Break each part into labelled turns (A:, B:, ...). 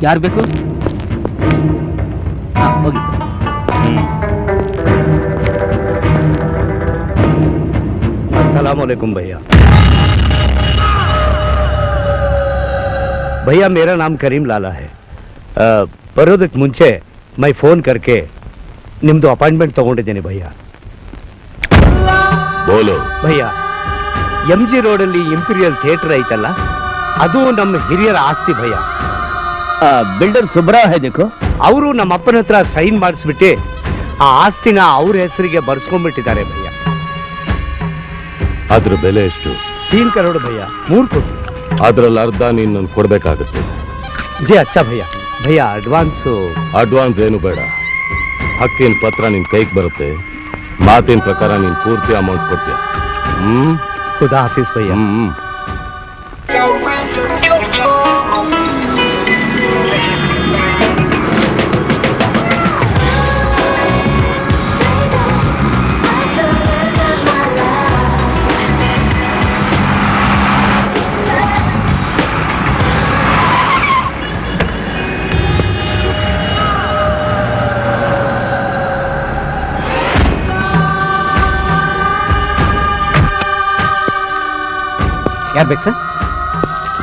A: ಯಾರು ಬೇಕು? ಹೋಗಿ
B: अस्सलाम वालेकुम भैया। भैया मेरा नाम करीम लाला है। बरोदಕ್ಕೆ ಮುಂಚೆ मैं फोन करके ನಿಮ್ಮದು ಅಪಾಯಿಂಟ್ಮೆಂಟ್ ತಗೊಂಡಿದ್ದೇನೆ ಭಯ್ಯ।
C: ಬೋಲೋ
B: ಭಯ್ಯ, MG ರೋಡಲ್ಲಿ ಇಂಪೀರಿಯಲ್ ಥಿಯೇಟರ್ ಐತಲ್ಲ, ಅದು ನಮ್ಮ ಹಿರಿಯರ ಆಸ್ತಿ ಭಯ್ಯ।
A: ಬಿಲ್ಡರ್ ಸುಬ್ರಾವ್ ಹೈ देखो,
B: ಅವರು ನಮ್ಮ ಅಪ್ಪನ ಹತ್ರ ಸೈನ್ ಮಾಡಿಸ್ಬಿಟ್ಟು ಆ ಆಸ್ತಿನ ಅವ್ರ ಹೆಸರಿಗೆ ಬರ್ಸ್ಕೊಂಡ್ಬಿಟ್ಟಿದ್ದಾರೆ ಭಯ್ಯ।
C: ಅದ್ರ ಬೆಲೆ ಎಷ್ಟು?
B: 3 ಕರೋಡ್ ಭಯ್ಯ, 3 ಕೋಟಿ।
C: ಅದ್ರಲ್ಲಿ ಅರ್ಧ ನೀನ್ ನನ್ ಕೊಡ್ಬೇಕಾಗುತ್ತೆ।
B: ಜಿ ಅಚ್ಚಾ ಭಯ್ಯ। ಭಯ್ಯ
C: ಅಡ್ವಾನ್ಸ್ ಏನು ಬೇಡ, ಹಕ್ಕಿನ ಪತ್ರ ನಿನ್ ಕೈಗೆ ಬರುತ್ತೆ, ಮಾತಿನ ಪ್ರಕಾರ ನೀನ್ ಪೂರ್ತಿ ಅಮೌಂಟ್ ಕೊಡ್ತೀಯ।
B: ಖುದಾ ಹಾಫಿಸ್ ಭಯ್ಯ।
A: ಯಾರು ಬೇಕು ಸರ್?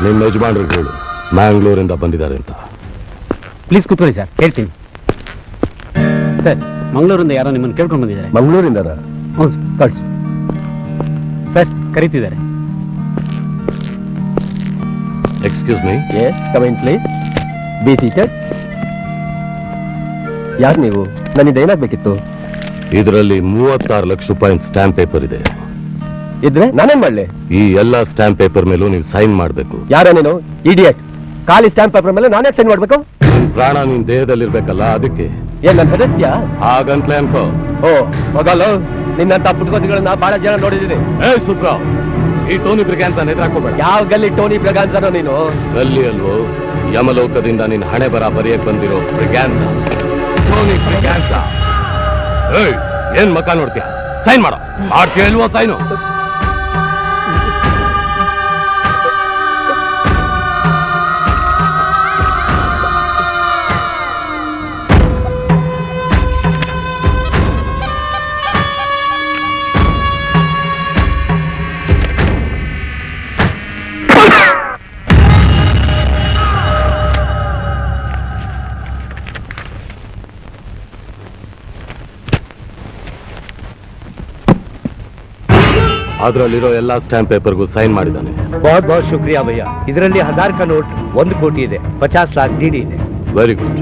C: ನಿಮ್ಮ ಯಜಮಾನ್ರಿಗೆ ಹೇಳು ಮ್ಯಾಂಗ್ಳೂರಿಂದ ಬಂದಿದ್ದಾರೆ ಅಂತ।
A: ಪ್ಲೀಸ್ ಕೂತ್ಕೊಳ್ಳಿ ಸರ್, ಹೇಳ್ತೀನಿ ಸರ್। ಮಂಗಳೂರಿಂದ ಯಾರೋ ನಿಮ್ಮನ್ನು ಕೇಳ್ಕೊಂಡು ಬಂದಿದ್ದಾರೆ।
C: ಮಂಗಳೂರಿಂದ?
A: ಹೌದು ಸರ್, ಕಳಿಸಿ ಸರ್, ಕರೀತಿದ್ದಾರೆ।
C: Excuse me.
D: Come in please, be seated. ಯಾರು ನೀವು? ನನಗೆ ಏನಾಗಬೇಕಿತ್ತು?
C: ಇದರಲ್ಲಿ 36 ಲಕ್ಷ ರೂಪಾಯಿ ಸ್ಟಾಂಪ್ ಪೇಪರ್ ಇದೆ।
D: ಇದ್ರೆ ನಾನೇನ್ ಮಾಡ್ಲಿ?
C: ಈ ಎಲ್ಲಾ ಸ್ಟಾಂಪ್ ಪೇಪರ್ ಮೇಲೂ ನೀವು ಸೈನ್ ಮಾಡಬೇಕು।
D: ಯಾರ ನೀನು ಇಡಿಯಟ್? ಖಾಲಿ ಸ್ಟಾಂಪ್ ಪೇಪರ್ ಮೇಲೆ ನಾನೇ ಸೈನ್ ಮಾಡ್ಬೇಕು?
C: ನಿನ್ ಪ್ರಾಣ ನಿನ್ ದೇಹದಲ್ಲಿರ್ಬೇಕಲ್ಲ, ಅದಕ್ಕೆ।
D: ಏನ್ ನನ್ ಹೆದರ್ಸ್ತೀಯಾ?
C: ಹಾಗಂತಲೇ ಅನ್ಕೋ।
D: ಓ ಮಗಲು, ನಿನ್ನಂತ ಪುಟ್ಕೋತಿಗಳನ್ನ ಬಹಳ ಜನ ನೋಡಿದೀನಿ।
C: ಸುಬ್ರಾವ್, ಈ ಟೋನಿ ಬ್ರಿಗ್ಯಾನ್ಸ್ ಎದುರಾಕೋಬೇಡ।
D: ಯಾವ ಗಲ್ಲಿ ಟೋನಿ ಬ್ರಿಗ್ಯಾನ್ಸ್ ನೀನು?
C: ಗಲ್ಲಿ ಅಲ್ವೋ, ಯಮಲೋಕದಿಂದ ನಿನ್ ಹಣೆ ಬರ ಬರೆಯಕ್ ಬಂದಿರೋ ಬ್ರಿಗ್ಯಾನ್ಸ್, ಟೋನಿ ಬ್ರಿಗ್ಯಾನ್ಸ್। ಏನ್ ಮಕ್ಕ ನೋಡ್ತೀಯ? ಸೈನ್ ಮಾಡೋ, ಮಾಡ್ತೀಯ ಇಲ್ವೋ ಸೈನು? ಅದರಲ್ಲಿರೋ ಎಲ್ಲಾ ಸ್ಟಾಂಪ್ ಪೇಪರ್ಗೂ ಸೈನ್ ಮಾಡಿದ್ದಾನೆ।
B: बहुत बहुत शुक्रिया भैया। ಇದರಲ್ಲಿ 1000 का ನೋಟ್ 1 ಕೋಟಿ ಇದೆ, 50 लाख ಡಿ ಇದೆ।
C: Very good.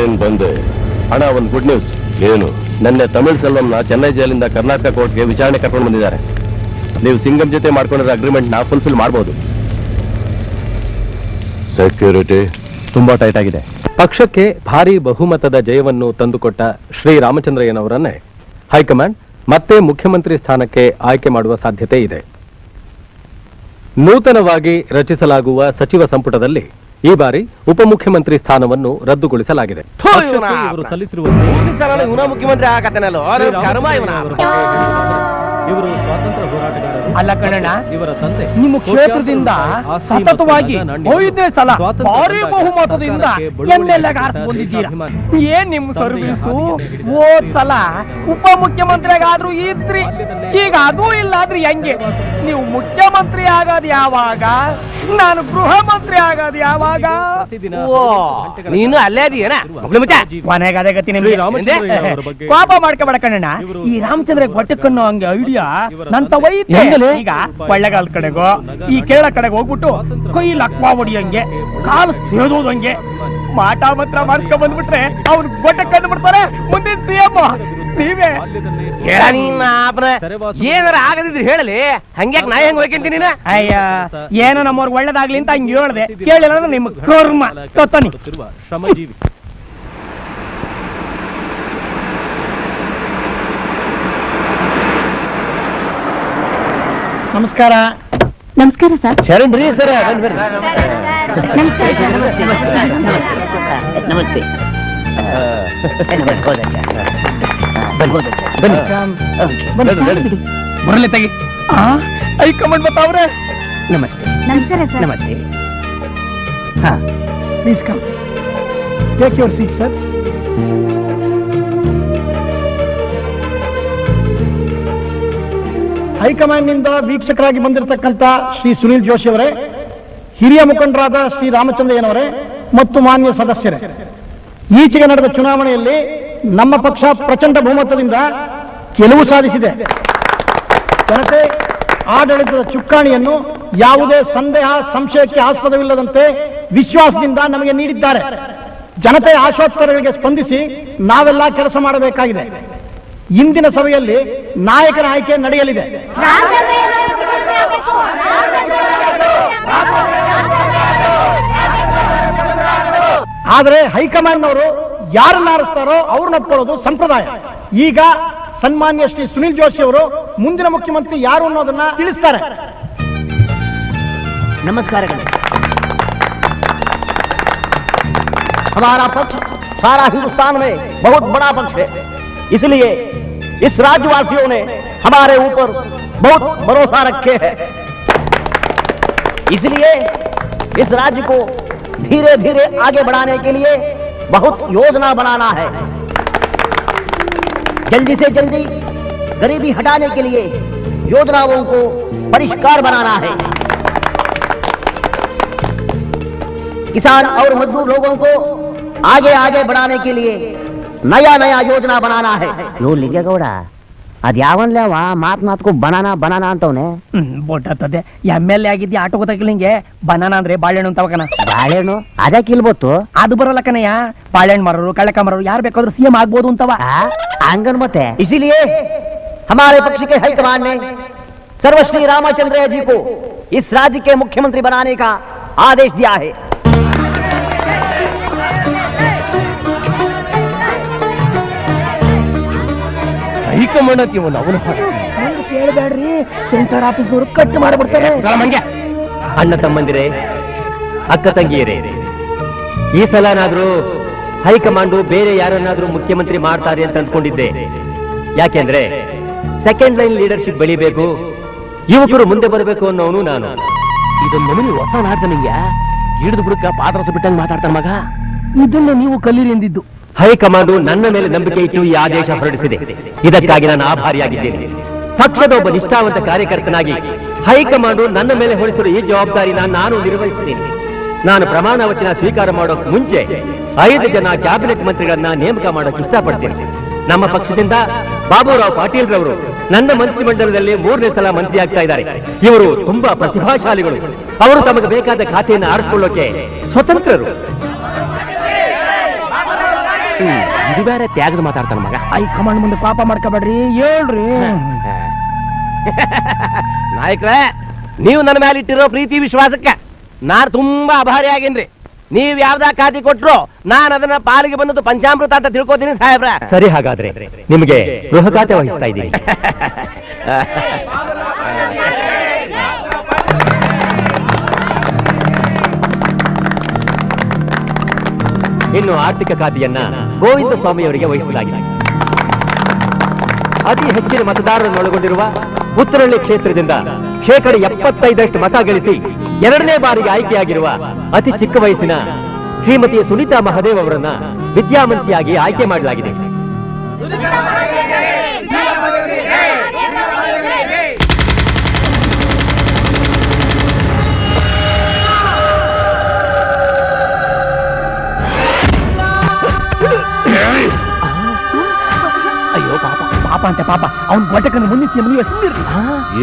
C: ಏನ್ ಬಂದೆ?
D: ಹಣ ಒಂದು ಗುಡ್ ನ್ಯೂಸ್.
C: ಏನು?
D: ನೆನ್ನೆ ತಮಿಳ್ ಸೆಲ್ವಂನ ಚೆನ್ನೈ ಜೈಲಿಂದ ಕರ್ನಾಟಕ ಕೋರ್ಟ್ಗೆ ವಿಚಾರಣೆ ಕರ್ಕೊಂಡು ಬಂದಿದ್ದಾರೆ. ನೀವು ಸಿಂಗಂ ಜೊತೆ ಮಾಡ್ಕೊಂಡಿರೋ ಅಗ್ರಿಮೆಂಟ್ ನ ಫುಲ್ಫಿಲ್ ಮಾಡಬಹುದು.
C: ಸೆಕ್ಯೂರಿಟಿ
D: ತುಂಬಾ ಟೈಟ್ ಆಗಿದೆ.
E: ಪಕ್ಷಕ್ಕೆ ಭಾರಿ ಬಹುಮತದ ಜಯವನ್ನು ತಂದುಕೊಟ್ಟ ಶ್ರೀರಾಮಚಂದ್ರಯ್ಯನವರನ್ನೇ ಹೈಕಮಾಂಡ್ ಮತ್ತೆ ಮುಖ್ಯಮಂತ್ರಿ ಸ್ಥಾನಕ್ಕೆ ಆಯ್ಕೆ ಮಾಡುವ ಸಾಧ್ಯತೆ ಇದೆ. ನೂತನವಾಗಿ ರಚಿಸಲಾಗುವ ಸಚಿವ ಸಂಪುಟದಲ್ಲಿ ಈ ಬಾರಿ ಉಪಮುಖ್ಯಮಂತ್ರಿ ಸ್ಥಾನವನ್ನು ರದ್ದುಗೊಳಿಸಲಾಗಿದೆ. ಇವರು ಸಲ್ಲಿಸಿರುವ
D: ಮುಖ್ಯಮಂತ್ರಿ ಆಗತ್ತೇನಲ್ಲ
E: ಇವರು ಸ್ವಾತಂತ್ರ್ಯ ಹೋರಾಟಗಾರರು.
F: ಅಲ್ಲ ಕಣಣ್ಣ,
E: ಇವರ ತಂದೆ
F: ನಿಮ್ಮ ಕ್ಷೇತ್ರದಿಂದ ಸತತವಾಗಿ 5ನೇ ಸಲ ಭಾರಿ ಬಹುಮತದಿಂದ MLA ಬಂದಿದ್ದೀರಾ. ಏನ್ ನಿಮ್ ಸರ್ವಿಸು? ಹೋದ್ ಸಲ ಉಪಮುಖ್ಯಮಂತ್ರಿಗಾದ್ರೂ ಇದ್ರಿ, ಈಗ ಅದೂ ಇಲ್ಲ ಆದ್ರಿ ಹೆಂಗೆ? ನೀವು ಮುಖ್ಯಮಂತ್ರಿ ಆಗೋದು ಯಾವಾಗ? ನಾನು ಗೃಹ ಮಂತ್ರಿ ಆಗೋದು ಯಾವಾಗ?
D: ನೀನು ಅಲ್ಲೇ ಇದೀಯನ?
F: ಕೊನೆಗೆ ಅದೇ ಗತಿ ನಿಮ್ಗೆ. ಕೋಪ ಮಾಡ್ಕೊಬೇಡ ಕಣಣ್ಣ. ಈ ರಾಮಚಂದ್ರ ಗೊಟ್ಟಕ್ಕನ್ನು ಹಂಗೆ ಐಡಿಯಾ ನನ್ ತವೈತೆ. ಈಗ ಕೊಳ್ಳೆಗಾಲ ಕಡೆಗೋ ಈ ಕೇರಳ ಕಡೆಗೆ ಹೋಗ್ಬಿಟ್ಟು ಕೈ ಲಕ್ವಾ ಹೊಡಿಯಂಗೆ, ಕಾಲು ಸೇದೋದಂಗೆ ಮಾಟ ಮಾತ್ರ ಮಾಡ್ಸ್ಕೊಂಡ್ ಬಂದ್ಬಿಟ್ರೆ ಅವ್ನು ಗೊಟ್ಟೆ ಕಂಡು ಬಿಡ್ತಾರೆ. ಮುಂದಿನ CM ನೀವೇ.
D: ಏನಾರ ಆಗದಿದ್ರೆ ಹೇಳಲಿ, ಹಂಗ್ಯಾಕ್ ನಾ ಹೆಂಗ್ ಹೋಗ್ಯಂತೀನಿ?
F: ಅಯ್ಯ, ಏನೋ ನಮ್ಮವ್ರಿಗೆ ಒಳ್ಳೇದಾಗ್ಲಿ ಅಂತ ಹಂಗೆ ಹೇಳ್ದೆ. ಕೇಳಿಲ್ಲ ಅಂದ್ರೆ ನಿಮ್ಮ ಕರ್ಮ ತೊತ್ತನಿ.
E: ಶ್ರಮಜೀವಿ.
F: ನಮಸ್ಕಾರ.
G: ನಮಸ್ಕಾರ ಸರ್.
D: ಶರಣ್ರಿ ಸರ್.
G: ನಮಸ್ತೆ.
F: ಬರಲಿ ತೆಗಿ. ಹೈಕಮಾಂಡ್ ಬರ್ತಾವ್ರೆ.
G: ನಮಸ್ತೆ. ನಮಸ್ಕಾರ ಸರ್.
F: ನಮಸ್ತೆ. ಹಾ, please come. Take your seat sir. High command ನಿಂದ ವೀಕ್ಷಕರಾಗಿ ಬಂದಿರತಕ್ಕಂತ ಶ್ರೀ ಸುನೀಲ್ ಜೋಶಿ ಅವರೇ, ಹಿರಿಯ ಮುಖಂಡರಾದ ಶ್ರೀ ರಾಮಚಂದ್ರಯ್ಯನವರೇ ಮತ್ತು ಮಾನ್ಯ ಸದಸ್ಯರೇ, ಈಚೆಗೆ ನಡೆದ ಚುನಾವಣೆಯಲ್ಲಿ ನಮ್ಮ ಪಕ್ಷ ಪ್ರಚಂಡ ಬಹುಮತದಿಂದ ಗೆಲುವು ಸಾಧಿಸಿದೆ. ಜನತೆ ಆಡಳಿತದ ಚುಕ್ಕಾಣಿಯನ್ನು ಯಾವುದೇ ಸಂದೇಹ ಸಂಶಯಕ್ಕೆ ಆಸ್ಪದವಿಲ್ಲದಂತೆ ವಿಶ್ವಾಸದಿಂದ ನಮಗೆ ನೀಡಿದ್ದಾರೆ. ಜನತೆಯ ಆಶೋತ್ತರಗಳಿಗೆ ಸ್ಪಂದಿಸಿ ನಾವೆಲ್ಲ ಕೆಲಸ ಮಾಡಬೇಕಾಗಿದೆ. ಇಂದಿನ ಸಭೆಯಲ್ಲಿ ನಾಯಕನ ಆಯ್ಕೆ ನಡೆಯಲಿದೆ. ಆದರೆ ಹೈಕಮಾಂಡ್ನವರು ಯಾರನ್ನ ಆರಿಸ್ತಾರೋ ಅವ್ರನ್ನ ಒಪ್ಕೊಳ್ಳೋದು ಸಂಪ್ರದಾಯ. ಈಗ ಸನ್ಮಾನ್ಯ ಶ್ರೀ ಸುನೀಲ್ ಜೋಶಿ ಅವರು ಮುಂದಿನ ಮುಖ್ಯಮಂತ್ರಿ ಯಾರು ಅನ್ನೋದನ್ನ ತಿಳಿಸ್ತಾರೆ.
G: ನಮಸ್ಕಾರಗಳು. हमारा पक्ष सारा हिंदुस्तान में बहुत बड़ा पक्ष है, इसलिए इस राज्यवासियों ने हमारे ऊपर बहुत भरोसा रखे हैं. इसलिए इस राज्य को धीरे धीरे आगे बढ़ाने के लिए बहुत योजना बनाना है. जल्दी से जल्दी गरीबी हटाने के लिए योजनाओं को परिष्कार बनाना है. किसान और मजदूर लोगों को आगे आगे बढ़ाने के लिए नया नया योजना बनाना है.
H: ಇವ್ರು ಲಿಂಗೇಗೌಡ ಅದ್ಯಾವನ್ಲೇವ ಮಾತು ಬನಾನಾ ಬನಾನಾ ಅಂತವನೆ.
F: ಬೋಟತ್ತದೆ MLA ಆಗಿದ್ದಿ ಆಟೋ ಗೊತ್ತಾಗಿಲ್ಲಂಗೆ. ಬನಾನಾ ಅಂದ್ರೆ ಬಾಳೆಹಣ್ಣು ಅಂತವಕನ.
H: ಬಾಳೆಹಣ್ಣು ಅದಕ್ಕೆ ಇಲ್ಬತ್ತು.
F: ಅದು ಬರೋಲ್ಲ ಕಣಯ್ಯ. ಬಾಳೆಹಣ್ಣು ಮರರು ಕಳ್ಳಕ ಮರರು ಯಾರು ಬೇಕಾದ್ರೂ CM ಆಗ್ಬೋದು ಅಂತವ.
H: ಹಂಗನ್ ಮತ್ತೆ.
G: इसीलिए हमारे पक्ष के हाईकमान ने सर्वश्री रामचंद्र जी को इस राज्य के मुख्यमंत्री बनाने का आदेश दिया है.
D: ಹೈಕಮಾಂಡ್ ಅಂತೀವಲ್ಲ ಅವನು.
F: ಕೇಳಬೇಡ್ರಿ, ಸೆನ್ಸರ್ ಆಫೀಸ್ನವರು ಕಟ್ ಮಾಡಿಬಿಡ್ತಾರೆ.
B: ಅಣ್ಣ ತಮ್ಮಂದಿರೇ, ಅಕ್ಕ ತಂಗಿಯರೇ, ಈ ಸಲನಾದ್ರೂ ಹೈಕಮಾಂಡು ಬೇರೆ ಯಾರನ್ನಾದ್ರೂ ಮುಖ್ಯಮಂತ್ರಿ ಮಾಡ್ತಾರೆ ಅಂತ ಅಂದ್ಕೊಂಡಿದ್ದೆ. ಯಾಕೆಂದ್ರೆ ಸೆಕೆಂಡ್ ಲೈನ್ ಲೀಡರ್ಶಿಪ್ ಬೆಳಿಬೇಕು, ಯುವಕರು ಮುಂದೆ ಬರಬೇಕು ಅನ್ನೋನು ನಾನು.
D: ಇದನ್ನ ನಮನಿ ಹೊಸ ನಾಟ ನಿಂಗೆ ಹಿಡಿದು ಬಿಡಕ್ಕ ಪಾತ್ರಸ ಬಿಟ್ಟಂಗೆ ಮಾತಾಡ್ತಾನ ಮಗ.
F: ಇದನ್ನ ನೀವು ಕಲೀರಿ ಎಂದಿದ್ದು.
B: ಹೈಕಮಾಂಡು ನನ್ನ ಮೇಲೆ ನಂಬಿಕೆ ಇಟ್ಟು ಈ ಆದೇಶ ಹೊರಡಿಸಿದೆ. ಇದಕ್ಕಾಗಿ ನಾನು ಆಭಾರಿಯಾಗಿದ್ದೇನೆ. ಪಕ್ಷದ ಒಬ್ಬ ನಿಷ್ಠಾವಂತ ಕಾರ್ಯಕರ್ತನಾಗಿ ಹೈಕಮಾಂಡು ನನ್ನ ಮೇಲೆ ಹೊರಿಸಿರುವ ಈ ಜವಾಬ್ದಾರಿನ ನಾನು ನಿರ್ವಹಿಸುತ್ತೇನೆ. ನಾನು ಪ್ರಮಾಣ ವಚನ ಸ್ವೀಕಾರ ಮಾಡೋಕ್ ಮುಂಚೆ 5 ಜನ ಕ್ಯಾಬಿನೆಟ್ ಮಂತ್ರಿಗಳನ್ನ ನೇಮಕ ಮಾಡೋಕೆ ಇಷ್ಟಪಡ್ತೇನೆ. ನಮ್ಮ ಪಕ್ಷದಿಂದ ಬಾಬುರಾವ್ ಪಾಟೀಲ್ ರವರು ನನ್ನ ಮಂತ್ರಿಮಂಡಲದಲ್ಲಿ 3ನೇ ಸಲ ಮಂತ್ರಿ ಆಗ್ತಾ ಇದ್ದಾರೆ. ಇವರು ತುಂಬಾ ಪ್ರತಿಭಾಶಾಲಿಗಳು. ಅವರು ತಮಗೆ ಬೇಕಾದ ಖಾತೆಯನ್ನು ಆರಿಸಿಕೊಳ್ಳೋಕೆ ಸ್ವತಂತ್ರರು. ಇದು ಬೇರೆ ತ್ಯಾಗದ ಮಾತಾಡ್ತಾನ ಮಗ.
G: ಹೈಕಮಾಂಡ್ ಮುಂದೆ ಪಾಪ ಮಾಡ್ಕೋಬೇಡ್ರಿ, ಹೇಳ್ರಿ.
B: ನಾಯಕರೇ, ನೀವು ನನ್ನ ಮೇಲೆ ಇಟ್ಟಿರೋ ಪ್ರೀತಿ ವಿಶ್ವಾಸಕ್ಕೆ ನಾನು ತುಂಬಾ ಆಭಾರಿ ಆಗೇನ್ರಿ. ನೀವ್ ಯಾವ್ದ ಖಾತೆ ಕೊಟ್ರು ನಾನು ಅದನ್ನ ಪಾಲಿಗೆ ಬಂದದ್ದು ಪಂಚಾಮೃತ ಅಂತ ತಿಳ್ಕೊತೀನಿ ಸಾಹೇಬ್ರ. ಸರಿ, ಹಾಗಾದ್ರೆ ನಿಮಗೆ ಗೃಹ ಖಾತೆ ವಹಿಸ್ತಾ ಇದ್ದೀನಿ. ಇನ್ನು ಆರ್ಥಿಕ ಖಾತೆಯನ್ನ ಗೋವಿಂದ ಸ್ವಾಮಿಯವರಿಗೆ ವಹಿಸಲಾಗಿದೆ. ಅತಿ ಹೆಚ್ಚಿನ ಮತದಾರರನ್ನು ಒಳಗೊಂಡಿರುವ ಉತ್ತರಹಳ್ಳಿ ಕ್ಷೇತ್ರದಿಂದ 75% ಮತ ಗಳಿಸಿ 2ನೇ ಬಾರಿಗೆ ಆಯ್ಕೆಯಾಗಿರುವ ಅತಿ ಚಿಕ್ಕ ವಯಸ್ಸಿನ ಶ್ರೀಮತಿ ಸುನೀತಾ ಮಹದೇವ್ ಅವರನ್ನ ವಿದ್ಯಾಮಂತ್ರಿಯಾಗಿ ಆಯ್ಕೆ ಮಾಡಲಾಗಿದೆ. ಅಯ್ಯೋ ಪಾಪ,
G: ಪಾಪ ಅಂತ ಪಾಪ, ಅವ್ನ ಘಟಕನ ಮುಂದಿಸಿ ನೀವು ಸುಂದಿರ್ರಿ.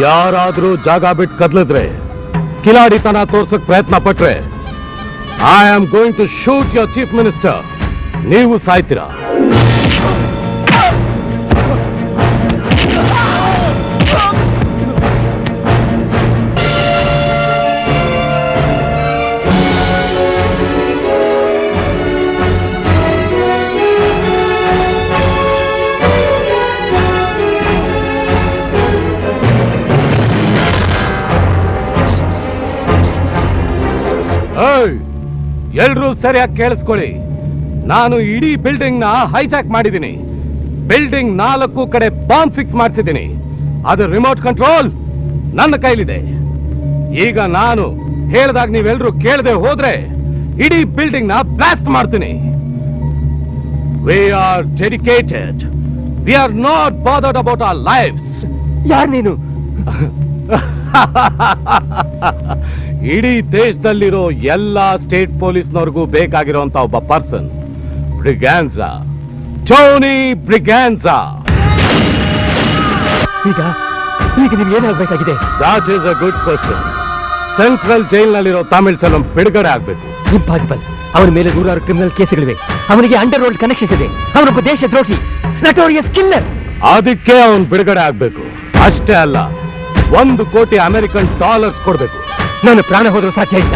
C: ಯಾರಾದ್ರೂ ಜಾಗ ಬಿಟ್ಟು ಕದ್ಲಿದ್ರೆ, ಕಿಲಾಡಿತನ ತೋರ್ಸಕ್ ಪ್ರಯತ್ನ ಪಟ್ರೆ, I am going to shoot your chief minister. ನೀವು ಸಾಯ್ತೀರಾ. ಎಲ್ರೂ ಸರಿಯಾಗಿ ಕೇಳಿಸ್ಕೊಳ್ಳಿ. ನಾನು ಇಡೀ ಬಿಲ್ಡಿಂಗ್ ನ ಹೈಜಾಕ್ ಮಾಡಿದ್ದೀನಿ. ಬಿಲ್ಡಿಂಗ್ 4 ಕಡೆ ಬಾಂಬ್ ಫಿಕ್ಸ್ ಮಾಡ್ತಿದ್ದೀನಿ. ಅದರ ರಿಮೋಟ್ ಕಂಟ್ರೋಲ್ ನನ್ನ ಕೈಲಿದೆ. ಈಗ ನಾನು ಹೇಳಿದಾಗ ನೀವೆಲ್ಲರೂ ಕೇಳದೆ ಹೋದ್ರೆ ಇಡೀ ಬಿಲ್ಡಿಂಗ್ ನ ಬ್ಲಾಸ್ಟ್ ಮಾಡ್ತೀನಿ. We are dedicated. We are not bothered about our lives.
B: ಯಾರು ನೀನು?
C: ಇಡೀ ದೇಶದಲ್ಲಿರೋ ಎಲ್ಲಾ ಸ್ಟೇಟ್ ಪೊಲೀಸ್ನವ್ರಿಗೂ ಬೇಕಾಗಿರುವಂತ ಒಬ್ಬ ಪರ್ಸನ್, ಬ್ರಿಗ್ಯಾನ್ಸಾ, ಟೋನಿ ಬ್ರಿಗ್ಯಾನ್ಸಾ.
B: ಈಗ ನಿಮ್ಗೆ ಏನಾಗಬೇಕಾಗಿದೆ?
C: That is a good question. Central ಜೈಲ್ನಲ್ಲಿರೋ ತಮಿಳ್ ಸೆಲ್ವಂ ಬಿಡುಗಡೆ ಆಗ್ಬೇಕು.
B: ಇಂಪಾಸಿಬಲ್. ಅವನ ಮೇಲೆ 100 ಕ್ರಿಮಿನಲ್ ಕೇಸ್ಗಳಿವೆ. ಅವನಿಗೆ ಅಂಡರ್ ವರ್ಲ್ಡ್ ಕನೆಕ್ಷನ್ಸ್ ಇದೆ. ಅವನೊಬ್ಬ ದೇಶದ್ರೋಹಿ, ನಟೋರಿಯಸ್ ಕಿಲ್ಲರ್.
C: ಅದಕ್ಕೆ ಅವನು ಬಿಡುಗಡೆ ಆಗ್ಬೇಕು. ಅಷ್ಟೇ ಅಲ್ಲ, $1 ಕೋಟಿ ಅಮೆರಿಕನ್ ಡಾಲರ್ಸ್ ಕೊಡ್ಬೇಕು.
B: ನಾನು ಪ್ರಾಣ ಹೋದ್ರೂ ಸಾಧ್ಯ ಇಲ್ಲ.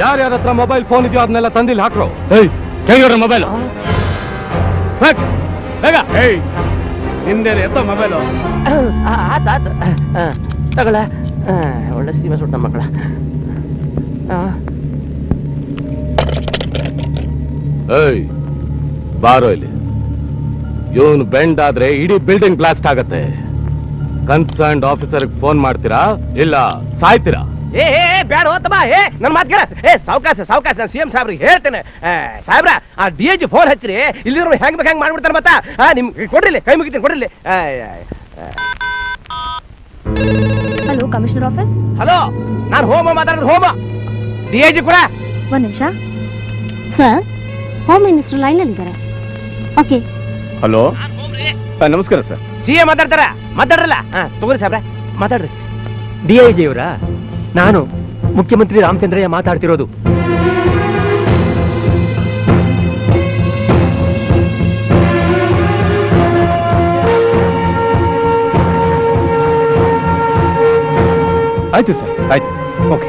C: ಯಾರ್ಯಾರ ಹತ್ರ ಮೊಬೈಲ್ ಫೋನ್ ಇದೆಯೋ ಅದನ್ನೆಲ್ಲ ತಂದಿಲ್ಲ ಹಾಕ್ರು. ತೆಗಿಯೋರ ಮೊಬೈಲ್ ಬೇಗ. ಹಿಂದೇನೆ ಎತ್ತ ಮೊಬೈಲು.
B: ಆತ ತಗೊಳ. ಒಳ್ಳೆ ಸೀಮೆ ಸುಟ್ಟ ಮಕ್ಕಳ.
C: ಬಾರೋ ಇಲ್ಲಿ. ಇವನು ಬೆಂಡ್ ಆದ್ರೆ ಇಡೀ ಬಿಲ್ಡಿಂಗ್ ಬ್ಲಾಸ್ಟ್ ಆಗತ್ತೆ. ಕನ್ಸರ್ನ್ಡ್ ಆಫೀಸರ್ಗೆ ಫೋನ್ ಮಾಡ್ತೀರಾ ಇಲ್ಲ ಸಾಯ್ತೀರಾ?
B: ಬೇಡ ಹೋತಮ್ಮ. ನನ್ನ ಮಾತು ಕೇಳ. ಸಾವಕಾಶ ನಾನು CM ಸಾಹೇಬ್ರಿಗೆ ಹೇಳ್ತೇನೆ. ಸಾಹೇಬ್ರ, ಆ DIG ಫೋನ್ ಹಚ್ಚಿರಿ. ಇಲ್ಲಿರೋ ಹೆಂಗ್ ಬೇಕು ಹೆಂಗ್ ಮಾಡ್ಬಿಡ್ತಾನೆ. ಮತ್ತ ನಿಮ್ಗೆ ಕೊಡ್ರಿಲಿ, ಕೈ ಮುಗಿತೀನಿ ಕೊಡ್ರಿಲಿ.
I: Hello, commissioner office.
B: ಹಲೋ, ನಾನು ಹೋಮ ಮಾತಾಡಿದ್ರೆ ಹೋಮ. DIG ಕೂಡ
I: ಒಂದು ನಿಮಿಷ ಸರ್. ಹೋಮ್ ಮಿನಿಸ್ಟರ್ ಲೈನ್ ಅಲ್ಲಿ ಇದ್ದಾರೆ. ಓಕೆ.
E: ಹಲೋ, ನಮಸ್ಕಾರ ಸರ್.
B: CM ಮಾತಾಡ್ತಾರ, ಮಾತಾಡ್ರಲ್ಲ. ತಗೋರಿ ಸಾಹೇಬ್ರ, ಮಾತಾಡ್ರಿ. DIG ಅವರ, ನಾನು ಮುಖ್ಯಮಂತ್ರಿ ರಾಮಚಂದ್ರಯ್ಯ ಮಾತಾಡ್ತಿರೋದು.
E: ಆಯ್ತು ಸರ್, ಆಯ್ತು. Okay.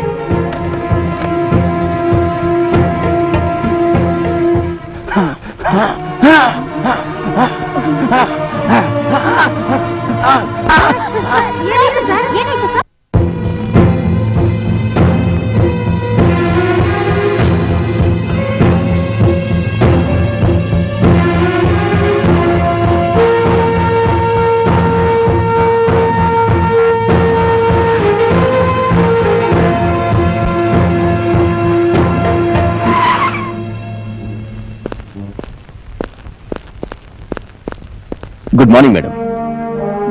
D: Good morning madam.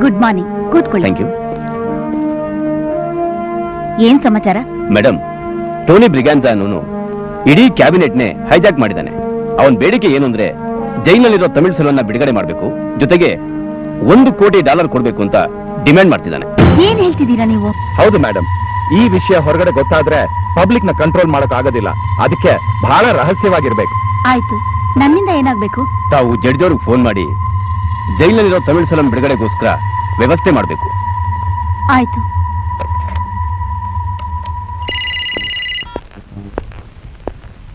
I: Good morning, ಕೂತ್ಕೊಳ್ಳಿ.
D: Thank you.
I: ಏನ್ ಸಮಾಚಾರ?
D: ಮೇಡಮ್, ಟೋನಿ ಬ್ರಿಗ್ಯಾನ್ಜಾ ಅನ್ನೋನು ಇಡೀ ಕ್ಯಾಬಿನೆಟ್ನೇ ಹೈಜಾಕ್ ಮಾಡಿದ್ದಾನೆ. ಅವನ ಬೇಡಿಕೆ ಏನು ಅಂದ್ರೆ ಜೈಲಿನಲ್ಲಿರೋ ತಮಿಳ್ ಸೆಲ್ವನ್ನ ಬಿಡುಗಡೆ ಮಾಡಬೇಕು, ಜೊತೆಗೆ $1 ಕೋಟಿ ಕೊಡಬೇಕು ಅಂತ ಡಿಮ್ಯಾಂಡ್ ಮಾಡ್ತಿದ್ದಾನೆ.
I: ಏನ್ ಹೇಳ್ತಿದ್ದೀರಾ ನೀವು?
E: ಹೌದು ಮೇಡಮ್, ಈ ವಿಷಯ ಹೊರಗಡೆ ಗೊತ್ತಾದ್ರೆ ಪಬ್ಲಿಕ್ ನ ಕಂಟ್ರೋಲ್ ಮಾಡಕ್ ಆಗೋದಿಲ್ಲ. ಅದಕ್ಕೆ ಬಹಳ ರಹಸ್ಯವಾಗಿರ್ಬೇಕು.
I: ಆಯ್ತು, ನನ್ನಿಂದ ಏನಾಗ್ಬೇಕು?
D: ತಾವು ಜಡ್ಜವ್ರಿಗೆ ಫೋನ್ ಮಾಡಿ ಜೈಲಿನಲ್ಲಿರೋ ತಮಿಳ್ ಸೆಲ್ವನ್ ಬಿಡುಗಡೆಗೋಸ್ಕರ ವ್ಯವಸ್ಥೆ ಮಾಡಬೇಕು.
I: ಆಯ್ತು.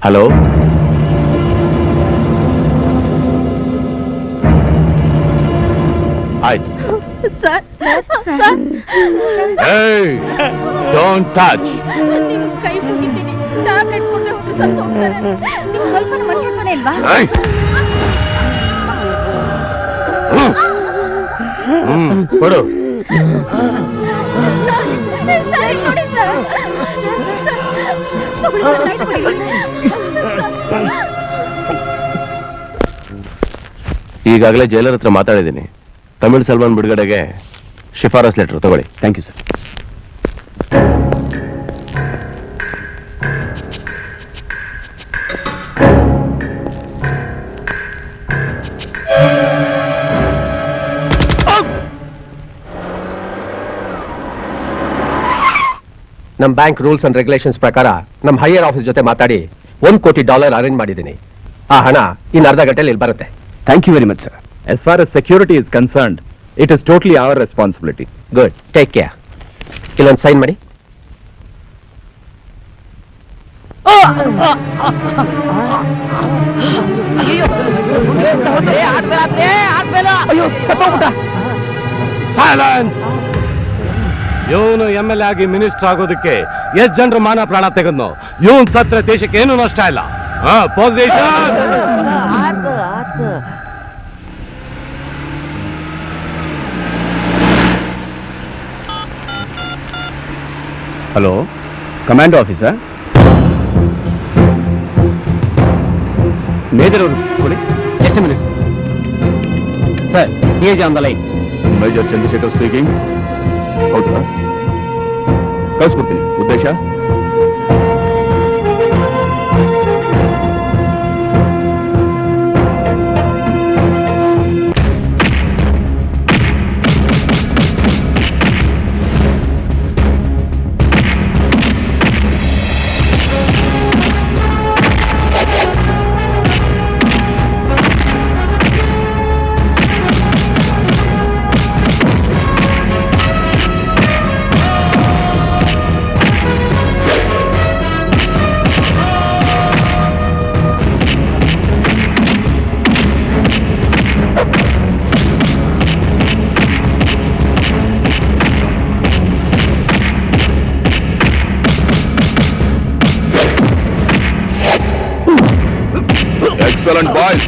D: ಹಲೋ, ಆಯ್ತು.
I: Sir,
C: don't touch.
I: ನೀವು ಕೈ ಮುಗಿತೀನಿ, ಟ್ಯಾಬ್ಲೆಟ್ ಕೊಟ್ಟರೆ ಒಂದು ಸತ್ತು ಹೋಗ್ತಾರೆ. ನೀವು ಸ್ವಲ್ಪ ಮನುಷ್ಯತ್ವನೇ ಇಲ್ವಾ?
C: ಕೊಡು.
I: ಸರ್, ನೋಡಿ ಸರ್.
D: ಈಗಾಗಲೇ ಜೈಲರ್ ಹತ್ರ ಮಾತಾಡಿದ್ದೀನಿ. ತಮಿಳ್ ಸೆಲ್ವನ್ ಬಿಡುಗಡೆಗೆ ಶಿಫಾರಸ್ ಲೆಟರ್ ತಗೊಳ್ಳಿ. Thank you sir.
E: ನಮ್ಮ ಬ್ಯಾಂಕ್ ರೂಲ್ಸ್ ಅಂಡ್ ರೆಗ್ಯುಲೇಷನ್ಸ್ ಪ್ರಕಾರ ನಮ್ಮ ಹೈಯರ್ ಆಫೀಸ್ ಜೊತೆ ಮಾತಾಡಿ $1 ಕೋಟಿ ಅರೇಂಜ್ ಮಾಡಿದ್ದೀನಿ. ಆ ಹಣ ಇನ್ನು ಅರ್ಧ ಗಂಟೆಯಲ್ಲಿ ಇಲ್ಲಿ ಬರುತ್ತೆ.
D: Thank you very much sir.
E: As far as security is concerned, it is totally our responsibility. Good. Take care. Ilan sign ಮಾಡಿ.
C: ಸೈಲೆನ್ಸ್. ಇವನು MLA ಆಗಿ ಮಿನಿಸ್ಟರ್ ಆಗೋದಕ್ಕೆ ಎಷ್ಟು ಜನರು ಮಾನ ಪ್ರಾಣ ತೆಗೆದ್ನು. ಇವನ್ ಸತ್ರ ದೇಶಕ್ಕೆ ಏನು ನಷ್ಟ ಇಲ್ಲ. Position.
D: Hello, commando officer. Major ಅವರು ಕೊಡಿ. ಎಷ್ಟು ಮಿನಿಟ್ಸ್ ಸರ್? ಹೇಗೆ on the line. Major Chandrashekhar speaking. ಹೌದಾ? ಕಳಿಸ್ಕೊಡ್ತೀನಿ. ಉದ್ದೇಶ? Excellent boys.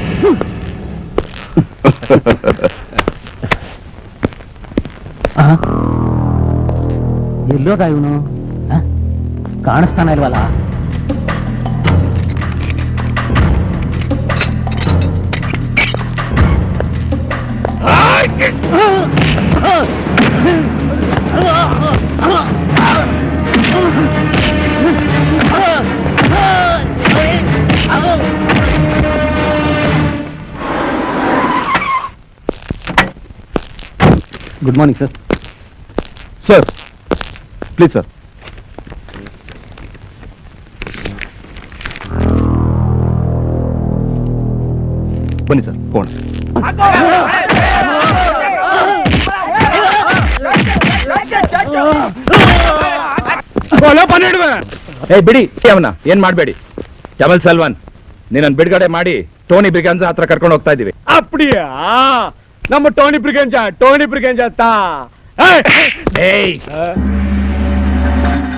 H: ಎಲ್ಲೋದ ಇವನು? ಕಾಣಿಸ್ತಾನ ಇಲ್ವಲ್ಲ?
A: Good morning sir.
E: Sir, please sir. ಬನ್ನಿ ಸರ್, ಫೋನ್. ಬಿಡಿ ಅವನ, ಏನ್ ಮಾಡ್ಬೇಡಿ. ಜಮಲ್ ಸಲ್ವಾನ್, ನೀನನ್ ಬಿಡುಗಡೆ ಮಾಡಿ ಟೋನಿ ಬ್ರಿಗ್ಯಾನ್ಜಾ ಹತ್ರ ಕರ್ಕೊಂಡು ಹೋಗ್ತಾ ಇದೀವಿ.
C: அப்படியா? நம்ம டோனி பிரிகேஞ்சா தான்.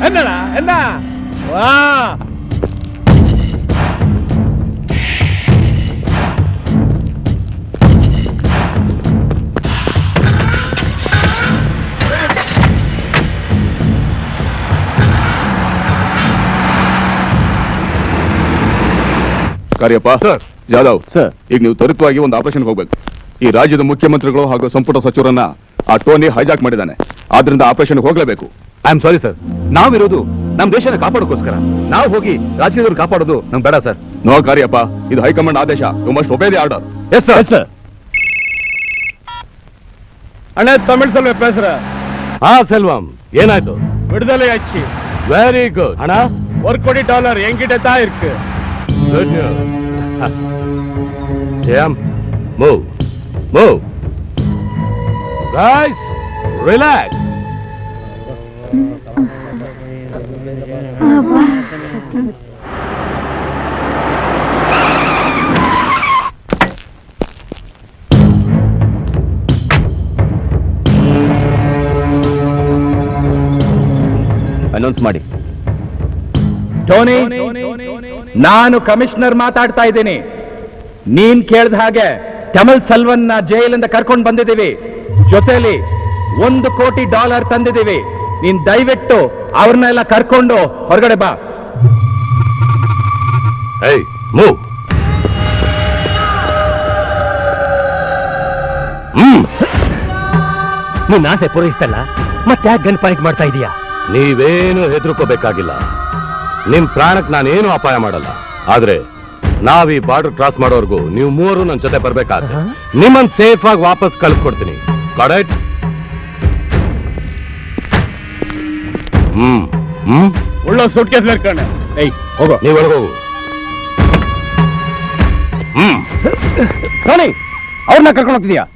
C: என்னடா என்ன? வா.
D: ಕಾರ್ಯಪ್ಪ ಸರ್. ಜಾಧವ್ ಸರ್, ಈಗ ನೀವು ತ್ವರಿತವಾಗಿ ಒಂದು ಆಪರೇಷನ್ ಹೋಗ್ಬೇಕು.
C: ಈ ರಾಜ್ಯದ ಮುಖ್ಯಮಂತ್ರಿಗಳು ಹಾಗೂ ಸಂಪುಟ ಸಚಿವರನ್ನ ಆ ಟೋನಿ ಹೈಜಾಕ್ ಮಾಡಿದ್ದಾನೆ. ಆದ್ರಿಂದ ಆಪರೇಷನ್ ಹೋಗ್ಲೇಬೇಕು. ಐ ಆಮ್ ಸಾರಿ ಸರ್, ನಾವಿರೋದು ನಮ್ಮ ದೇಶನ ಕಾಪಾಡೋಕ್ಕೋಸ್ಕರ. ನಾವು ಹೋಗಿ ರಾಜಕೀಯದವ್ರು ಕಾಪಾಡೋದು ನಮ್ಗೆ ಬೇಡ ಸರ್. ನೋ ಕಾರ್ಯಪ್ಪ, ಇದು ಹೈಕಮಾಂಡ್ ಆದೇಶ. You must obey the order. Yes sir. ಅಣ್ಣ ತಮಿಳ್ ಸೆಲ್ವ ಪೇசுற. ಹಾ ಸೆಲ್ವಂ, ಏನಾಯ್ತು? விடுதலை ஆச்சு. Very good. அண்ணா $1 கோடி என்கிட்ட தான் இருக்கு. Good news. Same move move. Guys relax.
D: Announce ಮಾಡಿ.
E: ಟೋನಿ, ನಾನು ಕಮಿಷನರ್ ಮಾತಾಡ್ತಾ ಇದ್ದೀನಿ. ನೀನ್ ಕೇಳ್ದ ಹಾಗೆ ತಮಿಳ್ ಸೆಲ್ವನ್ನ ಜೈಲಿಂದ ಕರ್ಕೊಂಡು ಬಂದಿದ್ದೀವಿ. ಜೊತೆಲಿ $1 ಕೋಟಿ ತಂದಿದ್ದೀವಿ. ನೀನ್ ದಯವಿಟ್ಟು ಅವ್ರನ್ನೆಲ್ಲ ಕರ್ಕೊಂಡು ಹೊರಗಡೆ ಬಾ.
C: ಏಯ್ ಮೂವ್.
B: ನೀನ್ ಆಸೆ ಪೂರೈಸ್ತಲ್ಲ, ಮತ್ತೆ ಯಾಕೆ ಗನ್ ಪಾಯಿಂಟ್ ಮಾಡ್ತಾ ಇದೀಯಾ?
C: ನೀವೇನು ಹೆದರ್ಕೋಬೇಕಾಗಿಲ್ಲ. ನಿಮ್ ಪ್ರಾಣಕ್ಕೆ ನಾನೇನು ಅಪಾಯ ಮಾಡಲ್ಲ. ಆದ್ರೆ ನಾವ್ ಈ ಬಾರ್ಡರ್ ಕ್ರಾಸ್ ಮಾಡೋರ್ಗು ನೀವು ಮೂವರು ನನ್ನ ಜೊತೆ ಬರ್ಬೇಕಾದ್ರೆ ನಿಮ್ಮನ್ ಸೇಫ್ ಆಗಿ ವಾಪಸ್ ಕಳ್ಸ್ಕೊಡ್ತೀನಿ. ಕರೆಕ್ಟ್? ಒಳ್ಳೆ ಸೂಟ್ ಕೇಸ್ ಬೇರ್ಕಣೆ. ಏಯ್ ಹೋಗೋ, ನೀವ್ ಒಳಗೋಗು.
E: ಟೋನಿ, ಅವ್ರನ್ನ ಕರ್ಕೊಂಡು ಹೋಗ್ತಿದ್ಯಾ?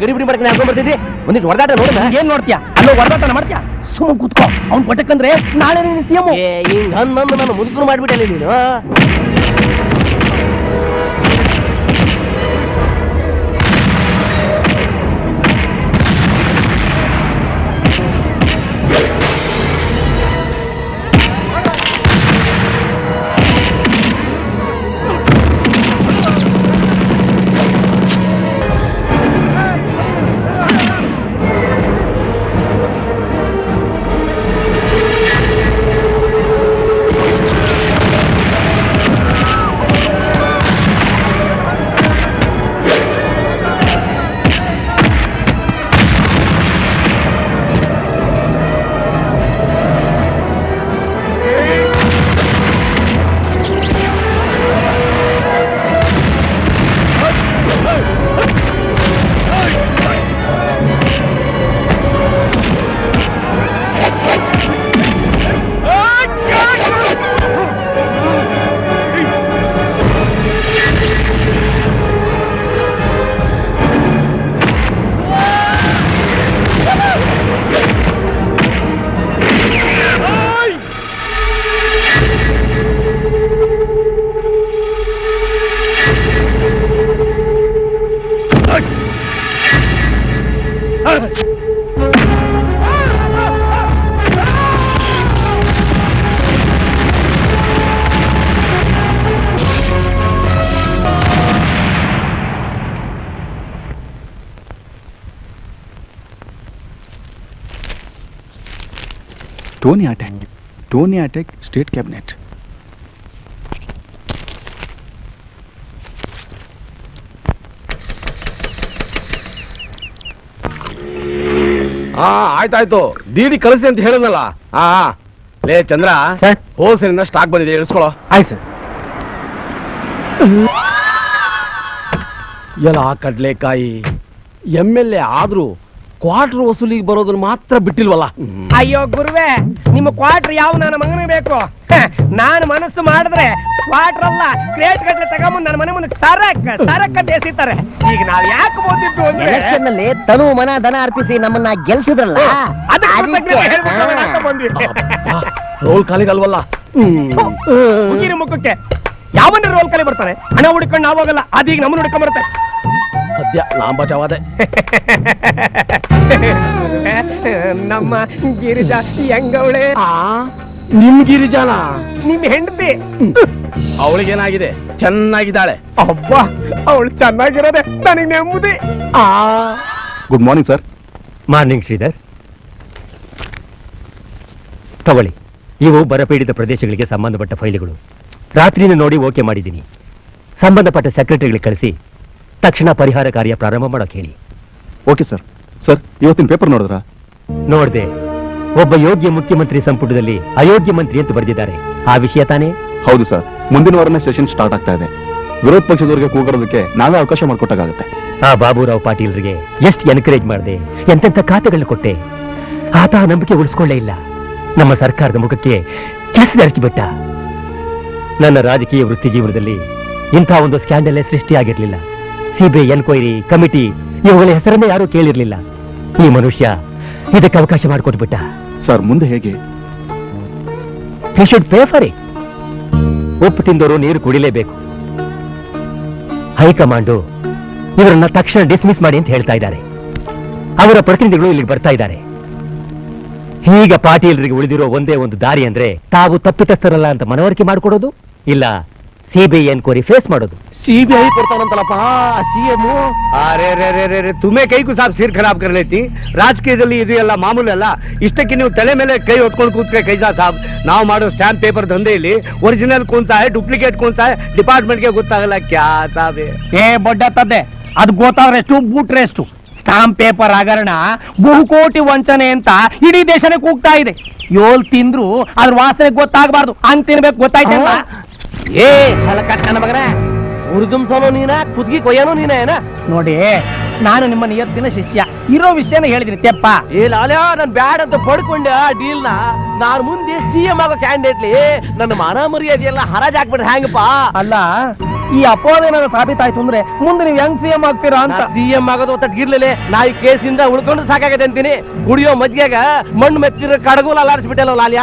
B: ಗಡಿಬಿಡಿ ಮಾಡ್ಕೊಂಡು ಹಾಕೊಂಡ್ ಬರ್ತಿದ್ರಿ. ಒಂದಿಟ್ಟು ಹೊಡೆದಾಟ ನೋಡಿದ ಏನ್ ನೋಡ್ತೀಯಾ?
G: ಅಲ್ಲೋ ಹೊಡೆದಾಟ ಮಾಡ್ತೀಯಾ? ಸುಮ್ಮನೆ ಕೂತ್ಕೋ. ಅವ್ನು ಕೊಟ್ಟಕ್ಕಂದ್ರೆ ನಾಳೆ ನೀನು ಸಿಎಂ.
B: ಹಿಂಗ್ ಹನ್ನೊಂದು ನಾನು ಮುದುಕರು ಮಾಡ್ಬಿಟ್ಟಲ್ಲಿ ನೀನು.
C: Tony attack state cabinet. ಆಯ್ತಾಯ್ತು. ಡಿಡಿ ಕಳಿಸಿ ಅಂತ ಹೇಳಿದ್ನಲ್ಲ. ಲೇ ಚಂದ್ರ, ಹೋಲ್ಸೇಲಿಂದ ಸ್ಟಾಕ್ ಬಂದಿದೆ, ಇಳಿಸ್ಕೊಳ್ಳೋ.
E: ಆಯ್ತು ಸರ್.
G: ಎಲ್ಲ ಕಡ್ಲೆಕಾಯಿ MLA ಆದ್ರೂ
B: ಕ್ವಾರ್ಟರ್ ವಸೂಲಿಗೆ ಬರೋದನ್ನ ಮಾತ್ರ ಬಿಟ್ಟಿಲ್ವಲ್ಲ.
J: ಅಯ್ಯೋ ಗುರುವೆ, ನಿಮ್ಮ ಕ್ವಾರ್ಟರ್ ಯಾವ ನನ್ನ ಮಗನಿಗೆ ಬೇಕು? ನಾನು ಮನಸ್ಸು ಮಾಡಿದ್ರೆ ಕ್ವಾರ್ಟರ್ ಅಲ್ಲ ಕ್ರೇಟ್ ಗಟ್ಟಲೆ ತಗೊಂಬಂದು ನನ್ನ ಮನೆ ಮುಂದೆ ಸರಕ್ಕ ದೇಸಿತಾರೆ. ಈಗ ನಾವ್ ಯಾಕೆ ಓದಿದ್ದು ಅಂದ್ರೆ
H: ಎಲೆಕ್ಷನ್ ನಲ್ಲಿ ತನು ಮನ ದನ ಅರ್ಪಿಸಿ ನಮ್ಮನ್ನ ಗೆಲ್ಸಿದ್ರಲ್ಲ,
B: ರೋಲ್ ಕಾಲಿಗಲ್ವಲ್ಲ.
J: ಮುಗಿನ ಮುಖಕ್ಕೆ ಯಾವನ್ನ ರೋಲ್ ಕಲೆ ಬರ್ತಾರೆ. ಹಣ ಹುಡ್ಕೊಂಡು ನಾವಾಗಲ್ಲ, ಅದೀಗ ನಮ್ಮನ್ನ ಹುಡ್ಕೊಂಡ್ ಬರುತ್ತೆ.
B: ಸದ್ಯ ಲಾಂಬಾಚಾವಾದೆ.
J: ನಮ್ಮ ಗಿರಿಜಾ ಹೆಂಗವಳೆ?
B: ನಿಮ್ ಗಿರಿಜಾನ?
J: ನಿಮ್ ಹೆಂಡತಿ?
B: ಅವಳಿಗೇನಾಗಿದೆ? ಚೆನ್ನಾಗಿದ್ದಾಳೆ.
J: ಅಬ್ಬಾ, ಅವಳು ಚೆನ್ನಾಗಿರೋದೆ ನನಗೆ ನೆಮ್ಮದಿ.
E: Good morning sir.
B: Morning Sridhar. ತಗೊಳ್ಳಿ, ಇವು ಬರಪೀಡಿತ ಪ್ರದೇಶಗಳಿಗೆ ಸಂಬಂಧಪಟ್ಟ ಫೈಲ್ಗಳು. ರಾತ್ರಿನ ನೋಡಿ ಓಕೆ ಮಾಡಿದ್ದೀನಿ. ಸಂಬಂಧಪಟ್ಟ ಸೆಕ್ರೆಟರಿಗಳಿಗೆ ಕಳಿಸಿ ತಕ್ಷಣ ಪರಿಹಾರ ಕಾರ್ಯ ಪ್ರಾರಂಭ ಮಾಡೋಕೆ ಹೇಳಿ.
E: Okay sir. ಸರ್, ಇವತ್ತಿನ ಪೇಪರ್ ನೋಡಿದ್ರಾ?
B: ನೋಡ್ದೆ. ಒಬ್ಬ ಯೋಗ್ಯ ಮುಖ್ಯಮಂತ್ರಿ ಸಂಪುಟದಲ್ಲಿ ಅಯೋಗ್ಯ ಮಂತ್ರಿ ಅಂತ ಬರೆದಿದ್ದಾರೆ. ಆ ವಿಷಯ ತಾನೇ?
E: ಹೌದು ಸರ್. ಮುಂದಿನ ವಾರನೇ ಸೆಷನ್ ಸ್ಟಾರ್ಟ್ ಆಗ್ತಾ ಇದೆ. ವಿರೋಧ ಪಕ್ಷದವರಿಗೆ ಕೂಗಾಡೋದಕ್ಕೆ ನಾವೇ ಅವಕಾಶ ಮಾಡಿಕೊಟ್ಟಾಗುತ್ತೆ.
B: ಆ ಬಾಬುರಾವ್ ಪಾಟೀಲ್ರಿಗೆ ಎಷ್ಟು ಎನ್ಕರೇಜ್ ಮಾಡಿದೆ, ಎಂತೆಂಥ ಖಾತೆಗಳನ್ನ ಕೊಟ್ಟೆ. ಆತ ನಂಬಿಕೆ ಉಳಿಸ್ಕೊಳ್ಳೇ ಇಲ್ಲ. ನಮ್ಮ ಸರ್ಕಾರದ ಮುಖಕ್ಕೆ ಕೆಸರು ಎರಚಿಬಿಟ್ಟ. ನನ್ನ ರಾಜಕೀಯ ವೃತ್ತಿ ಜೀವನದಲ್ಲಿ ಇಂಥ ಒಂದು ಸ್ಕ್ಯಾಂಡಲ್ ಸೃಷ್ಟಿಯಾಗಿರ್ಲಿಲ್ಲ. ಸಿಬಿಐ ಎನ್ಕ್ವೈರಿ ಕಮಿಟಿ ಇವುಗಳ ಹೆಸರನ್ನೇ ಯಾರೂ ಕೇಳಿರ್ಲಿಲ್ಲ. ಈ ಮನುಷ್ಯ ಇದಕ್ಕೆ ಅವಕಾಶ ಮಾಡಿಕೊಟ್ಬಿಟ್ಟ.
E: ಸರ್, ಮುಂದೆ ಹೇಗೆ?
B: He should pay for it. ಉಪ್ಪು ತಿಂದವರು ನೀರು ಕುಡಿಲೇಬೇಕು. ಹೈಕಮಾಂಡು ಇವರನ್ನ ತಕ್ಷಣ ಡಿಸ್ಮಿಸ್ ಮಾಡಿ ಅಂತ ಹೇಳ್ತಾ ಇದ್ದಾರೆ. ಅವರ ಪ್ರತಿನಿಧಿಗಳು ಇಲ್ಲಿಗೆ ಬರ್ತಾ ಇದ್ದಾರೆ. ಈಗ ಪಾಟೀಲರಿಗೆ ಉಳಿದಿರೋ ಒಂದೇ ಒಂದು ದಾರಿ ಅಂದ್ರೆ ತಾವು ತಪ್ಪಿತಸ್ಥರಲ್ಲ ಅಂತ ಮನವರಿಕೆ ಮಾಡಿಕೊಡೋದು, ಇಲ್ಲ ಸಿಬಿಐ ಎನ್ಕ್ವೈರಿ ಫೇಸ್ ಮಾಡೋದು.
J: ಸಿಬಿಐ ಕೊಡ್ತಾನಂತಲ್ಲಪ್ಪ ಸಿಎಂ.
C: ಅರೆ ರೇ ರೇ ರೇ ರೇ, ತುಮೇ ಕೈಗೂ ಸಾಬ್ ಸೀರ್ ಖರಾಬ್ ಕರ್ಲೇತಿ. ರಾಜಕೀಯದಲ್ಲಿ ಇದು ಎಲ್ಲ ಮಾಮೂಲಿ ಅಲ್ಲ. ಇಷ್ಟಕ್ಕೆ ನೀವು ತಲೆ ಮೇಲೆ ಕೈ ಹೊತ್ಕೊಂಡು ಕೂತ್ರೆ ಕೈಸಾ ಸಾಬ್. ನಾವು ಮಾಡೋ ಸ್ಟ್ಯಾಂಪ್ ಪೇಪರ್ ದಂಧೆಯಲ್ಲಿ ಒರಿಜಿನಲ್ ಕೌನ್ ಸಾ ಹೈ, ಡೂಪ್ಲಿಕೇಟ್ ಕೌನ್ ಸಾ ಹೈ, ಡಿಪಾರ್ಟ್ಮೆಂಟ್ಗೆ ಗೊತ್ತಾಗಲ್ಲ. ಕ್ಯಾ ಸಾಬೆ
J: ಏ ಬೊಡ್ಡ ತದ್ದೆ, ಅದು ಗೊತ್ತಾದ್ರೆ ಎಷ್ಟು ಬೂಟ್ರೆ ಎಷ್ಟು. ಸ್ಟಾಂಪ್ ಪೇಪರ್ ಹಗರಣ ಬಹುಕೋಟಿ ವಂಚನೆ ಅಂತ ಇಡೀ ದೇಶನೇ ಕೂಗ್ತಾ ಇದೆ. ಯೋಲ್ ತಿಂದ್ರು ಅದ್ರ ವಾಸನೆ ಗೊತ್ತಾಗಬಾರ್ದು ಹಂಗ್ ತಿನ್ಬೇಕು. ಗೊತ್ತಾಯ್ತಲ್ಲ?
B: ಏ ನನ್ನ ಮಗನ ಉರ್ದುಂಸೋನು ನೀನ, ಕುದ್ಗಿ ಕೊಯ್ಯನು ನೀನೇನ?
J: ನೋಡಿ, ನಾನು ನಿಮ್ಮ ನಿಯತ್ತಿನ ಶಿಷ್ಯ. ಇರೋ ವಿಷಯನ ಹೇಳಿದೀನಿ ತೆಪ್ಪ.
B: ಏ ಲಾಲ್ಯ, ನನ್ ಬ್ಯಾಡ್ ಅಂತ ಪಡ್ಕೊಂಡೆ ಆ ಡೀಲ್ನ. ನಾನು ಮುಂದೆ ಸಿಎಂ ಆಗೋ ಕ್ಯಾಂಡಿಡೇಟ್ಲಿ ನನ್ನ ಮಾನ ಮರ್ಯಾದೆ ಎಲ್ಲ ಹರಾಜ್ ಹಾಕ್ಬಿಟ್ರೆ ಹೆಂಗಪ್ಪ?
J: ಅಲ್ಲ, ಈ ಅಪವಾದ ಏನಾದ್ರು ಸಾಬೀತಾಯ್ತು ಅಂದ್ರೆ ಮುಂದೆ ನೀವು ಹೆಂಗ್ ಸಿಎಂ ಆಗ್ತೀರಾ ಅಂತ.
B: ಸಿಎಂ ಆಗೋದು ಒತ್ತ ಗಿರ್ಲಿಲ್ಲ. ನಾ ಈ ಕೇಸಿಂದ ಉಳ್ಕೊಂಡು ಸಾಕಾಗದೆ ಅಂತೀನಿ. ಕುಡಿಯೋ ಮಜ್ಜಿಗೆಗ ಮಣ್ಣು ಮೆತ್ತಿರೋ ಕಡಗೋಲ ಅಲ್ಲಾಡಿಸ್ಬಿಟ್ಟಲ್ಲ ಲಾಲ್ಯ.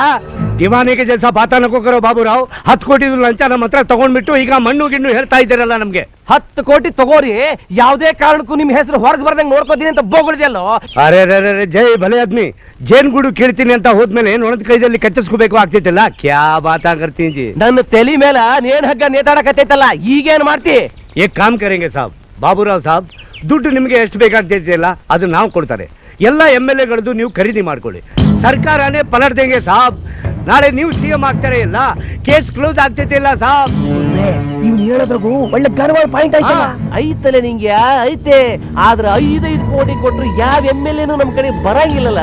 C: ದಿವಾನಿಗೆ ಜಲ್ಸ ಬಾತ ನಕೋ ಕರೋ ಬಾಬುರಾವ್. 10 ಕೋಟಿ ಲಂಚ ನಮ್ಮ ಹತ್ರ ತಗೊಂಡ್ಬಿಟ್ಟು ಈಗ ಮಣ್ಣು ಗಿಣ್ಣು ಹೇಳ್ತಾ ಇದ್ದೀರಲ್ಲ ನಮ್ಗೆ.
B: 10 ಕೋಟಿ ತಗೋರಿ, ಯಾವುದೇ ಕಾರಣಕ್ಕೂ ನಿಮ್ ಹೆಸರು ಹೊರಗೆ ಬರ್ದಂಗೆ ನೋಡ್ಕೋತೀನಿ ಅಂತ ಬೋಗಳಿದೆಯಲ್ಲೋ.
C: ಅರೆ ರೇ ರೇ, ಜೈ ಭಲೆ ಆದ್ಮಿ. ಜೇನ್ಗೂಡು ಕೇಳ್ತೀನಿ ಅಂತ ಹೋದ್ಮೇಲೆ ನೊಣದ ಕೈದಲ್ಲಿ ಕಚ್ಚಿಸ್ಕೋಬೇಕು ಆಗ್ತಿತ್ತಲ್ಲ. ಕ್ಯಾ ಬಾತಾ ಕರ್ತೀನಿ ಜಿ.
B: ನನ್ನ ತಲೆ ಮೇಲೆ ನೇನ್ ಹಗ್ಗ ನೇತಾಡಕತ್ತೈತಲ್ಲ, ಈಗೇನ್ ಮಾಡ್ತಿ?
C: ಏಕ್ ಕಾಮ್ ಕರೆಂಗೆ ಸಾಬ್. ಬಾಬುರಾವ್ ಸಾಬ್, ದುಡ್ಡು ನಿಮ್ಗೆ ಎಷ್ಟು ಬೇಕಾಗ್ತೈತಿಲ್ಲ ಅದು ನಾವು ಕೊಡ್ತಾರೆ. ಎಲ್ಲ MLA ನೀವು ಖರೀದಿ ಮಾಡ್ಕೊಳ್ಳಿ. ಸರ್ಕಾರನೇ ಪಲಟ್ದಂಗೆ ಸಾಬ್. ನಾಳೆ ನೀವು ಸಿಎಂ ಆಗ್ತಾರೆ ಇಲ್ಲ, ಕೇಸ್ ಕ್ಲೋಸ್ ಆಗ್ತೈತಿಲ್ಲ ಸಾಬ್.
J: ಇವ್ನು ಹೇಳೋದ್ರಾಗೂ ಒಳ್ಳೆ ಗರ್ವ ಪಾಯಿಂಟ್ ಆಯ್ತಲ್ಲ.
B: ಐತಲೆ ನಿಂಗೆ ಐತೆ. ಆದ್ರೆ 5 ಕೋಟಿ ಕೊಟ್ರು ಯಾವ MLA ನಮ್ ಕಡೆ ಬರಂಗಿಲ್ಲಲ್ಲ.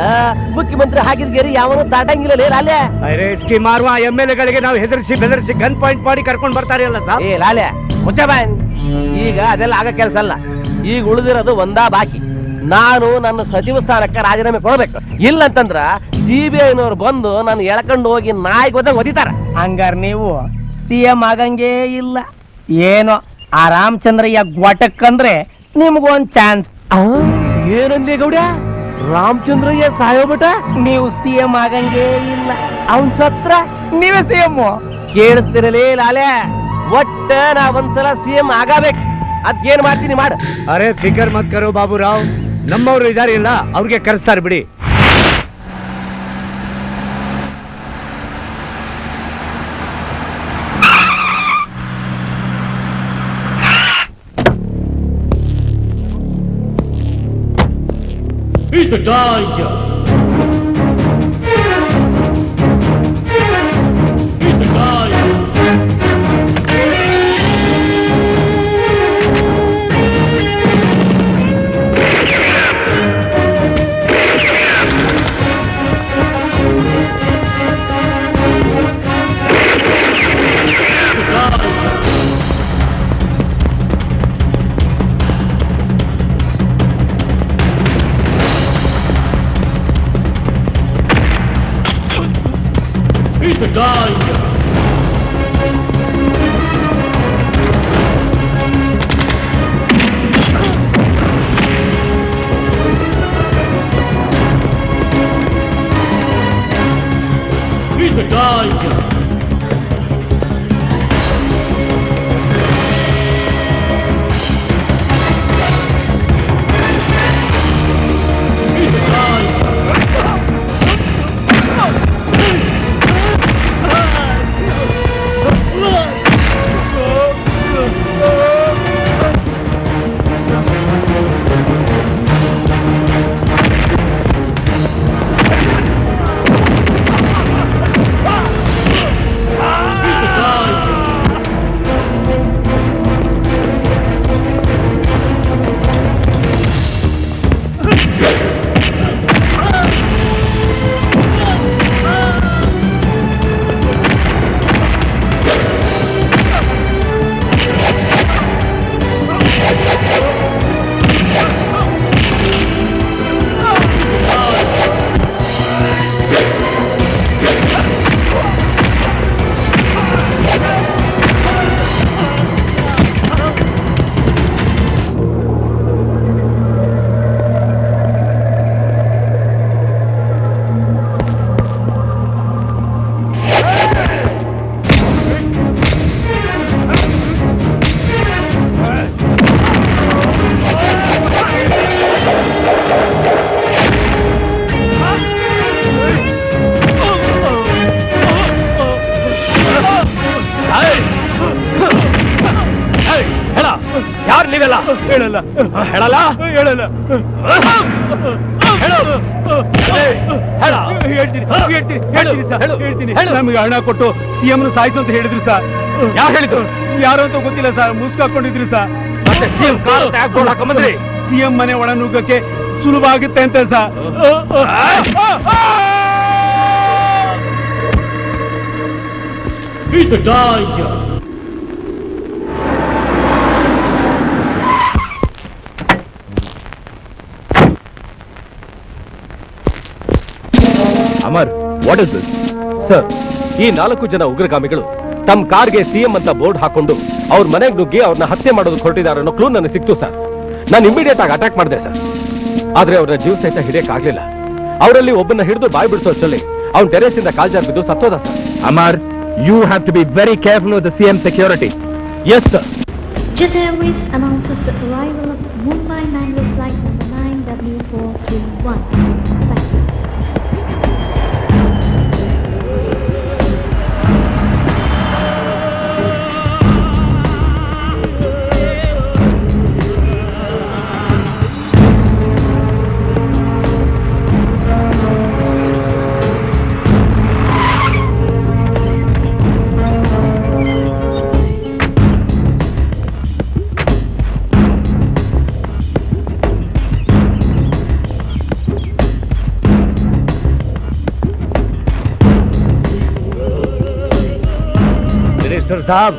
B: ಮುಖ್ಯಮಂತ್ರಿ ಹಾಕಿದ ಗೆರಿ ಯಾವನು ದಾಟಂಗಿಲ್ಲ. ಲಾಲ್ಯ,
C: ಅರೆ ಇಸ್ಕಿ ಮಾರುವ MLA ನಾವು ಹೆದರ್ಸಿ ಬೆದರ್ಸಿ ಗನ್ ಪಾಯಿಂಟ್ ಮಾಡಿ ಕರ್ಕೊಂಡು ಬರ್ತಾರೆ ಅಲ್ಲ ಸಾಬ್.
B: ಏ ಲಾಲ್ಯ, ಮುಚ್ಚಬಾಯ್. ಈಗ ಅದೆಲ್ಲ ಆಗ ಕೆಲಸ ಅಲ್ಲ. ಈಗ ಉಳಿದಿರೋದು ಒಂದಾ ಬಾಕಿ. ನಾನು ನನ್ನ ಸಚಿವ ಸ್ಥಾನಕ್ಕೆ ರಾಜೀನಾಮೆ ಕೊಡ್ಬೇಕು. ಇಲ್ಲಂತಂದ್ರ ಸಿಬಿಐನವ್ರು ಬಂದು ನಾನು ಎಳ್ಕೊಂಡು ಹೋಗಿ ನಾಯಿ ಗೊತ್ತಾಗ ಒದಿತಾರ.
J: ಹಂಗಾರ ನೀವು ಸಿಎಂ ಆಗಂಗೇ ಇಲ್ಲ. ಏನೋ ಆ ರಾಮಚಂದ್ರಯ್ಯ ಗ್ವಾಟಕ್ ಅಂದ್ರೆ ನಿಮ್ಗೊಂದ್ ಚಾನ್ಸ್.
B: ಏನಂದಿ ಗೌಡ್ಯ? ರಾಮಚಂದ್ರಯ್ಯ ಸಾಯೋಬಿಟ?
J: ನೀವು ಸಿಎಂ ಆಗಂಗೇ ಇಲ್ಲ. ಅವನ್ ಸತ್ರ ನೀವೇ ಸಿಎಂ.
B: ಕೇಳಿಸ್ತಿರಲೇ ಲಾಲೆ, ಒಟ್ಟ ನಾ ಒಂದ್ಸಲ ಸಿಎಂ ಆಗಬೇಕು. ಅದ್ಗೇನ್ ಮಾಡ್ತೀನಿ ಮಾಡು.
C: ಅರೆ ಫಿಕರ್ ಮತ್ ಕರೋ ಬಾಬುರಾವ್, ನಮ್ಮವ್ರು ಇದಾರೆ ಇಲ್ಲ, ಅವ್ರಿಗೆ ಕರೆಸ್ತಾರೆ ಬಿಡಿ.
K: He's a danger. He's a danger. He's the guy. He's the guy.
B: ಯಾರು ನೀವೆಲ್ಲ? ಹೇಳಲ್ಲ ಹೇಳಲ್ಲ ಹೇಳಲ್ಲ
C: ಹೇಳ್ತೀನಿ ನಮಗೆ ಹಣ ಕೊಟ್ಟು ಸಿಎಂ ಸಾಯಿಸು ಅಂತ ಹೇಳಿದ್ರು ಸರ್.
B: ಯಾರು ಹೇಳಿದ್ರು?
C: ಯಾರು ಅಂತ ಗೊತ್ತಿಲ್ಲ ಸರ್, ಮುಸ್ಕಾಕೊಂಡಿದ್ರು ಸರ್.
B: ಮತ್ತೆ ಸಿಎಂ ಕಾರು ಟ್ಯಾಗ್ ಹಾಕೊಂಬಂದ್ರಿ?
C: ಸಿಎಂ ಮನೆ ಒಳ ನುಗ್ಗಕ್ಕೆ ಸುಲಭ ಆಗುತ್ತೆ ಅಂತ sir.
K: He's the guy.
E: Amar, what is this? Sir, ಈ 4 ಜನ ಉಗ್ರಗಾಮಿಗಳು ತಮ್ಮ ಕಾರ್ಗೆ ಸಿಎಂ ಅಂತ ಬೋರ್ಡ್ ಹಾಕೊಂಡು ಅವ್ರ ಮನೆಗೆ ನುಗ್ಗಿ ಅವ್ರನ್ನ ಹತ್ಯೆ ಮಾಡೋದು ಹೊರಟಿದ್ದಾರೆ ಅನ್ನೋ ಕ್ಲೂ ನನಗೆ ಸಿಕ್ತು ಸರ್. ನಾನು ಇಮಿಡಿಯೇಟ್ ಆಗಿ ಅಟ್ಯಾಕ್ ಮಾಡಿದೆ ಸರ್. ಆದ್ರೆ ಅವ್ರನ್ನ ಜೀವ ಸಹಿತ ಹಿಡಿಯಕ್ಕಾಗ್ಲಿಲ್ಲ. ಅವರಲ್ಲಿ ಒಬ್ಬನ ಹಿಡಿದು ಬಾಯಿ ಬಿಡಿಸೋಷ್ಟರಲ್ಲಿ ಅವ್ನ ಟೆರೇಸ್ ಇಂದ ಕಾಲ್ಜಾರ್ ಬಿದ್ದು ಸತ್ತೋದ sir.
D: Amar, you have to be very careful with the CM security.
E: Yes, sir.
I: Jet Airways announces the arrival of Mumbai Mangalore flight number 9W431. Thank you.
B: Minister ಸಾಬ್,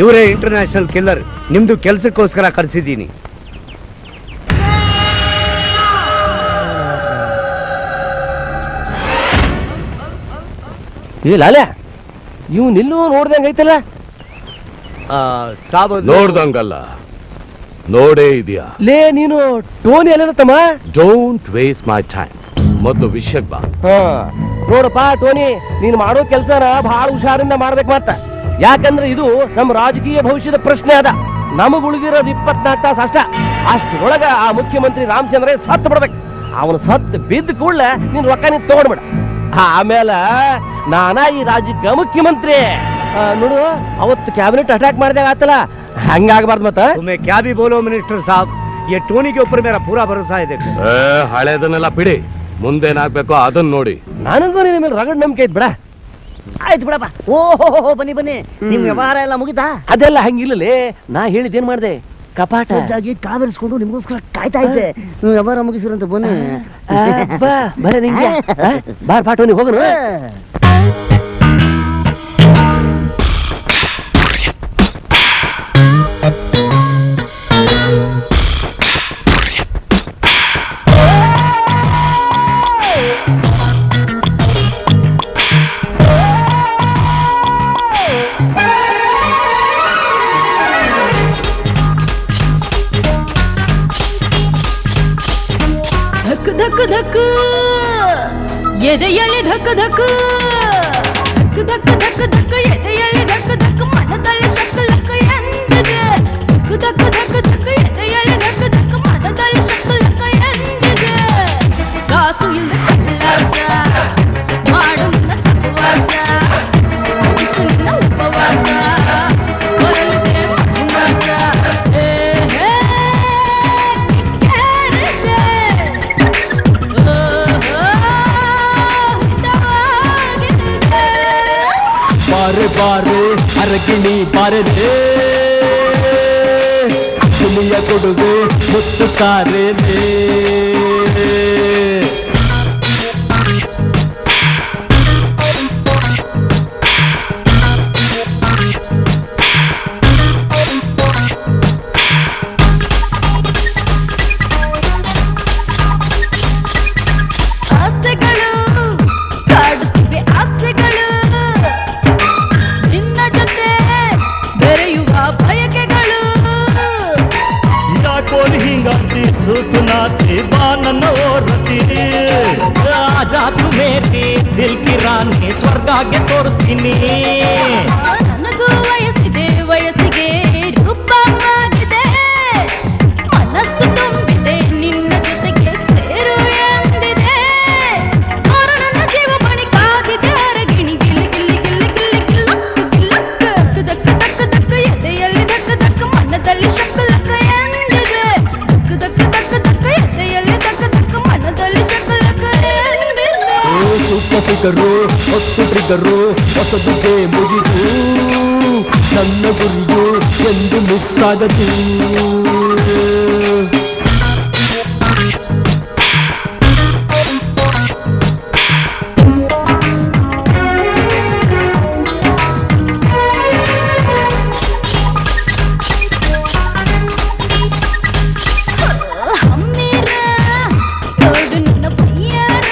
B: ಇವರೇ ಇಂಟರ್ನ್ಯಾಷನಲ್ ಕಿಲ್ಲರ್. ನಿಮ್ದು ಕೆಲಸಕ್ಕೋಸ್ಕರ ಕರೆಸಿದ್ದೀನಿ.
J: ಲಾಲೆ, ಇವ್ ನಿಲ್ಲೂ ನೋಡ್ದಂಗ ಐತಲ್ಲ?
B: ಸಾಬ್
C: ನೋಡ್ದಂಗಲ್ಲ, ನೋಡೇ ಇದೆಯಾ?
J: ಲೇ, ನೀನು ಟೋನಿ ಅಲ್ಲ ತಮ್ಮ?
C: Don't waste my time. ಮೊದಲು ವಿಷಯಕ್ಕೆ ಬಾ.
J: ನೋಡಪ್ಪ ಟೋನಿ, ನೀನ್ ಮಾಡೋ ಕೆಲ್ಸನ ಬಹಳ ಹುಷಾರಿಂದ ಮಾಡ್ಬೇಕು ಮತ್ತ. ಯಾಕಂದ್ರೆ ಇದು ನಮ್ಮ ರಾಜಕೀಯ ಭವಿಷ್ಯದ ಪ್ರಶ್ನೆ ಅದ. ನಮಗ್ ಉಳಿದಿರೋದು 24 ತಾಸು ಅಷ್ಟ. ಅಷ್ಟರೊಳಗ ಆ ಮುಖ್ಯಮಂತ್ರಿ ರಾಮಚಂದ್ರ ಸತ್ತು ಬಿಡ್ಬೇಕು. ಅವನು ಸತ್ತು ಬಿದ್ದ ಕೂಡಲೇ ನೀನ್ ರೊಕ್ಕ ನೀನ್ ತಗೊಂಡ್ಬಿಡ. ಆಮೇಲೆ ನಾನಾ ಈ ರಾಜ್ಯಕ್ಕೆ ಮುಖ್ಯಮಂತ್ರಿ. ನೋಡು, ಅವತ್ತು ಕ್ಯಾಬಿನೆಟ್ ಅಟ್ಯಾಕ್ ಮಾಡಿದಾಗ ಆತಲ್ಲ, ಹಂಗಾಗಬಾರ್ದು ಮತ್ತ.
B: ಕ್ಯಾ ಭಿ ಬೋಲೋ ಮಿನಿಸ್ಟರ್ ಸಾಬ್, ಈ ಟೋನಿಗೆ ऊपर मेरा पूरा भरोसा ಇದೆ.
C: ಹಳೇದನ್ನೆಲ್ಲ ಬಿಡಿ, ಮುಂದೇನಾಗ್ಬೇಕೋ ಅದನ್ನ ನೋಡಿ.
J: ನನಗೂ ನಿನ್ನ ಮೇಲೆ ರಗಡ್ ನಂಬಿಕೆ ಐತ್ ಬಿಡ.
H: ಆಯ್ತು ಬಿಡಪ್ಪ. ಓಹೋ, ಬನ್ನಿ ನಿಮ್ ವ್ಯವಹಾರ ಎಲ್ಲ ಮುಗಿತಾ?
J: ಅದೆಲ್ಲ ಹಂಗಿಲ್ಲಲೇ. ನಾ ಹೇಳಿದ್ದೇನ್ ಮಾಡ್ದೆ? ಕಪಾಟ
H: ಸಜ್ಜಾಗಿ ಕಾವಿರಿಸ್ಕೊಂಡು ನಿಮ್ಗೋಸ್ಕರ ಕಾಯ್ತಾ ಇದ್ದೆ. ನೀವು ವ್ಯವಹಾರ ಮುಗಿಸಿರಂತ ಬನ್ನಿ.
J: ಬರ ನಿಂಗೆ ಬಾರ್ ಪಾಟೋನಿ ಹೋಗನು.
I: ಎದೆಯಲ್ಲಿ ಧಕ್ ಧಕ್ ಧಕ್ ಧಕ್ ಧಕ್ ಎದೆಯಲ್ಲಿ ಧಕ್ ಧಕ್ ಮನದಲ್ಲಿ ಶಕ್ ಲಕ್ ಎಂದಿದೆ ಧಕ್ ಧಕ್ ಧಕ್ ಎದೆಯಲ್ಲಿ ಧಕ್ ಧಕ್ ಮನದಲ್ಲಿ ಶಕ್ ಲಕ್ ಎಂದಿದೆ ಕಾಸು ಇಲ್ಲ ಕಳ್ಳಾಟ ಮಾಡು ನಿನ್ನ ಸಹವಾಸ ಇಷ್ಟು ನಿನ್ನ ಉಪವಾಸ ಬರಲಿದೆ ಮಹಿಮಾಸ
K: ಬಾರೆ ಬಾರೆ ಅರಗಿಣಿ ಬಾರೆ ಹುಲಿಯ ಕೊಡುಗೆ ಮುತ್ತು ತಾರೆ
I: ಆಸೆಗಳು ಕಾಡುತ್ತಿವೆ ಆಸೆಗಳು ನಿನ್ನ ಜೊತೆ ಬೆರೆಯುವ ಬಯಕೆಗಳು
K: ಯಾಕೋಲಿ ಹಿಂಗಾತಿ ಸುಖನಾತಿ ಬಾ ನನ್ನ ಓರತಿ ರಾಜಾ ತುಮೇತಿ ದಿಲ್ ಕಿ ರಾಣಿ ಸ್ವರ್ಗಕ್ಕೆ ತೋರಿಸ್ತೀನಿ
I: ನನಗೂ ವಯಸ್ಸಿದೆ ವಯಸ್ಸಿಗೆ ರೂಪ ಆಗಿದೆ ಮನಸ್ಸು ತುಂಬಿದೆ ನಿನ್ನ ಜೊತೆಗೆ ಸೇರು ಎಂದಿದೆ ಅವರು ನನ್ನ ಜೀವ ಬಣಿಕಾಗಿದೆ ಅರಗಿಣಿ ಗಿಲ್ಲಿ ಗಿಲ್ಲಿ ಗಿಲ್ಲಿ ಗಿಲ್ಲಿ ಗಿಲ್ಲಕ್ಕು ಗಿಲ್ಲಕ್ಕು ದಕ್ಕ ದಕ್ಕ ದಕ್ಕ ಎದೆಯಲ್ಲಿ ದಕ್ಕ ದಕ್ಕ ಮನದಲ್ಲಿ ಶಕ್ ಲಕ್ಕ ಎಂದಿದೆ ದಕ್ಕ ದಕ್ಕ ದಕ್ಕ ದಕ್ಕ ಎದೆಯಲ್ಲಿ ದಕ್ಕ ದಕ್ಕ ಮನದಲ್ಲಿ ಶಕ್ ಲಕ್ಕ ಎಂದಿದೆ
K: ಸೂಪರ್ ಫಿಗರು ಹೊತ್ತು ಟ್ರಿಗರು ಹೊಸದುಗೆ ಮುಗಿದು ನನ್ನ ಗುರಿಯು ಎಂದು ಮಿಸ್ ಆಗದು
I: ಹಮ್ಮಿರ ನೋಡು ನಿನ್ನ ಬಯ್ಯಾರ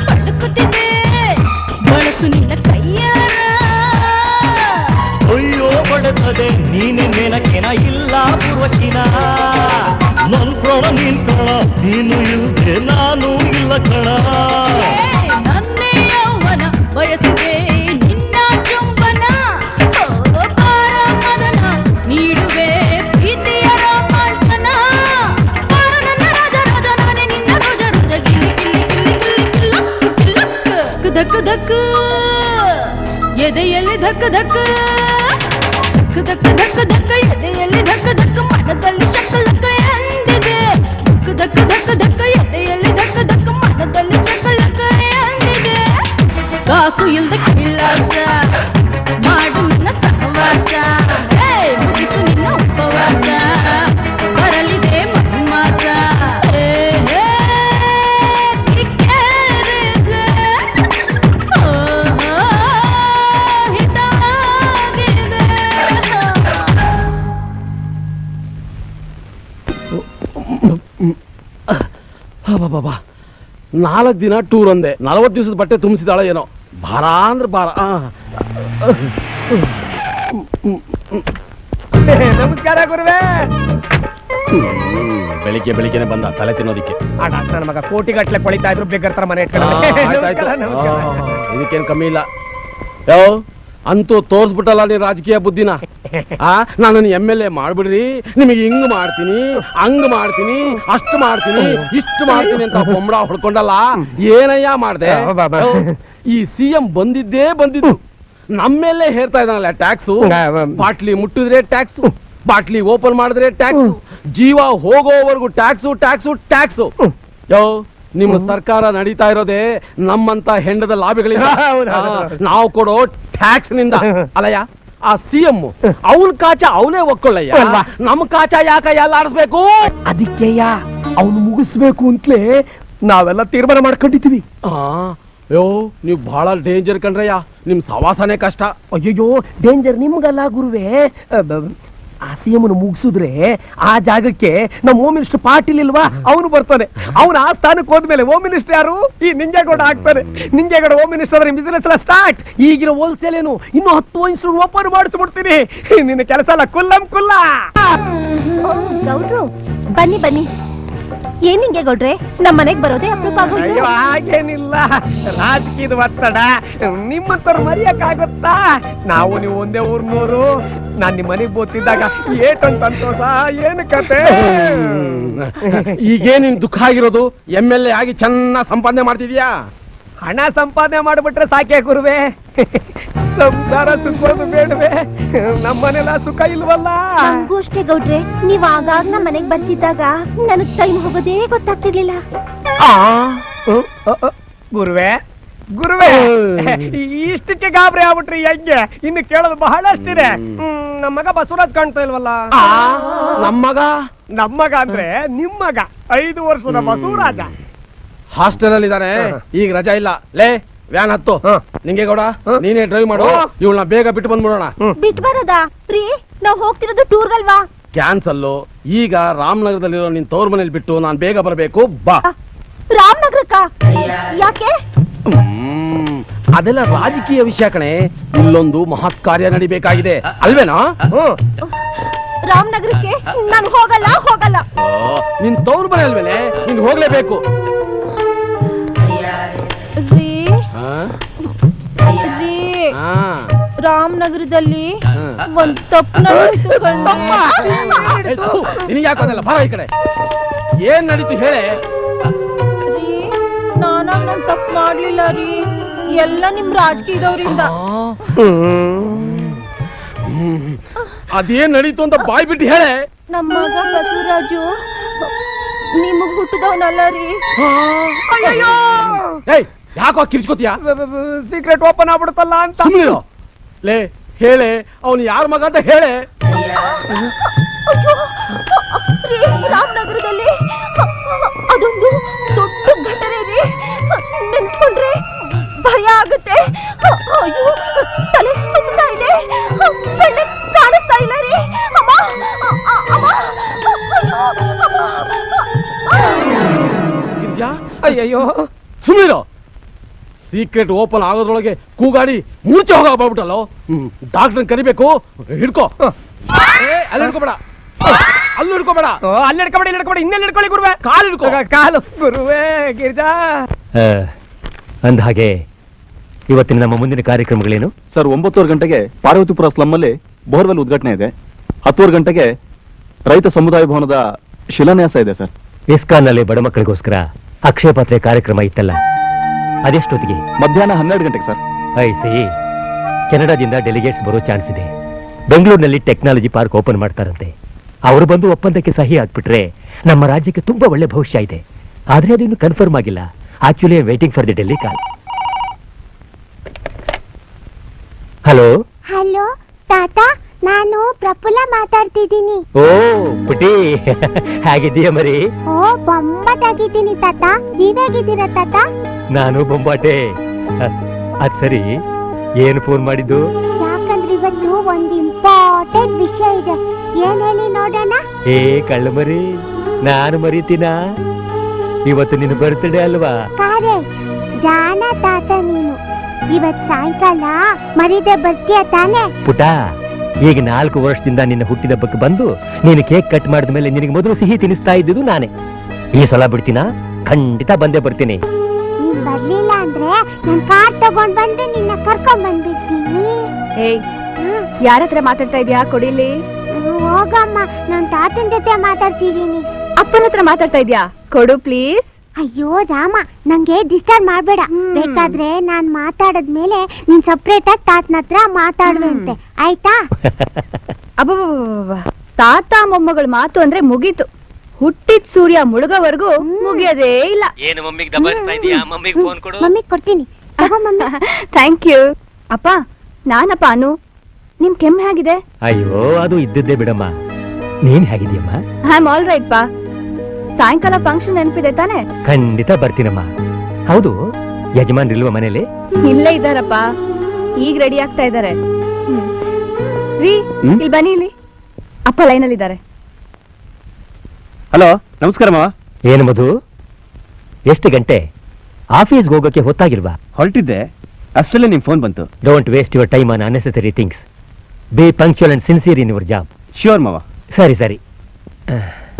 I: ಪಡುಕುತ್ತಿದೆ ಬಳಸು ನಿನ್ನ ಕೈಯಾರ
K: ಅಯ್ಯೋ ಬಡತದೆ ನೀನೆ ನೆನಕೆನ ಇಲ್ಲ ಪುರುಷಿನ ನನ್ಕೊಳ ನಿನ್ಕೊಳ ನೀನು ಇಲ್ದೆ ನಾನು ಇಲ್ಲ ಕಣ
I: ನನ್ನೇ ಯೌವನ ಬಯಸಿದೆ ನಿನ್ನ ಚುಂಬನ ಬಾರ ಮದನ ನೀಡುವೆ ಪ್ರೀತಿಯ ರೋಮಾಂಚನ ಬಾರ ನನ್ನ ರಾಜ ರಾಜ ನಾನೇ ನಿನ್ನ ರೋಜ ರೋಜ ಗಿಲಿ ಗಿಲಿ ಗಿಲಿ ಗಿಲಿ ಗಿಲ್ಲಕ್ಕು ಗಿಲ್ಲಕ್ಕು ಧಕ್ ಧಕ್ ಎದೆಯಲ್ಲಿ ಧಕ್ ಧಕ್ ಧಕ್ ಧಕ್ ಧಕ್ ಎದೆಯಲ್ಲಿ ಧಕ್ ಧಕ್ ಮನದಲ್ಲಿ ಶಕ್ ಲಕ್ಕ ಎಂದಿದೆ ಧಕ್ ಧಕ್ ಧಕ್ ಎದೆಯಲ್ಲಿ ಧಕ್ ಧಕ್ ಮನದಲ್ಲಿ ಶಕ್ ಲಕ್ಕ ಎಂದಿದೆ ಕಾಸು ಇಲ್ದ ಕಿಲ್ಲಾಸ ಮಾಡು ನಿನ್ನ ಸಹವಾಸ ಮುಗಿಸು ನಿನ್ನ ಉಪವಾಸ ಬರಲಿದೆ ಮಹಿಮಾಸ
E: ಬಾಬಾ 4 ದಿನ ಟೂರ್ ಅಂದೆ 40 ದಿವಸದ ಬಟ್ಟೆ ತುಂಬಿಸಿದಾಳ ಏನೋ ಭಾರ ಅಂದ್ರೆ ಭಾರ
J: ನಮಸ್ಕಾರ ಗುರುವೇ.
E: ಬೆಳಿಗ್ಗೆ ಬೆಳಿಗ್ಗೆನೆ ಬಂದ ತಲೆ ತಿನ್ನೋದಿಕ್ಕೆ
J: ಆ ಡಾಕ್ಟರ್ ನನ್ನ ಮಗ ಕೋಟಿಗಟ್ಲೆ ಕೊಳಿತಾ ಇದ್ರು ಬೇಗರ್ತರ ಮನೆ
E: ಇದಕ್ಕೇನು ಕಮ್ಮಿ ಇಲ್ಲ ಯೋ ಅಂತೂ ತೋರ್ಸ್ಬಿಟ್ಟಲ್ಲ ನೀ ರಾಜಕೀಯ ಬುದ್ಧಿನ ನಾನು MLA ಮಾಡ್ಬಿಡ್ರಿ ನಿಮಗೆ ಹಿಂಗ್ ಮಾಡ್ತೀನಿ ಹಂಗ್ ಮಾಡ್ತೀನಿ ಅಷ್ಟು ಮಾಡ್ತೀನಿ ಇಷ್ಟು ಮಾಡ್ತೀನಿ ಅಂತ ಬೊಂಬಡ ಹೊಡ್ಕೊಂಡಲ್ಲ ಏನಯ್ಯ ಮಾಡ್ದೆ ಈ CM ಬಂದಿದ್ದು ನಮ್ಮೇಲೆ ಹೇರ್ತಾ ಇದ್ದಾನಲ್ಲ ಟ್ಯಾಕ್ಸು ಬಾಟ್ಲಿ ಮುಟ್ಟಿದ್ರೆ ಟ್ಯಾಕ್ಸು ಬಾಟ್ಲಿ ಓಪನ್ ಮಾಡಿದ್ರೆ ಟ್ಯಾಕ್ಸು ಜೀವ ಹೋಗೋವರೆಗೂ ಟ್ಯಾಕ್ಸು ಟ್ಯಾಕ್ಸು ಟ್ಯಾಕ್ಸು ಯೋ ನಿಮ್ಮ ಸರ್ಕಾರ ನಡೀತಾ ಇರೋದೇ ನಮ್ಮಂತ ಹೆಂಡದ ಲಾಭಿಗಳಿಂದ ನಾವು ಕೊಡೋ ಟ್ಯಾಕ್ಸ್ ನಿಂದ ಅಲ್ಲಯ್ಯ ಆ CM ಅವನ್ ಕಾಚ ಅವನೇ ಒಕ್ಕೊಳ್ಳಯ್ಯ ನಮ್ ಕಾಚ ಯಾಕಯ್ಯ ಆಡಿಸ್ಬೇಕು
J: ಅದಕ್ಕೆಯ್ಯ ಅವನು ಮುಗಿಸ್ಬೇಕು ಅಂತಲೇ ನಾವೆಲ್ಲ ತೀರ್ಮಾನ ಮಾಡ್ಕೊಂಡಿದ್ದೀವಿ.
E: ಅಯ್ಯೋ ನೀವು ಬಹಳ ಡೇಂಜರ್ ಕಣ್ರಯ್ಯ ನಿಮ್ ಸವಾಸನೆ ಕಷ್ಟ.
J: ಅಯ್ಯೋ ಡೇಂಜರ್ ನಿಮ್ಗಲ್ಲ ಗುರುವೇ. ಆ CMನ ಮುಗಿಸಿದ್ರೆ ಆ ಜಾಗಕ್ಕೆ ನಮ್ಮ ಹೋಮ್ ಮಿನಿಸ್ಟರ್ ಪಾಟೀಲ್ ಇಲ್ವಾ ಅವನು ಬರ್ತಾನೆ. ಅವನು ಆ ಸ್ಥಾನಕ್ಕೆ ಹೋದ್ಮೇಲೆ ಹೋಮ್ ಮಿನಿಸ್ಟರ್ ಯಾರು? ಈ ನಿಂಗೇಗೌಡ ಆಗ್ತಾನೆ. ನಿಂಗೇಗೌಡ ಹೋಮ್ ಮಿನಿಸ್ಟರ್ ಬಿಸಿನೆಸ್ ಎಲ್ಲ ಸ್ಟಾರ್ಟ್. ಈಗಿನ ಹೋಲ್ಸೇಲ್ ಏನು ಇನ್ನು 10 ಇನ್ಸ್ಟಿಟ್ಯೂಟ್ ಓಪನ್ ಮಾಡಿಸ್ಬಿಡ್ತೀನಿ. ನಿನ್ನ ಕೆಲಸ ಎಲ್ಲ ಕುಲ್ಲಂ ಕುಲ್ಲ.
I: ಗೌಡ್ರು ಬನ್ನಿ ಬನ್ನಿ. ಏನ್ ಹಿಂಗೆ ಗೌಡ್ರೆ ನಮ್ ಮನೆಗ್ ಬರೋದೇ ಅಪರೂಪ ಆಗೋಯ್ತು.
J: ಅಯ್ಯೋ ಹಾಗೇನಿಲ್ಲ, ರಾಜಕೀಯದ ಒತ್ತಡ ನಿಮ್ಮಂತವ್ರು ಮರೆಯಕ್ಕಾಗುತ್ತಾ? ನಾವು ನೀವು ಒಂದೇ ಊರ್ನೋರು. ನಾನ್ ನಿಮ್ ಮನೆಗ್ ಬೋತಿದ್ದಾಗ ಏಟೊಂದ್ ಸಂತೋಷ, ಏನು ಕತೆ.
C: ಈಗೇನಿನ್ ದುಃಖ ಆಗಿರೋದು? MLA ಆಗಿ ಚೆನ್ನಾಗಿ ಸಂಪಾದನೆ ಮಾಡ್ತಿದ್ಯಾ?
J: ಹಣ ಸಂಪಾದನೆ ಮಾಡ್ಬಿಟ್ರೆ ಸಾಕೆ ಗುರುವೆ, ಸಂಸಾರ ಸುಖೋದು ಬೇಡವೆ? ನಮ್ಮನೆಲ್ಲ ಸುಖ ಇಲ್ವಲ್ಲ.
I: ನಂಗೂ ಅಷ್ಟೇ ಗೌಡ್ರೆ, ನೀವ್ ಆಗಾಗ ನಮ್ ಮನೆಗ್ ಬರ್ತಿದ್ದಾಗ ನನಗ್ ಟೈಮ್ ಹೋಗೋದೇ ಗೊತ್ತಾಗ್ತಿರ್ಲಿಲ್ಲ.
J: ಗುರುವೆ ಗುರುವೆ, ಇಷ್ಟಕ್ಕೆ ಗಾಬರಿ ಆಗ್ಬಿಟ್ರಿ ಹೆಂಗೆ? ಇನ್ನು ಕೇಳೋದು ಬಹಳಷ್ಟಿದೆ. ನಮ್ಮ ಮಗ ಬಸವರಾಜ್ ಕಾಣ್ತಾ ಇಲ್ವಲ್ಲ?
C: ನಮ್ಮ
J: ಮಗ ಅಂದ್ರೆ ನಿಮ್ ಮಗ, 5 ವರ್ಷದ ಬಸವರಾಜ.
C: ಹಾಸ್ಟೆಲ್ ಅಲ್ಲಿ ಇದಾರೆ, ಈಗ ರಜಾ ಇಲ್ಲ. ಲೇ ವ್ಯಾನ್ ಹತ್ತು. ನಿಂಗೆ ಗೌಡ ನೀನೇ ಡ್ರೈವ್ ಮಾಡು, ಇವಳನ್ನ ಬೇಗ ಬಿಟ್ಟು ಬಂದ್ಬಿಡೋಣ.
I: ಬಿಟ್ ಬರೋದಾ ರೀ? ನಾವ್ ಹೋಗ್ತಿರೋದು ಟೂರ್ಗಲ್ವಾ?
C: ಕ್ಯಾನ್ಸಲ್ಲು. ಈಗ ರಾಮನಗರದಲ್ಲಿರೋ ನಿನ್ ತವ್ರ ಮನೇಲಿ ಬಿಟ್ಟು ನಾನ್ ಬೇಗ ಬರಬೇಕು. ಬಾ.
I: ರಾಮನಗರಕ್ಕ? ಯಾಕೆ?
C: ಅದೆಲ್ಲ ರಾಜಕೀಯ ವಿಷಯ ಕಣೆ. ಇಲ್ಲೊಂದು ಮಹತ್ ಕಾರ್ಯ ನಡಿಬೇಕಾಗಿದೆ ಅಲ್ವೇನಾ?
I: ರಾಮನಗರಕ್ಕೆ ನಾನು ಹೋಗಲ್ಲ.
C: ನಿನ್ ತವ್ರ ಮನೆ ಅಲ್ವೇನೆ, ನೀನ್ ಹೋಗ್ಲೇಬೇಕು.
I: ರಾಮನಗರದಲ್ಲಿ ಒಂದ್ ತಪ್ಪು
C: ನಿನಗೆ ಯಾಕೋದಲ್ಲ, ಬಾ ಈ ಕಡೆ. ಏನ್ ನಡೀತು ಹೇಳೆ.
I: ನಾನಾಗ್ ನಾನ್ ತಪ್ಪು ಮಾಡ್ಲಿಲ್ಲ ರೀ, ಎಲ್ಲ ನಿಮ್ ರಾಜಕೀಯದವ್ರಿಂದ.
C: ಅದೇನ್ ನಡೀತು ಅಂತ ಬಾಯ್ ಬಿಟ್ಟು ಹೇಳೆ.
I: ನಮ್ಮ ಮಗ ಬಸವರಾಜು ನಿಮಗ್ ಹುಟ್ಟಿದವನಲ್ಲ ರೀ.
C: ಯಾಕೋ ಕಿರ್ಚ್ಕೋತೀಯ?
J: ಸೀಕ್ರೆಟ್ ಓಪನ್ ಆಗ್ಬಿಡುತ್ತಲ್ಲ ಅಂತ.
C: ಲೇ ಹೇಳೆ, ಅವನು ಯಾರ ಮಗ ಅಂತ ಹೇಳೆ.
I: ರಾಮನಗರದಲ್ಲಿ ಅದೊಂದು ದೊಡ್ಡ ಘಟನೆ ರೀ, ನೆನ್ಸ್ಕೊಂಡ್ರೆ ಭಯ ಆಗುತ್ತೆ. ಅಯ್ಯೋ, ತಲೆ ಸುತ್ತಾ ಇದೆ, ಕಣ್ಣು ಕಾಣಿಸ್ತಾ ಇಲ್ಲ ರೀ.
J: ಅಯ್ಯಯ್ಯೋ,
C: ಸುಮ್ಮನಿರೋ. ಸೀಕ್ರೆಟ್ ಓಪನ್ ಆಗೋದ್ರೊಳಗೆ ಕೂಗಾಡಿ ಮೂರ್ಛೆ ಹೋಗ್ಬಿಟ್ಟಲ್ಲೋ. ಡಾಕ್ಟರ್ ಕರಿಬೇಕು. ಹಿಡ್ಕೋ. ಅಲ್ಲಿ ಹಿಡ್ಕೋಬೇಡ, ಅಲ್ಲಿ ಹಿಡ್ಕೋಬೇಡ,
J: ಅಲ್ಲಿ ಹಿಡ್ಕೋಬೇಡಿ, ಇಲ್ಲಿ ಹಿಡ್ಕೋಬೇಡಿ, ಇನ್ನೆಲ್ಲಿ ಹಿಡ್ಕೊಳ್ಳಿ ಗುರುವೆ.
C: ಕಾಲು ಹಿಡ್ಕೋ.
J: ಕಾಲು ಗುರುವೆ. ಗಿರಿಜಾ,
B: ಅಂದ ಹಾಗೆ ಇವತ್ತಿನ ನಮ್ಮ ಮುಂದಿನ ಕಾರ್ಯಕ್ರಮಗಳೇನು?
L: ಸರ್, 9:30 ಗಂಟೆಗೆ ಪಾರ್ವತಿಪುರ ಸ್ಲಮ್ಮಲ್ಲಿ ಬೋರ್ವೆಲ್ ಉದ್ಘಾಟನೆ ಇದೆ. 10:00 ಗಂಟೆಗೆ ರೈತ ಸಮುದಾಯ ಭವನದ ಶಿಲಾನ್ಯಾಸ ಇದೆ ಸರ್.
B: ಇಸ್ಕಾನ್ನಲ್ಲಿ ಬಡ ಮಕ್ಕಳಿಗೋಸ್ಕರ ಅಕ್ಷಯ ಪಾತ್ರೆ ಕಾರ್ಯಕ್ರಮ ಇತ್ತಲ್ಲ, ಅದೆಷ್ಟೊತ್ತಿಗೆ?
L: ಮಧ್ಯಾಹ್ನ 12 ಗಂಟೆಗೆ ಸರ್.
B: ಐಸಿ, ಕೆನಡಾದಿಂದ ಡೆಲಿಗೇಟ್ಸ್ ಬರೋ ಚಾನ್ಸ್ ಇದೆ. ಬೆಂಗಳೂರಿನಲ್ಲಿ ಟೆಕ್ನಾಲಜಿ ಪಾರ್ಕ್ ಓಪನ್ ಮಾಡ್ತಾರಂತೆ. ಅವರು ಬಂದು ಒಪ್ಪಂದಕ್ಕೆ ಸಹಿ ಹಾಕ್ಬಿಟ್ರೆ ನಮ್ಮ ರಾಜ್ಯಕ್ಕೆ ತುಂಬಾ ಒಳ್ಳೆ ಭವಿಷ್ಯ ಇದೆ. ಆದ್ರೆ ಅದು ಇನ್ನು ಕನ್ಫರ್ಮ್ ಆಗಿಲ್ಲ. Actually waiting for the Delhi call. Hello
I: hello ತಾತ, ನಾನು ಪ್ರಫುಲ್ಲ ಮಾತಾಡ್ತಿದ್ದೀನಿ.
B: ಓ ಪುಟಿ, ಹೇಗಿದ್ದೀಯ ಮರಿ?
I: ಓ ಬೊಂಬಾಟಾಗಿದ್ದೀನಿ ತಾತ, ನೀವೇಗಿದ್ದೀರಾ ತಾತ?
B: ನಾನು ಬೊಂಬಾಟೆ. ಅದ್ ಸರಿ, ಏನು ಫೋನ್ ಮಾಡಿದ್ದು?
I: ಯಾಕಂದ್ರೆ ಇವತ್ತು ಒಂದು ಇಂಪಾರ್ಟೆಂಟ್ ವಿಷಯ ಇದೆ. ಏನ್ ಹೇಳಿ ನೋಡೋಣ?
B: ಏ ಕಳ್ಳ ಮರಿ, ನಾನು ಮರಿತೀನ? ಇವತ್ತು ನಿನ್ನ ಬರ್ತ್ಡೇ ಅಲ್ವಾ?
I: ಕಾರೆ ಜಾನ ತಾತ ನೀನು. ಇವತ್ ಸಾಯಂಕಾಲ ಮರಿದೆ ಬರ್ತೀಯ ತಾನೆ?
B: ಪುಟ, ಈಗ 4 ವರ್ಷದಿಂದ ನಿನ್ನ ಹುಟ್ಟಿದಬ್ಬಕ್ಕೆ ಬಂದು ನೀನು ಕೇಕ್ ಕಟ್ ಮಾಡಿದ ಮೇಲೆ ನಿನಗೆ ಮೊದಲು ಸಿಹಿ ತಿನ್ನಿಸ್ತಾ ಇದ್ದಿದ್ದು ನಾನೇ. ಈ ಸಲ ಬಿಡ್ತೀನ? ಖಂಡಿತ ಬಂದೇ ಬರ್ತೀನಿ.
I: ನೀನ್ ಬರ್ಲಿಲ್ಲ ಅಂದ್ರೆ ನಾನ್ ಕಾರ್ ತಗೊಂಡ್ ಬಂದು ನಿನ್ನ ಕರ್ಕೊಂಡ್ ಬಂದ್ಬಿಡ್ತೀನಿ.
M: ಏಯ್, ಯಾರ ಹತ್ರ ಮಾತಾಡ್ತಾ ಇದ್ಯಾ? ಕೊಡಿಲಿ.
I: ಹೋಗಮ್ಮ, ನಾನ್ ತಾತನ್ ಜೊತೆ ಮಾತಾಡ್ತಿದ್ದೀನಿ.
M: ಅಪ್ಪನ ಹತ್ರ ಮಾತಾಡ್ತಾ ಇದ್ಯಾ? ಕೊಡು ಪ್ಲೀಸ್.
I: ಅಯ್ಯೋ ರಾಮ, ನಂಗೆ ಡಿಸ್ಟರ್ಬ್ ಮಾಡ್ಬೇಡ. ಬೇಕಾದ್ರೆ ನಾನ್ ಮಾತಾಡದ್ಮೇಲೆ ನೀನ್ ಸಪ್ರೇಟ್ ಆಗಿ ತಾತನ ಹತ್ರ ಮಾತಾಡುವಂತೆ, ಆಯ್ತಾ?
M: ಅಬ್ಬಬ್ಬಬ್ಬ, ತಾತ ಮೊಮ್ಮಗಳ ಮಾತು ಅಂದ್ರೆ ಮುಗೀತು. ಹುಟ್ಟಿದ ಸೂರ್ಯ ಮುಳುಗೋವರೆಗೂ ಮುಗಿಯೋದೇ ಇಲ್ಲ.
B: ಏನು ಮಮ್ಮಿಗೆ ದಬಾಯಿಸ್ತಾ ಇದೀಯಾ? ಮಮ್ಮಿಗೆ ಫೋನ್ ಕೊಡು.
I: ಮಮ್ಮಿಗೆ ಕೊಡ್ತೀನಿ.
M: Thank you. ಅಪ್ಪ, ನಾನಪ್ಪ ಅನು. ನಿಮ್ ಕೆಮ್ಮು ಹೇಗಿದೆ?
B: ಅಯ್ಯೋ, ಅದು ಇದ್ದದ್ದೇ ಬಿಡಮ್ಮ. ನೀನ್ ಹೇಗಿದ್ಯಮ್ಮ?
M: ಐ ಆಮ್ ಆಲ್ ರೈಟ್ ಪಾ. ಸಾಯಂಕಾಲ ಫಂಕ್ಷನ್ ನೆನಪಿದೆ ತಾನೆ?
B: ಖಂಡಿತ ಬರ್ತೀನಮ್ಮ. ಹೌದು, ಯಜಮಾನ್ರಿಲ್ವ ಮನೇಲಿ?
M: ಇಲ್ಲೇ ಇದ್ದಾರಪ್ಪ, ಈಗ ರೆಡಿ ಆಗ್ತಾ ಇದ್ದಾರೆ. ರೀ, ಇಲ್ಲಿ ಬನ್ನಿ. ಇಲ್ಲಿ ಅಪ್ಪ ಲೈನಲ್ಲಿ ಇದ್ದಾರೆ.
A: ಹಲೋ, ನಮಸ್ಕಾರಮ್ಮ.
B: ಏನು ಮಧು, ಎಷ್ಟು ಗಂಟೆ? ಆಫೀಸ್ಗೆ ಹೋಗೋಕೆ ಹೊತ್ತಾಗಿಲ್ವಾ?
A: ಹೊರಟಿದ್ದೆ, ಅಷ್ಟರಲ್ಲೇ ನಿಮ್ ಫೋನ್ ಬಂತು.
B: Don't waste your time on unnecessary things. B punctual and sincere in your job.
A: Sure ಮಾವ.
B: ಸರಿ ಸರಿ.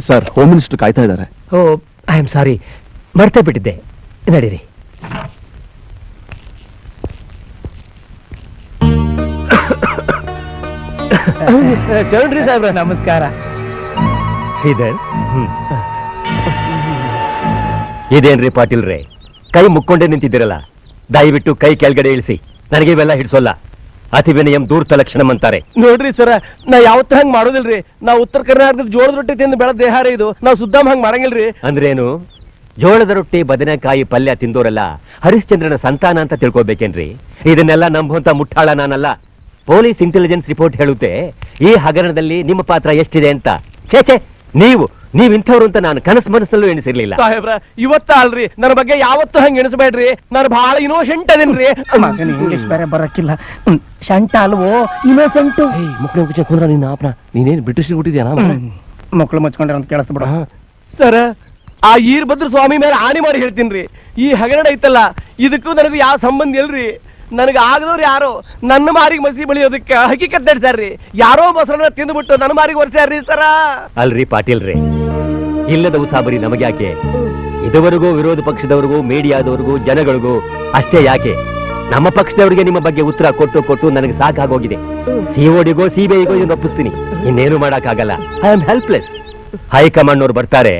L: ಸರ್, ಹೋಮ್ ಮಿನಿಸ್ಟರ್ ಕಾಯ್ತಾ ಇದ್ದಾರೆ.
B: ಓ, ಐ ಆಮ್ ಸಾರಿ, ಮರ್ತೇ ಬಿಟ್ಟಿದ್ದೆ. ನಡೀರಿ.
J: ಚೌಡ್ರಿ ಸಾಹೇಬ್ರ ನಮಸ್ಕಾರ.
B: ಶ್ರೀಧರ್, ಇದೇನ್ರಿ ಪಾಟೀಲ್ ರೇ, ಕೈ ಮುಕ್ಕೊಂಡೇ ನಿಂತಿದ್ದೀರಲ್ಲ, ದಯವಿಟ್ಟು ಕೈ ಕೆಳಗಡೆ ಇಳಿಸಿ. ನನಗೆ ಇವೆಲ್ಲ ಹಿಡಿಸೋಲ್ಲ. ಅತಿ ವಿನಯಂ ದೂರ್ತ ಲಕ್ಷಣಂ ಅಂತಾರೆ.
J: ನೋಡ್ರಿ ಸರ, ನಾ ಯಾವತ್ತ ಹಂಗ್ ಮಾಡೋದಿಲ್ರಿ. ನಾವು ಉತ್ತರ ಕರ್ನಾಟಕದ ಜೋಳದ ರೊಟ್ಟಿ ತಿಂದು ಬೆಳೆದ ದೇಹಾರ ಇದು. ನಾವು ಸುದ್ದಾಮ್ ಹಂಗ್ ಮಾಡಂಗಿಲ್ರಿ.
B: ಅಂದ್ರೇನು? ಜೋಳದ ರೊಟ್ಟಿ ಬದನೆಕಾಯಿ ಪಲ್ಯ ತಿಂದೋರಲ್ಲ ಹರಿಶ್ಚಂದ್ರನ ಸಂತಾನ ಅಂತ ತಿಳ್ಕೊಬೇಕೇನ್ರಿ? ಇದನ್ನೆಲ್ಲ ನಂಬುವಂತ ಮುಟ್ಟಾಳ ನಾನಲ್ಲ. ಪೊಲೀಸ್ ಇಂಟೆಲಿಜೆನ್ಸ್ ರಿಪೋರ್ಟ್ ಹೇಳುತ್ತೆ ಈ ಹಗರಣದಲ್ಲಿ ನಿಮ್ಮ ಪಾತ್ರ ಎಷ್ಟಿದೆ ಅಂತ. ಛೇ, ನೀವ್ ಇಂಥವ್ರು ಅಂತ ನಾನು ಕನಸು ಮನಸ್ಸಲ್ಲೂ ಎಣಿಸಿರ್ಲಿಲ್ಲ.
J: ಸಾಹೇಬ್ರ, ಇವತ್ತ ಅಲ್ರಿ, ನನ್ನ ಬಗ್ಗೆ ಯಾವತ್ತೂ ಹಂಗ ಎಣಿಸ್ಬೇಡ್ರಿ. ನಾನು ಬಹಳ ಇನೋಸೆಂಟ್ ಅದೇನ್ರಿ. ಇಂಗ್ಲಿಷ್ ಬೇರೆ ಬರಕ್ಕಿಲ್ಲ. ಶಂಟ ಅಲ್ವೋ ಇನೋಸೆಂಟು.
E: ಮಕ್ಕಳು ಮುಚ್ಚ ಕುಂದ್ರ ನಿನ್ನ ಆಪ್ನ ನೀನೇನು ಬ್ರಿಟಿಷ್ ಬಿಟ್ಟಿದ್ಯಾ?
J: ಮಕ್ಕಳು ಮುಚ್ಕೊಂಡ್ರೆ ಅಂತ ಕೇಳಿಸ್ಬಿಡ. ಸರ, ಆ ಈರ್ಭದ್ರ ಸ್ವಾಮಿ ಮೇಲೆ ಆಣಿ ಮಾಡಿ ಹೇಳ್ತೀನ್ರಿ, ಈ ಹಗರಣ ಐತಲ್ಲ ಇದಕ್ಕೂ ನನಗೂ ಯಾವ ಸಂಬಂಧ ಇಲ್ರಿ. ನನಗೆ ಆಗದವ್ರು ಯಾರೋ ನನ್ನ ಮಾರಿಗೆ ಮಸಿ ಬಳಿಯೋದಕ್ಕೆ ಹಕ್ಕಿಕತ್ ನಡೆಸ್ಯಾರ್ರಿ. ಯಾರೋ ಮೊಸರನ್ನ ತಿಂದ್ಬಿಟ್ಟು ನನ್ನ ಮಾರಿಗೆ ಒರೆಸ್ಯಾರ್ರಿ ಸರ.
B: ಅಲ್ರಿ ಪಾಟೀಲ್ ರೇ, ಇಲ್ಲದ ಉಸಾಬರಿ ನಮಗ್ಯಾಕೆ? ಇದುವರೆಗೂ ವಿರೋಧ ಪಕ್ಷದವರಿಗೂ, ಮೀಡಿಯಾದವರಿಗೂ, ಜನಗಳಿಗೂ ಅಷ್ಟೇ ಯಾಕೆ? ನಮ್ಮ ಪಕ್ಷದವರಿಗೆ ನಿಮ್ಮ ಬಗ್ಗೆ ಉತ್ತರ ಕೊಟ್ಟು ನನಗೆ ಸಾಕಾಗೋಗಿದೆ. ಸಿಒಡಿಗೋ ಸಿಬಿಐಗೋ ಇದನ್ನು ಒಪ್ಪಿಸ್ತೀನಿ, ಇನ್ನೇನು ಮಾಡಕ್ಕಾಗಲ್ಲ. I am helpless. ಹೈಕಮಾಂಡ್ ಅವ್ರು ಬರ್ತಾರೆ,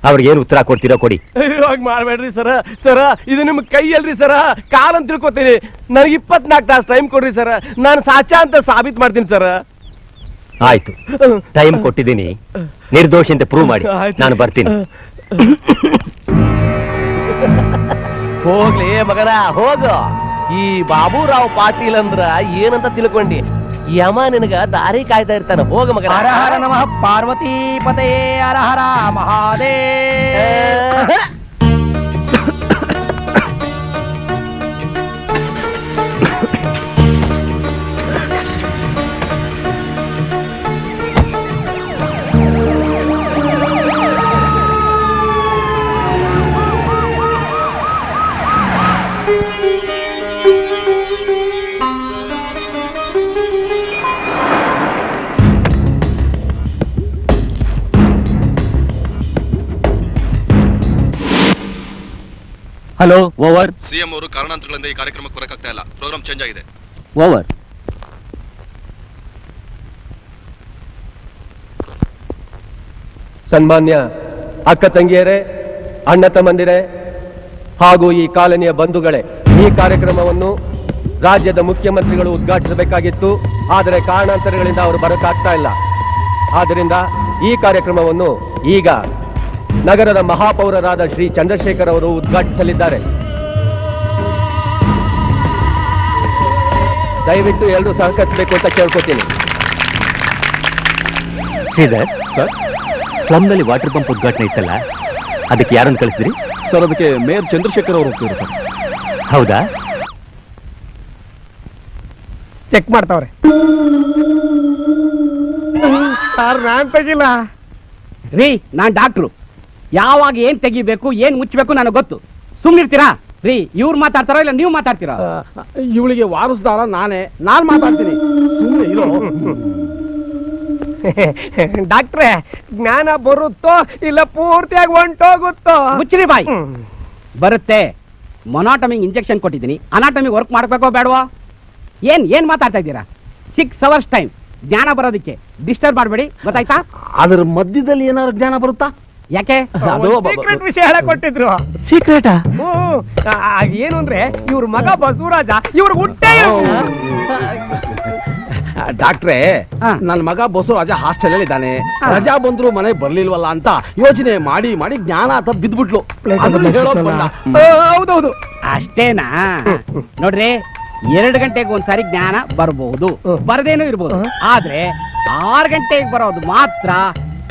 B: ಅವ್ರಿಗೇನು ಉತ್ತರ ಕೊಡ್ತೀರೋ ಕೊಡಿ.
J: ಇವಾಗ ಮಾಡ್ಬೇಡ್ರಿ ಸರ. ಸರ, ಇದು ನಿಮ್ ಕೈ ಅಲ್ರಿ ಸರ, ಕಾಲಂತ ತಿಳ್ಕೊತೀನಿ. ನನಗೆ 24 ತಾಸು ಟೈಮ್ ಕೊಡ್ರಿ ಸರ, ನಾನು ಸಾಚಾ ಅಂತ ಸಾಬೀತ್ ಮಾಡ್ತೀನಿ ಸರ.
B: ಆಯ್ತು, ಟೈಮ್ ಕೊಟ್ಟಿದ್ದೀನಿ. ನಿರ್ದೋಷಿ ಅಂತ ಪ್ರೂವ್ ಮಾಡಿ, ನಾನು ಬರ್ತೀನಿ.
J: ಹೋಗ್ಲಿ ಮಗನ ಹೋಗು. ಈ ಬಾಬುರಾವ್ ಪಾಟೀಲ್ ಅಂದ್ರ ಏನಂತ ತಿಳ್ಕೊಂಡಿ? ಯಮ ನಿನಗ ದಾರಿ ಕಾಯ್ತಾ ಇರ್ತಾನ. ಹೋಗ ಮಗನ. ಹರ ಹರ ನಮಃ ಪಾರ್ವತಿ ಪತಯೇ ಹರ ಹರ ಮಹಾದೇವ.
B: Hello, over.
L: ಸಿಎಂ ಅವರು ಕಾರಣಾಂತರಗಳಿಂದ ಈ ಕಾರ್ಯಕ್ರಮಕ್ಕೆ ಬರಕಾಗ್ತಾ ಇಲ್ಲ. ಪ್ರೋಗ್ರಾಮ್ ಚೇಂಜ್ ಆಗಿದೆ.
B: ಓವರ್.
E: ಸನ್ಮಾನ್ಯ ಅಕ್ಕ ತಂಗಿಯರೇ, ಅಣ್ಣ ತಮ್ಮಂದಿರೇ ಹಾಗೂ ಈ ಕಾಲನಿಯ ಬಂಧುಗಳೇ, ಈ ಕಾರ್ಯಕ್ರಮವನ್ನು ರಾಜ್ಯದ ಮುಖ್ಯಮಂತ್ರಿಗಳು ಉದ್ಘಾಟಿಸಬೇಕಾಗಿತ್ತು. ಆದರೆ ಕಾರಣಾಂತರಗಳಿಂದ ಅವರು ಬರಕಾಗ್ತಾ ಇಲ್ಲ. ಆದ್ದರಿಂದ ಈ ಕಾರ್ಯಕ್ರಮವನ್ನು ಈಗ ನಗರದ ಮಹಾಪೌರರಾದ ಶ್ರೀ ಚಂದ್ರಶೇಖರ್ ಅವರು ಉದ್ಘಾಟಿಸಲಿದ್ದಾರೆ. ದಯವಿಟ್ಟು ಎಲ್ಲರೂ ಸಹಕರಿಸಬೇಕು ಅಂತ ಕೇಳ್ಕೊತೀನಿ.
B: ಶ್ರೀಧರ್ ಸರ್, ಸ್ಲಮ್ನಲ್ಲಿ ವಾಟರ್ ಪಂಪ್ ಉದ್ಘಾಟನೆ ಇತ್ತಲ್ಲ, ಅದಕ್ಕೆ ಯಾರನ್ನು ಕಳಿಸಿದ್ರಿ
L: ಸರ್? ಅದಕ್ಕೆ ಮೇಯರ್ ಚಂದ್ರಶೇಖರ್ ಅವರು ಹೋಗ್ತಿದ್ರು ಸರ್.
B: ಹೌದಾ?
J: ಚೆಕ್ ಮಾಡ್ತಾವ್ರೆ. ಸರ್, ನಾನ್ ತೆಗಿಲ್ಲ
A: ರೀ. ನಾನ್ ಡಾಕ್ಟ್ರು. ಯಾವಾಗ ಏನ್ ತೆಗಿಬೇಕು, ಏನ್ ಮುಚ್ಚಬೇಕು ನನಗೆ ಗೊತ್ತು. ಸುಮ್ನಿರ್ತೀರಾ ರೀ? ಇವ್ರು ಮಾತಾಡ್ತಾರೋ ಇಲ್ಲ ನೀವು ಮಾತಾಡ್ತೀರಾ?
J: ಇವಳಿಗೆ ವಾರಸ್ದಾರ ನಾನ್ ಮಾತಾಡ್ತೀನಿ. ಸುಮ್ಮನೆ ಇರೋ. ಡಾಕ್ಟ್ರೆ, ಜ್ಞಾನ ಬರುತ್ತೋ ಇಲ್ಲ ಪೂರ್ತಿಯಾಗಿ ಹೊಂಟೋಗುತ್ತೋ?
A: ಮುಚ್ಚಿರಿ ಬಾಯ್. ಬರುತ್ತೆ. ಮೊನಾಟಮಿಗೆ ಇಂಜೆಕ್ಷನ್ ಕೊಟ್ಟಿದ್ದೀನಿ. ಅನಾಟಮಿಗೆ ವರ್ಕ್ ಮಾಡ್ಬೇಕೋ ಬೇಡವೋ? ಏನ್ ಮಾತಾಡ್ತಾ ಇದ್ದೀರಾ? 6 hours ಟೈಮ್ ಜ್ಞಾನ ಬರೋದಕ್ಕೆ. ಡಿಸ್ಟರ್ಬ್ ಮಾಡಬೇಡಿ, ಗೊತ್ತಾಯ್ತಾ?
J: ಅದ್ರ ಮಧ್ಯದಲ್ಲಿ ಏನಾದ್ರು ಜ್ಞಾನ ಬರುತ್ತಾ?
A: ಯಾಕೆ?
J: ಸೀಕ್ರೆಟ್ ವಿಷಯ ಹೇಳ ಕೊಟ್ಟಿದ್ರು.
A: ಸೀಕ್ರೆಟಾ?
J: ಏನು ಅಂದ್ರೆ ಇವ್ರ ಮಗ ಬಸವರಾಜ ಇವ್ರ ಹುಟ್ಟೆ. ಡಾಕ್ಟ್ರೆ, ನನ್ನ ಮಗ ಬಸವರಾಜ ಹಾಸ್ಟೆಲ್ ಅಲ್ಲಿ ಇದ್ದಾನೆ. ರಜಾ ಬಂದ್ರು ಮನೆಗೆ ಬರ್ಲಿಲ್ವಲ್ಲ ಅಂತ ಯೋಚನೆ ಮಾಡಿ ಮಾಡಿ ಜ್ಞಾನ ಅಂತ ಬಿದ್ಬಿಟ್ಲು. ಹೌದೌದು.
A: ಅಷ್ಟೇನಾ? ನೋಡ್ರಿ, 2 ಗಂಟೆಗೆ ಒಂದ್ಸಾರಿ ಜ್ಞಾನ ಬರಬಹುದು, ಬರದೇನೂ ಇರ್ಬೋದು. ಆದ್ರೆ 6 ಗಂಟೆಗೆ ಬರೋದು ಮಾತ್ರ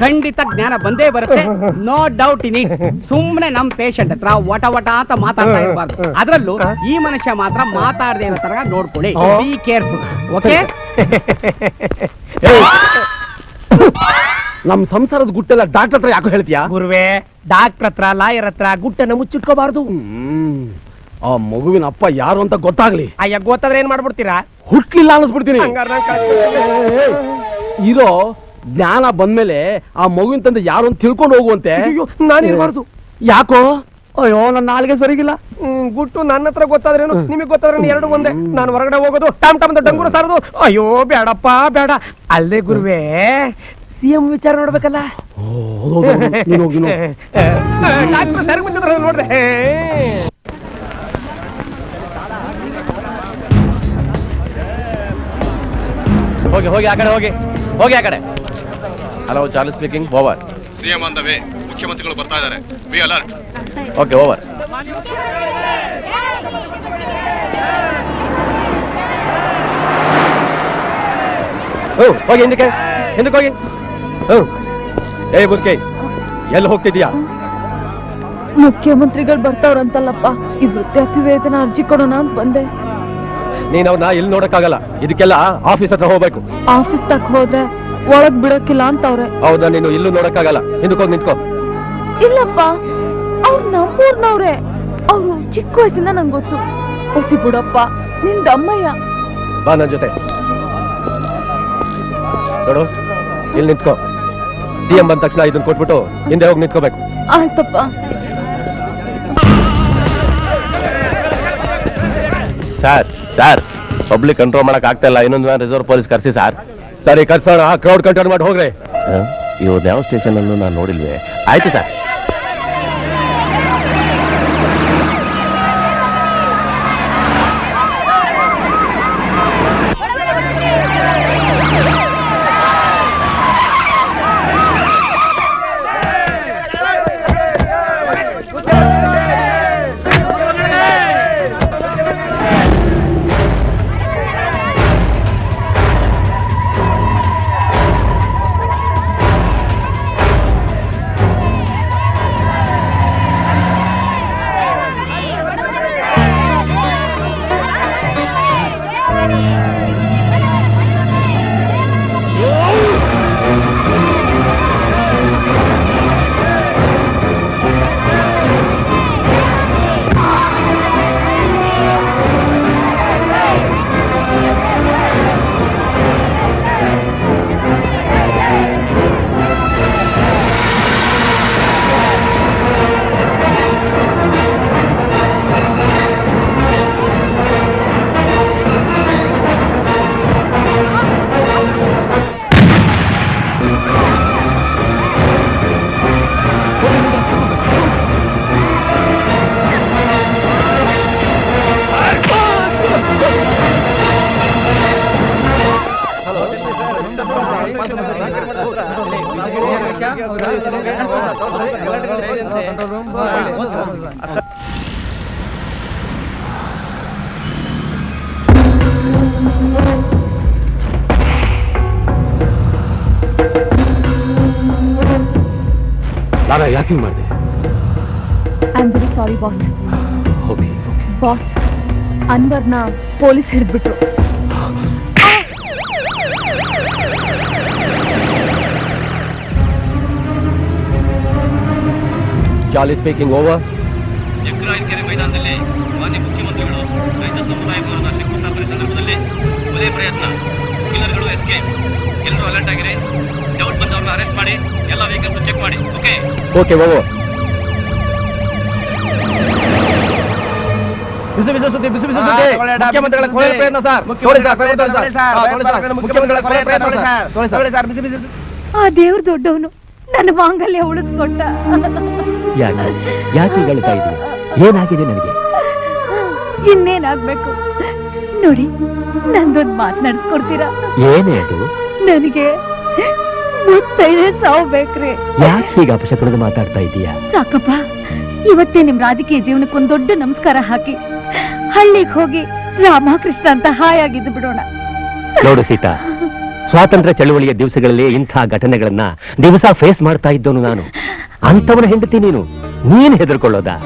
A: ಖಂಡಿತ ಜ್ಞಾನ ಬಂದೇ ಬರುತ್ತೆ. No doubt in it. ಸುಮ್ಮನೆ ನಮ್ ಪೇಷಂಟ್ ಹತ್ರ ವಟ ಅಂತ ಮಾತಾಡ್ತಾ ಇರಬಾರ್ದು. ಅದ್ರಲ್ಲೂ ಈ ಮನುಷ್ಯ ಮಾತ್ರ ಮಾತಾಡದೆ ಇರೋ ತರ ನೋಡ್ಕೊಳ್ಳಿ. Be careful, okay?
J: ನಮ್ ಸಂಸಾರದ ಗುಟ್ಟೆಲ್ಲ ಡಾಕ್ಟರ್ ಹತ್ರ ಯಾಕೋ ಹೇಳ್ತೀಯಾ?
A: ಗುರುವೆ, ಡಾಕ್ಟರ್ ಹತ್ರ, ಲಾಯರ್ ಹತ್ರ ಗುಟ್ಟನ್ನ ಮುಚ್ಚಿಟ್ಕೋಬಾರ್ದು.
J: ಆ ಮಗುವಿನ ಅಪ್ಪ ಯಾರು ಅಂತ ಗೊತ್ತಾಗ್ಲಿ.
A: ಅಯ್ಯ, ಗೊತ್ತಾದ್ರೆ ಏನ್ ಮಾಡ್ಬಿಡ್ತೀರಾ?
J: ಹುಟ್ಲಿಲ್ಲ ಅನ್ನಿಸ್ಬಿಡ್ತೀನಿ. ಇರೋ ಜ್ಞಾನ ಬಂದ್ಮೇಲೆ ಆ ಮಗುವಿನ ತಂದೆ ಯಾರು ಅಂತ ತಿಳ್ಕೊಂಡು ಹೋಗುವಂತೆ. ನಾನಿರ್ಬಾರ್ದು. ಯಾಕೋ? ಅಯ್ಯೋ ನನ್ನ ನಾಲ್ಗೆ ಸರಿಗಿಲ್ಲ. ಗುಟ್ಟು ನನ್ನ ಹತ್ರ ಗೊತ್ತಾದ್ರೇನು ನಿಮಗೆ ಗೊತ್ತಾದ್ರೆ ಎರಡು ಒಂದೇ. ನಾನು ಹೊರಗಡೆ ಹೋಗೋದು ಟಾಮ್ ಟಾಮ್ ಅಂತ ಡಂಗೂರ ಸಾರೋದು. ಅಯ್ಯೋ ಬೇಡಪ್ಪ ಬೇಡ. ಅಲ್ಲೇ ಗುರುವೇ ಸಿಎಂ ವಿಚಾರ ನೋಡ್ಬೇಕಲ್ಲ. ನೋಡ್ದೆ
E: ಹೋಗಿ ಹೋಗಿ ಆ ಕಡೆ ಹೋಗಿ ಹೋಗಿ ಆ ಕಡೆ. Hello Charlie speaking. Over.
C: CM on the way. ಮುಖ್ಯಮಂತ್ರಿಗಳು ಬರ್ತಾ ಇದ್ದಾರೆ. Be alert.
E: Okay over. ಹೋಗಿ ಹಿಂದಕ್ಕೆ ಹೋಗಿ. ಏ ಬುದ್ಕೈ ಎಲ್ಲಿ ಹೋಗ್ತಿದ್ಯಾ?
M: ಮುಖ್ಯಮಂತ್ರಿಗಳು ಬರ್ತಾವ್ರಂತಲ್ಲಪ್ಪ, ಈ ವೃದ್ಧಾಪ್ಯ ವೇತನ ಅರ್ಜಿ ಕೊಡೋಣ ಅಂತ ಬಂದೆ.
E: ನೀನ್ ಅವ್ರನ್ನ ಇಲ್ಲಿ ನೋಡಕ್ಕಾಗಲ್ಲ, ಇದಕ್ಕೆಲ್ಲ ಆಫೀಸ್ ಹತ್ರ ಹೋಗ್ಬೇಕು.
M: ಆಫೀಸ್ ತಕ್ಕ ಹೋದ್ರೆ ಒಳಗ್ ಬಿಡಕ್ಕಿಲ್ಲ ಅಂತವ್ರೆ.
E: ಹೌದಾ? ನೀನು ಇಲ್ಲೂ ನೋಡಕ್ಕಾಗಲ್ಲ, ಹಿಂದಕ್ಕೆ ಹೋಗಿ ನಿಂತ್ಕೋ.
M: ಇಲ್ಲಪ್ಪ, ಅವ್ರು ನಮ್ಮೂರ್ನವ್ರೆ. ಅವ್ರು ಚಿಕ್ಕ ವಯಸ್ಸಿಂದ ನಂಗೆ ಗೊತ್ತು. ಹೊಸಿ ಬಿಡಪ್ಪ, ನಿನ್ ದಮ್ಮಯ್ಯ.
E: ಬಾ ನನ್ ಜೊತೆ. ನೋಡು ಇಲ್ಲಿ ನಿಂತ್ಕೋ. ಸಿಎಂ ಬಂದ ತಕ್ಷಣ ಇದನ್ನ ಕೊಟ್ಬಿಟ್ಟು ಹಿಂದೆ ಹೋಗಿ ನಿಂತ್ಕೋಬೇಕು.
M: ಆಯ್ತಪ್ಪ.
E: ಸರ್ ಪಬ್ಲಿಕ್ ಕಂಟ್ರೋಲ್ ಮಾಡಕ್ ಆಗ್ತಾ ಇಲ್ಲ. ಇನ್ನೊಂದು ರಿಸರ್ವ್ ಪೊಲೀಸ್ ಕರ್ಸಿ ಸರ್. ಸರಿ ಕರ್ಸೋಣ. ಕ್ರೌಡ್ ಕಂಟ್ರೋಲ್ ಮಾಡಿ ಹೋಗ್ರಿ. ಇವ್ರು ಯಾವ ಸ್ಟೇಷನ್ ಅನ್ನು ನಾನು ನೋಡಿಲ್ವೇ? ಆಯ್ತು ಸರ್. ಲಾರಾ ಯಾಕೆ ಮಾಡಿದೆ?
M: I am very sorry boss.
E: Okay
M: boss, ಅನ್ವರ್ನ ಪೊಲೀಸ್ ಹಿಡಿದ್ಬಿಟ್ರು.
E: Charlie speaking. ಓವರ್.
D: ಜಗ್ಗರಾಯನಕೆರೆ ಮೈದಾನದಲ್ಲಿ ಮಾನ್ಯ ಮುಖ್ಯಮಂತ್ರಿಗಳು ರೈತ ಸಮುದಾಯ ಭವನದ ಶಂಕುಸ್ಥಾಪನೆ ಸಂದರ್ಭದಲ್ಲಿ ಕೊಲೆ ಪ್ರಯತ್ನ, ಕಿಲ್ಲರ್ಗಳು ಎಸ್ಕೇಪ್. ಎಲ್ಲರೂ ಅಲರ್ಟ್ ಆಗಿರಿ. ಡೌಟ್ ಬಂದವ್ರನ್ನ ಅರೆಸ್ಟ್ ಮಾಡಿ, ಎಲ್ಲ ವೆಹಿಕಲ್ಸ್ ಚೆಕ್ ಮಾಡಿ. Okay
E: okay over.
J: ಬಿಸಿ ಬಿಸಿ ಸುದ್ದಿ, ಬಿಸಿ ಬಿಸಿ ಸುದ್ದಿ. ಮುಖ್ಯಮಂತ್ರಿಗಳ ಕೊಲೆ ಪ್ರಯತ್ನ ಸರ್. ಮುಖ್ಯಮಂತ್ರಿಗಳ ಕೊಲೆ ಪ್ರಯತ್ನ ಸರ್.
M: ಆ ದೇವ್ರ ದೊಡ್ಡವನು ನನ್ನ ಮಾಂಗಲ್ಯ ಉಳಿಸ್ಕೊಟ್ಟ.
B: ಯಾಕೆ ಹೇಳ್ತಾ ಇದೀಯ? ಏನಾಗಿದೆ ನನಗೆ?
M: ಇನ್ನೇನಾಗ್ಬೇಕು ನೋಡಿ, ನಂದೊಂದು ಮಾತನಾಡಿಸ್ಕೊಡ್ತೀರಾ?
B: ಏನೇ ಅದು?
M: ನನಗೆ 35 ಸಾವು ಬೇಕ್ರಿ.
B: ಯಾಕೆ ಹೀಗೆ ಅಪಶಕುನದ ಮಾತಾಡ್ತಾ ಇದೀಯಾ?
M: ಸಾಕಪ್ಪ, ಇವತ್ತೇ ನಿಮ್ ರಾಜಕೀಯ ಜೀವನಕ್ಕೊಂದು ದೊಡ್ಡ ನಮಸ್ಕಾರ ಹಾಕಿ ಹಳ್ಳಿಗೆ ಹೋಗಿ ರಾಮಕೃಷ್ಣ ಅಂತ ಹಾಯಾಗಿದ್ದು ಬಿಡೋಣ.
B: ನೋಡು ಸೀತಾ, ಸ್ವಾತಂತ್ರ್ಯ ಚಳವಳಿಯ ದಿವಸಗಳಲ್ಲಿ ಇಂಥ ಘಟನೆಗಳನ್ನ ದಿವಸ ಫೇಸ್ ಮಾಡ್ತಾ ಇದ್ದವನು ನಾನು. ಅಂತವನ ಹೆಂಡತಿ ನೀನು ಹೆದರ್ಕೊಳ್ಳೋದಾ?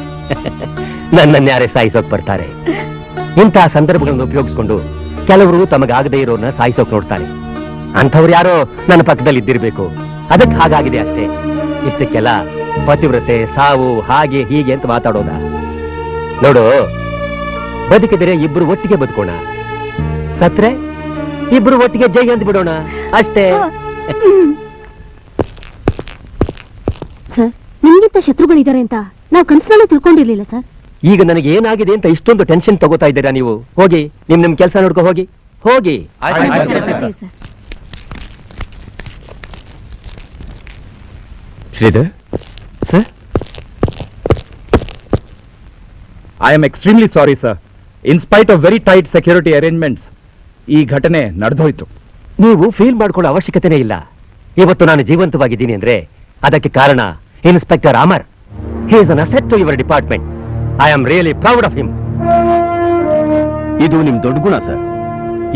B: ನನ್ನನ್ಯಾರೇ ಸಾಯಿಸೋಕ್ ಬರ್ತಾರೆ. ಇಂತಹ ಸಂದರ್ಭಗಳನ್ನು ಉಪಯೋಗಿಸ್ಕೊಂಡು ಕೆಲವರು ತಮಗಾಗದೇ ಇರೋನ್ನ ಸಾಯಿಸೋಕ್ ನೋಡ್ತಾರೆ. ಅಂಥವ್ರು ಯಾರೋ ನನ್ನ ಪಕ್ಕದಲ್ಲಿ ಇದ್ದಿರ್ಬೇಕು, ಅದಕ್ಕೆ ಹಾಗಾಗಿದೆ ಅಷ್ಟೇ. ಇಷ್ಟಕ್ಕೆಲ್ಲ ಪತಿವ್ರತೆ, ಸಾವು, ಹಾಗೆ ಹೀಗೆ ಅಂತ ಮಾತಾಡೋದ? ನೋಡು, ಬದುಕಿದರೆ ಇಬ್ರು ಒಟ್ಟಿಗೆ ಬದುಕೋಣ, ಸತ್ರೆ ಇಬ್ರು ಒಟ್ಟಿಗೆ ಜೈ ಅಂದ್ ಬಿಡೋಣ ಅಷ್ಟೇ.
M: ಸರ್, ನಿಮ್ಗಿಂತ ಶತ್ರುಗಳಿದ್ದಾರೆ ಅಂತ ನಾವು ಕನಸಲ್ಲೂ ತಿಳ್ಕೊಂಡಿರ್ಲಿಲ್ಲ ಸರ್.
B: ಈಗ ನನಗೆ ಏನಾಗಿದೆ ಅಂತ ಇಷ್ಟೊಂದು ಟೆನ್ಷನ್ ತಗೋತಾ ಇದ್ದೀರಾ ನೀವು? ಹೋಗಿ ನಿಮ್ ಕೆಲಸ ನೋಡ್ಕೊ, ಹೋಗಿ ಹೋಗಿ.
L: Sridhar sir, I am extremely sorry sir. In spite of very tight security arrangements ಈ ಘಟನೆ ನಡೆದೋಯ್ತು.
B: ನೀವು ಫೀಲ್ ಮಾಡ್ಕೊಳ್ಳೋ ಅವಶ್ಯಕತೆನೇ ಇಲ್ಲ. ಇವತ್ತು ನಾನು ಜೀವಂತವಾಗಿದ್ದೀನಿ ಅಂದ್ರೆ ಅದಕ್ಕೆ ಕಾರಣ inspector Amar. He is an asset to your department. I am really proud of him.
D: ಇದು ನಿಮ್ ದೊಡ್ಡ ಗುಣ ಸರ್.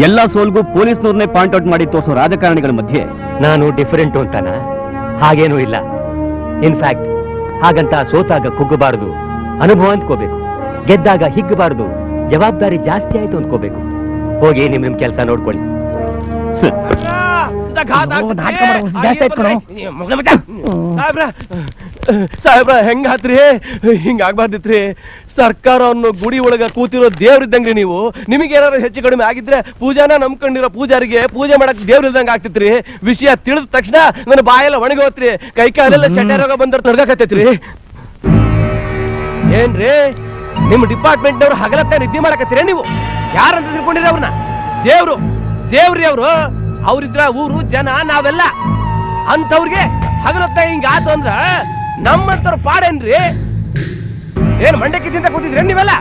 D: ಎಲ್ಲಾ ಸೋಲ್ಗೂ ಪೊಲೀಸ್ನವ್ರನ್ನೇ ಪಾಯಿಂಟ್ ಔಟ್ ಮಾಡಿ ತೋರಿಸೋ ರಾಜಕಾರಣಿಗಳ ಮಧ್ಯೆ
B: ನಾನು ಡಿಫರೆಂಟ್ ಅಂತಾನ? ಹಾಗೇನೂ ಇಲ್ಲ. ಇನ್ಫ್ಯಾಕ್ಟ್ ಹಾಗಂತ ಸೋತಾಗ ಕುಗ್ಗಬಾರದು, ಅನುಭವ ಅಂದ್ಕೋಬೇಕು. ಗೆದ್ದಾಗ ಹಿಗ್ಗಬಾರದು, ಜವಾಬ್ದಾರಿ ಜಾಸ್ತಿ ಆಯ್ತು ಅಂದ್ಕೋಬೇಕು. ಹೋಗಿ ನಿಮ್ ಕೆಲಸ ನೋಡ್ಕೊಳ್ಳಿ ಸರ್.
E: ಸಾಹೇಬ್ರ ಹೆಂಗಾತ್ರಿ? ಹಿಂಗಾಗ್ಬಾರ್ದಿತ್ರಿ. ಸರ್ಕಾರವನ್ನು ಗುಡಿ ಒಳಗ ಕೂತಿರೋ ದೇವ್ರಿದ್ದಂಗ್ರಿ ನೀವು. ನಿಮಗೆ ಏನಾದ್ರು ಹೆಚ್ಚು ಕಡಿಮೆ ಆಗಿದ್ರೆ ಪೂಜಾನ ನಂಬ್ಕೊಂಡಿರೋ ಪೂಜಾರಿಗೆ ಪೂಜೆ ಮಾಡಕ್ ದೇವ್ರಿದ್ದಂಗ ಆಗ್ತಿತ್ರಿ. ವಿಷಯ ತಿಳಿದ ತಕ್ಷಣ ನನ್ನ ಬಾಯೆಲ್ಲ ಒಣಗೋತ್ರಿ, ಕೈ ಕಾಲೆಲ್ಲ ಚಡ್ಡ ರೋಗ ಬಂದ್ರ ತೊಡ್ಗಾಕತ್ತೈತ್ರಿ. ಏನ್ರಿ ನಿಮ್ ಡಿಪಾರ್ಟ್ಮೆಂಟ್ ನವ್ರು ಹಗಲತ್ತ ನಿದ್ದೆ ಮಾಡಕತ್ತೀರಿ ನೀವು? ಯಾರಂತ ತಿಳ್ಕೊಂಡಿರಿ ಅವ್ರನ್ನ? ದೇವ್ರಿ ಅವರು. ಅವ್ರಿದ್ರ ಊರು ಜನ ನಾವೆಲ್ಲ. ಅಂತವ್ರಿಗೆ ಹಗಲತ್ತ ಹಿಂಗ ಆತು ಅಂದ್ರ ನಮ್ಮಂತವ್ರ ಪಾಡೇನ್ರಿ? ಏನ್ ಮಂಡಕ್ಕಿ ತಿಂತ ಕೂತಿದ್ರಿ ನೀವೆಲ್ಲ?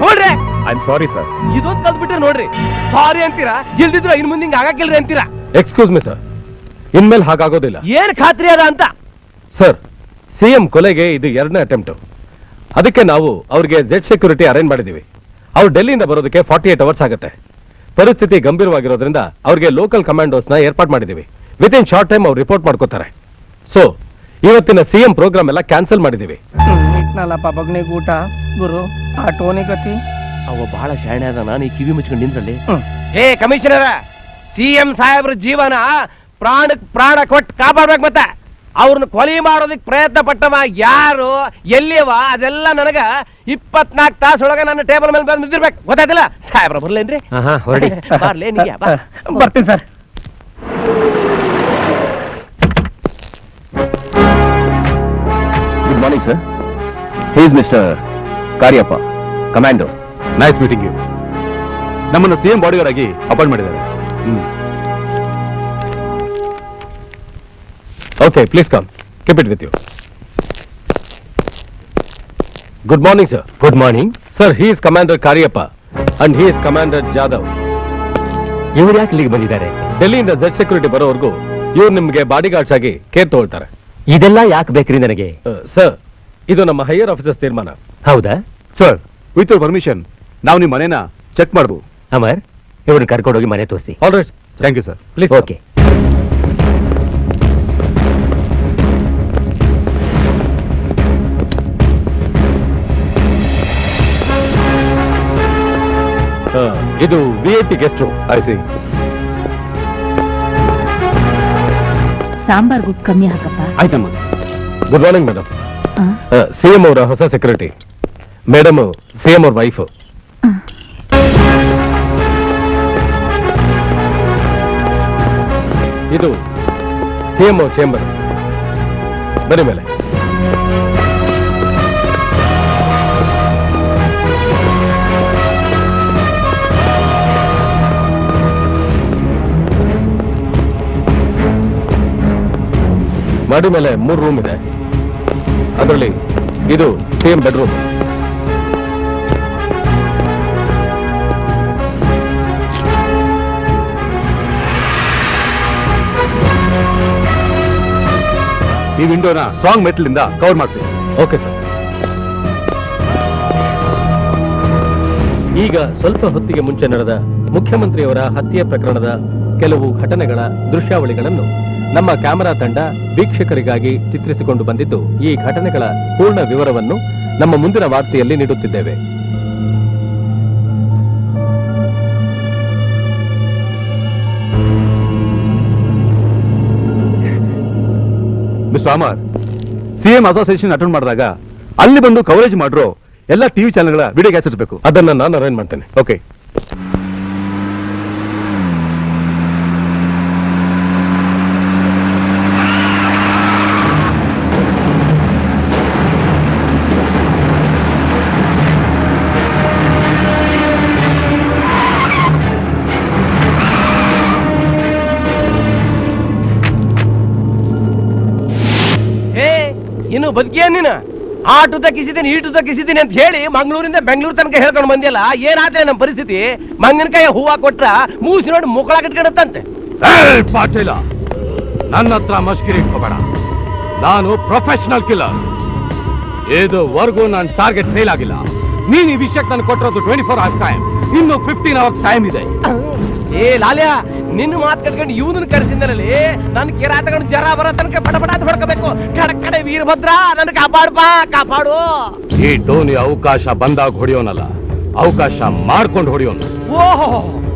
E: ನೋಡ್ರಿ,
L: ಐ ಆಮ್ ಸಾರಿ ಸರ್.
E: ಇದೊಂದು ಕಲ್ತ್ಬಿಟ್ರೆ ನೋಡ್ರಿ, ಸಾರಿ ಅಂತೀರಾ, ಇಲ್ದಿದ್ರು ಇನ್ ಮುಂದೆ ಹಿಂಗ ಆಗಕ್ಕಿಲ್ರಿ ಅಂತೀರಾ.
C: ಎಕ್ಸ್ಕ್ಯೂಸ್ ಮಿ ಸರ್, ಇನ್ಮೇಲೆ ಹಾಗಾಗೋದಿಲ್ಲ.
E: ಏನ್ ಖಾತ್ರಿ ಅದ ಅಂತ?
C: ಸರ್, ಸಿಎಂ ಕೊಲೆಗೆ ಇದು 2ನೇ ಅಟೆಂಪ್ಟ್. ಅದಕ್ಕೆ ನಾವು ಅವ್ರಿಗೆ ಜೆಡ್ ಸೆಕ್ಯೂರಿಟಿ ಅರೇಂಜ್ ಮಾಡಿದೀವಿ. ಅವ್ರು ಡೆಲ್ಲಿಯಿಂದ ಬರೋದಕ್ಕೆ 48 ಅವರ್ಸ್ ಆಗುತ್ತೆ. ಪರಿಸ್ಥಿತಿ ಗಂಭೀರವಾಗಿರೋದ್ರಿಂದ ಅವ್ರಿಗೆ ಲೋಕಲ್ ಕಮಾಂಡೋಸ್ನ ಏರ್ಪಾಟ್ ಮಾಡಿದೀವಿ. ವಿತ್ ಇನ್ ಶಾರ್ಟ್ ಟೈಮ್ ಅವ್ರು ರಿಪೋರ್ಟ್ ಮಾಡ್ಕೋತಾರೆ. ಸೊ ಇವತ್ತಿನ ಸಿಎಂ ಪ್ರೋಗ್ರಾಮ್ ಎಲ್ಲ ಕ್ಯಾನ್ಸಲ್ ಮಾಡಿದೀವಿ.
J: ಊಟ ಗುರು ಆ ಟೋನಿ ಗತಿ
E: ಅವ ಬಹಳ ಶಾಣೆ ಅದ. ನಾನು ಈ ಕಿವಿ ಮುಚ್ಕೊಂಡು ನಿಂದ್ರಲ್ಲಿ. ಏ ಕಮಿಷನರ, ಸಿಎಂ ಸಾಹೇಬ್ರ ಜೀವನ ಪ್ರಾಣಕ್ ಪ್ರಾಣ ಕೊಟ್ಟು ಕಾಪಾಡ್ಬೇಕು. ಮತ್ತೆ ಅವ್ರನ್ನ ಕೊಲೆ ಮಾಡೋದಕ್ಕೆ ಪ್ರಯತ್ನ ಪಟ್ಟವ ಯಾರು, ಎಲ್ಲಿಯವ, ಅದೆಲ್ಲ ನನಗ 24 ತಾಸೊಳಗ ನನ್ನ ಟೇಬಲ್ ಮೇಲೆ ಬಂದು ನಿಂದಿರ್ಬೇಕು. ಗೊತ್ತಾಯ್ತಿಲ್ಲ? ಸಾಹೇಬ್ರ ಬರ್ಲೇನ್ರಿ?
B: ಹೊರಡಿ.
E: ಬರ್ಲೇ ನಿಂಗೆ
J: ಬರ್ತೀನಿ sir.
D: Good morning sir. He's mister Kariappa, commando.
L: Nice meeting you. ನಮ್ಮನ್ನು ಸಿಎಂ ಬಾಡಿಗಾರ್ಡ್ ಆಗಿ ಅಪಾಯಿಂಟ್ ಮಾಡಿದ್ದಾರೆ.
C: Okay, please come. Keep it with you. Good morning, sir.
B: Good morning
C: Sir, he is Commander Karyappa and he is Commander Jadhav.
B: ಇವ್ರು ಯಾಕೆ ಇಲ್ಲಿಗೆ ಬಂದಿದ್ದಾರೆ?
C: ಡೆಲ್ಲಿಯಿಂದ Z security ಬರೋವರೆಗೂ ಇವ್ರು ನಿಮ್ಗೆ ಬಾಡಿಗಾರ್ಡ್ಸ್ ಆಗಿ ಕೇರ್ ತಗೊಳ್ತಾರೆ.
B: ಇದೆಲ್ಲ ಯಾಕೆ ಬೇಕ್ರಿ ನನಗೆ?
C: ಸರ್, ಇದು ನಮ್ಮ ಹೈಯರ್ ಆಫೀಸರ್ಸ್ ತೀರ್ಮಾನ.
B: ಹೌದಾ
L: ಸರ್, ವಿತ್ ಯುವರ್ ಪರ್ಮಿಷನ್ ನಾವು ನಿಮ್ಮ ಮನೇನ ಚೆಕ್ ಮಾಡ್ಬೋದು.
B: ಅಮರ್, ಇವ್ರನ್ನ ಕರ್ಕೊಂಡೋಗಿ ಮನೆ ತೋರಿಸಿ.
C: All right, thank you sir. Please.
B: Okay.
C: ಇದು VIP guest room. I see.
M: Sambar good ಕಮ್ಮಿ ಹಾಕಪ್ಪ.
D: ಆಯ್ತಮ್ಮ.
C: Good morning madam. ಸಿಎಂ ಅವರ ಹೊಸ ಸೆಕ್ರೆಟರಿ ಮೇಡಮ್, ಸಿಎಂ ಅವ್ರ ವೈಫ್. ಇದು ಸಿಎಂ ಅವ್ರ ಚೇಂಬರ್. ಬನ್ನಿ ಮೇಲೆ. ಮಾಡಿ ಮೇಲೆ 3 ರೂಮ್ ಇದೆ. ಅದರಲ್ಲಿ ಇದು ಸೇಮ್ ಬೆಡ್ರೂಮ್.
L: ಈ ವಿಂಡೋನ ಸ್ಟ್ರಾಂಗ್ ಮೆಟಲ್ ಇಂದ ಕವರ್ ಮಾಡಿಸಿ.
C: Okay sir. ಈಗ ಸ್ವಲ್ಪ ಹೊತ್ತಿಗೆ ಮುಂಚೆ ನಡೆದ ಮುಖ್ಯಮಂತ್ರಿಯವರ ಹತ್ಯೆ ಪ್ರಕರಣದ ಕೆಲವು ಘಟನೆಗಳ ದೃಶ್ಯಾವಳಿಗಳನ್ನು ನಮ್ಮ ಕ್ಯಾಮೆರಾ ತಂಡ ವೀಕ್ಷಕರಿಗಾಗಿ ಚಿತ್ರಿಸಿಕೊಂಡು ಬಂದಿದ್ದು, ಈ ಘಟನೆಗಳ ಪೂರ್ಣ ವಿವರವನ್ನು ನಮ್ಮ ಮುಂದಿನ ವಾರ್ತೆಯಲ್ಲಿ ನೀಡುತ್ತಿದ್ದೇವೆ.
L: Mister Amar, CM association attend ಮಾಡಿದಾಗ ಅಲ್ಲಿ ಬಂದು ಕವರೇಜ್ ಮಾಡಿರೋ ಎಲ್ಲ ಟಿವಿ ಚಾನೆಲ್ಗಳ ವಿಡಿಯೋ ಕ್ಯಾಸೆಟ್ ಬೇಕು.
C: ಅದನ್ನ ನಾನು ಅರೇಂಜ್ ಮಾಡ್ತೇನೆ.
L: ಓಕೆ.
J: ಬದುಕಿಯ ನೀನು ಆಟುದ ಕಿಸಿದ್ದೀನಿ ಈಟುದ ಕಿಸಿದ್ದೀನಿ ಅಂತ ಹೇಳಿ ಮಂಗಳೂರಿಂದ ಬೆಂಗಳೂರು ತನಕ ಹೇಳ್ಕೊಂಡು ಬಂದಿಲ್ಲ. ಏನಾದ್ರೆ ನಮ್ಮ ಪರಿಸ್ಥಿತಿ ಮಂಗನಕಾಯಿ ಹೂವ ಕೊಟ್ರ ಮೂಸಿ ನೋಡಿ ಮುಕ್ಕಳ ಕಟ್ಕೊಂಡತ್ತಂತೆ.
C: ಪಾಟೀಲ, ನನ್ನ ಹತ್ರ ಮಸ್ಕಿರಿ ಇಟ್ಕೋಬೇಡ. ನಾನು ಪ್ರೊಫೆಷನಲ್ ಕಿಲ್ಲರ್. ಇದುವರೆಗೂ ನನ್ನ ಟಾರ್ಗೆಟ್ ಫೇಲ್ ಆಗಿಲ್ಲ. ನೀನ್ ಈ ವಿಷಯಕ್ಕೆ ನಾನು ಕೊಟ್ಟಿರೋದು 24 hours ಟೈಮ್. ಇನ್ನು 15 hours ಟೈಮ್ ಇದೆ.
J: ಏ ಲಾಲ್ಯ, ನಿನ್ನ ಮಾತು ಕಟ್ಕೊಂಡು ಇವನನ್ನ ಕರೆಸಿದ್ದಲ್ಲಿ ನನ್ನ ಕಿರಾತಗಳು ಜರ ಬರೋ ತನಕ ಪಟ ಅಂತ ಹೊಡ್ಕೋಬೇಕು. ಕಡೆ ವೀರಭದ್ರ ನನ್ನ ಕಾಪಾಡ್ಬಾ, ಕಾಪಾಡು.
C: ಈ ಟೋನಿ ಅವಕಾಶ ಬಂದಾಗ ಹೊಡೆಯೋನಲ್ಲ, ಅವಕಾಶ ಮಾಡ್ಕೊಂಡು ಹೊಡೆಯೋನು.
J: ಓಹೋ,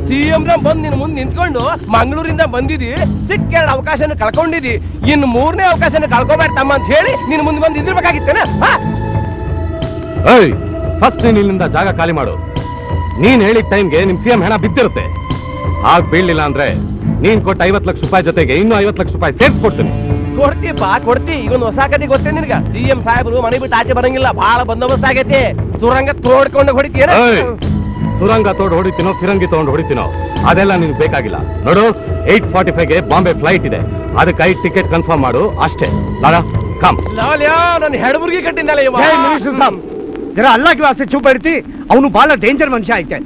J: ಸಿಎಂ ಬಂದ್ ನಿನ್ ಮುಂದೆ ನಿಂತ್ಕೊಂಡು ಮಂಗಳೂರಿಂದ ಬಂದಿದಿ, ಸಿಕ್ಕ 2 ಅವಕಾಶನ ಕಳ್ಕೊಂಡಿದಿ, ಇನ್ನು 3ನೇ ಅವಕಾಶನ ಕಳ್ಕೊಬೇಡ ತಮ್ಮ ಅಂತ ಹೇಳಿ ನಿನ್ ಮುಂದೆ ಬಂದು ಇದ್ದಿರ್ಬೇಕಾಗಿತ್ತೇನ?
C: ಏಯ್, ಫಸ್ಟ್ ನೀನ್ ಇಲ್ಲಿಂದ ಜಾಗ ಖಾಲಿ ಮಾಡು. ನೀನ್ ಹೇಳಿದ ಟೈಮ್ಗೆ ನಿಮ್ ಸಿಎಂ ಹೆಣ ಬಿದ್ದಿರುತ್ತೆ. ಆಗ ಬೀಳ್ಲಿಲ್ಲ ಅಂದ್ರೆ ನೀನ್ ಕೊಟ್ಟ 50 ಲಕ್ಷ ರೂಪಾಯಿ ಜೊತೆಗೆ ಇನ್ನೂ 50 ಲಕ್ಷ ರೂಪಾಯಿ ಸೇರ್ಸ್ಕೊಡ್ತೀನಿ.
J: ಕೊಡ್ತೀಪಾ, ಕೊಡ್ತಿ. ಈಗೊಂದು ಹೊಸ ಕತೆ ಗೊತ್ತೇ ನಿನ್ಗ? ಸಿಎಂ ಸಾಹೇಬ್ರು ಮನೆ ಬಿಟ್ಟು ಆಚೆ ಬರಂಗಿಲ್ಲ, ಬಹಳ ಬಂದೋಬಸ್ತ್ ಆಗೈತಿ. ಸುರಂಗ ತೋಡ್ಕೊಂಡು ಹೊಡಿತೀರ.
C: ಸುರಂಗ ತೋಡ್ ಹೊಡಿತೀನೋ ಫಿರಂಗಿ ತಗೊಂಡು ಹೊಡಿತೀನೋ ಅದೆಲ್ಲ ನಿನ್ಗೆ ಬೇಕಾಗಿಲ್ಲ. ನೋಡು, 8:45ಗೆ ಬಾಂಬೆ ಫ್ಲೈಟ್ ಇದೆ. ಅದಕ್ಕೆ 5 ಟಿಕೆಟ್ ಕನ್ಫರ್ಮ್ ಮಾಡು ಅಷ್ಟೇ. ಲಾಲಾ ಕಮ್.
J: ಲಾಲ್ಯ, ನನ್ನ ಹೆಡಬುರ್ಗಿ ಕಟ್ಟಿದ್ದಲ್ಲ ಇವ.
N: ಜರ ಅಲ್ಲಾಕಿ ವಾಸ್ತೆ ಚೂಪ್ ಇಡ್ತಿ. ಅವನು ಬಹಳ ಡೇಂಜರ್ ಮನುಷ್ಯ ಐತೆ.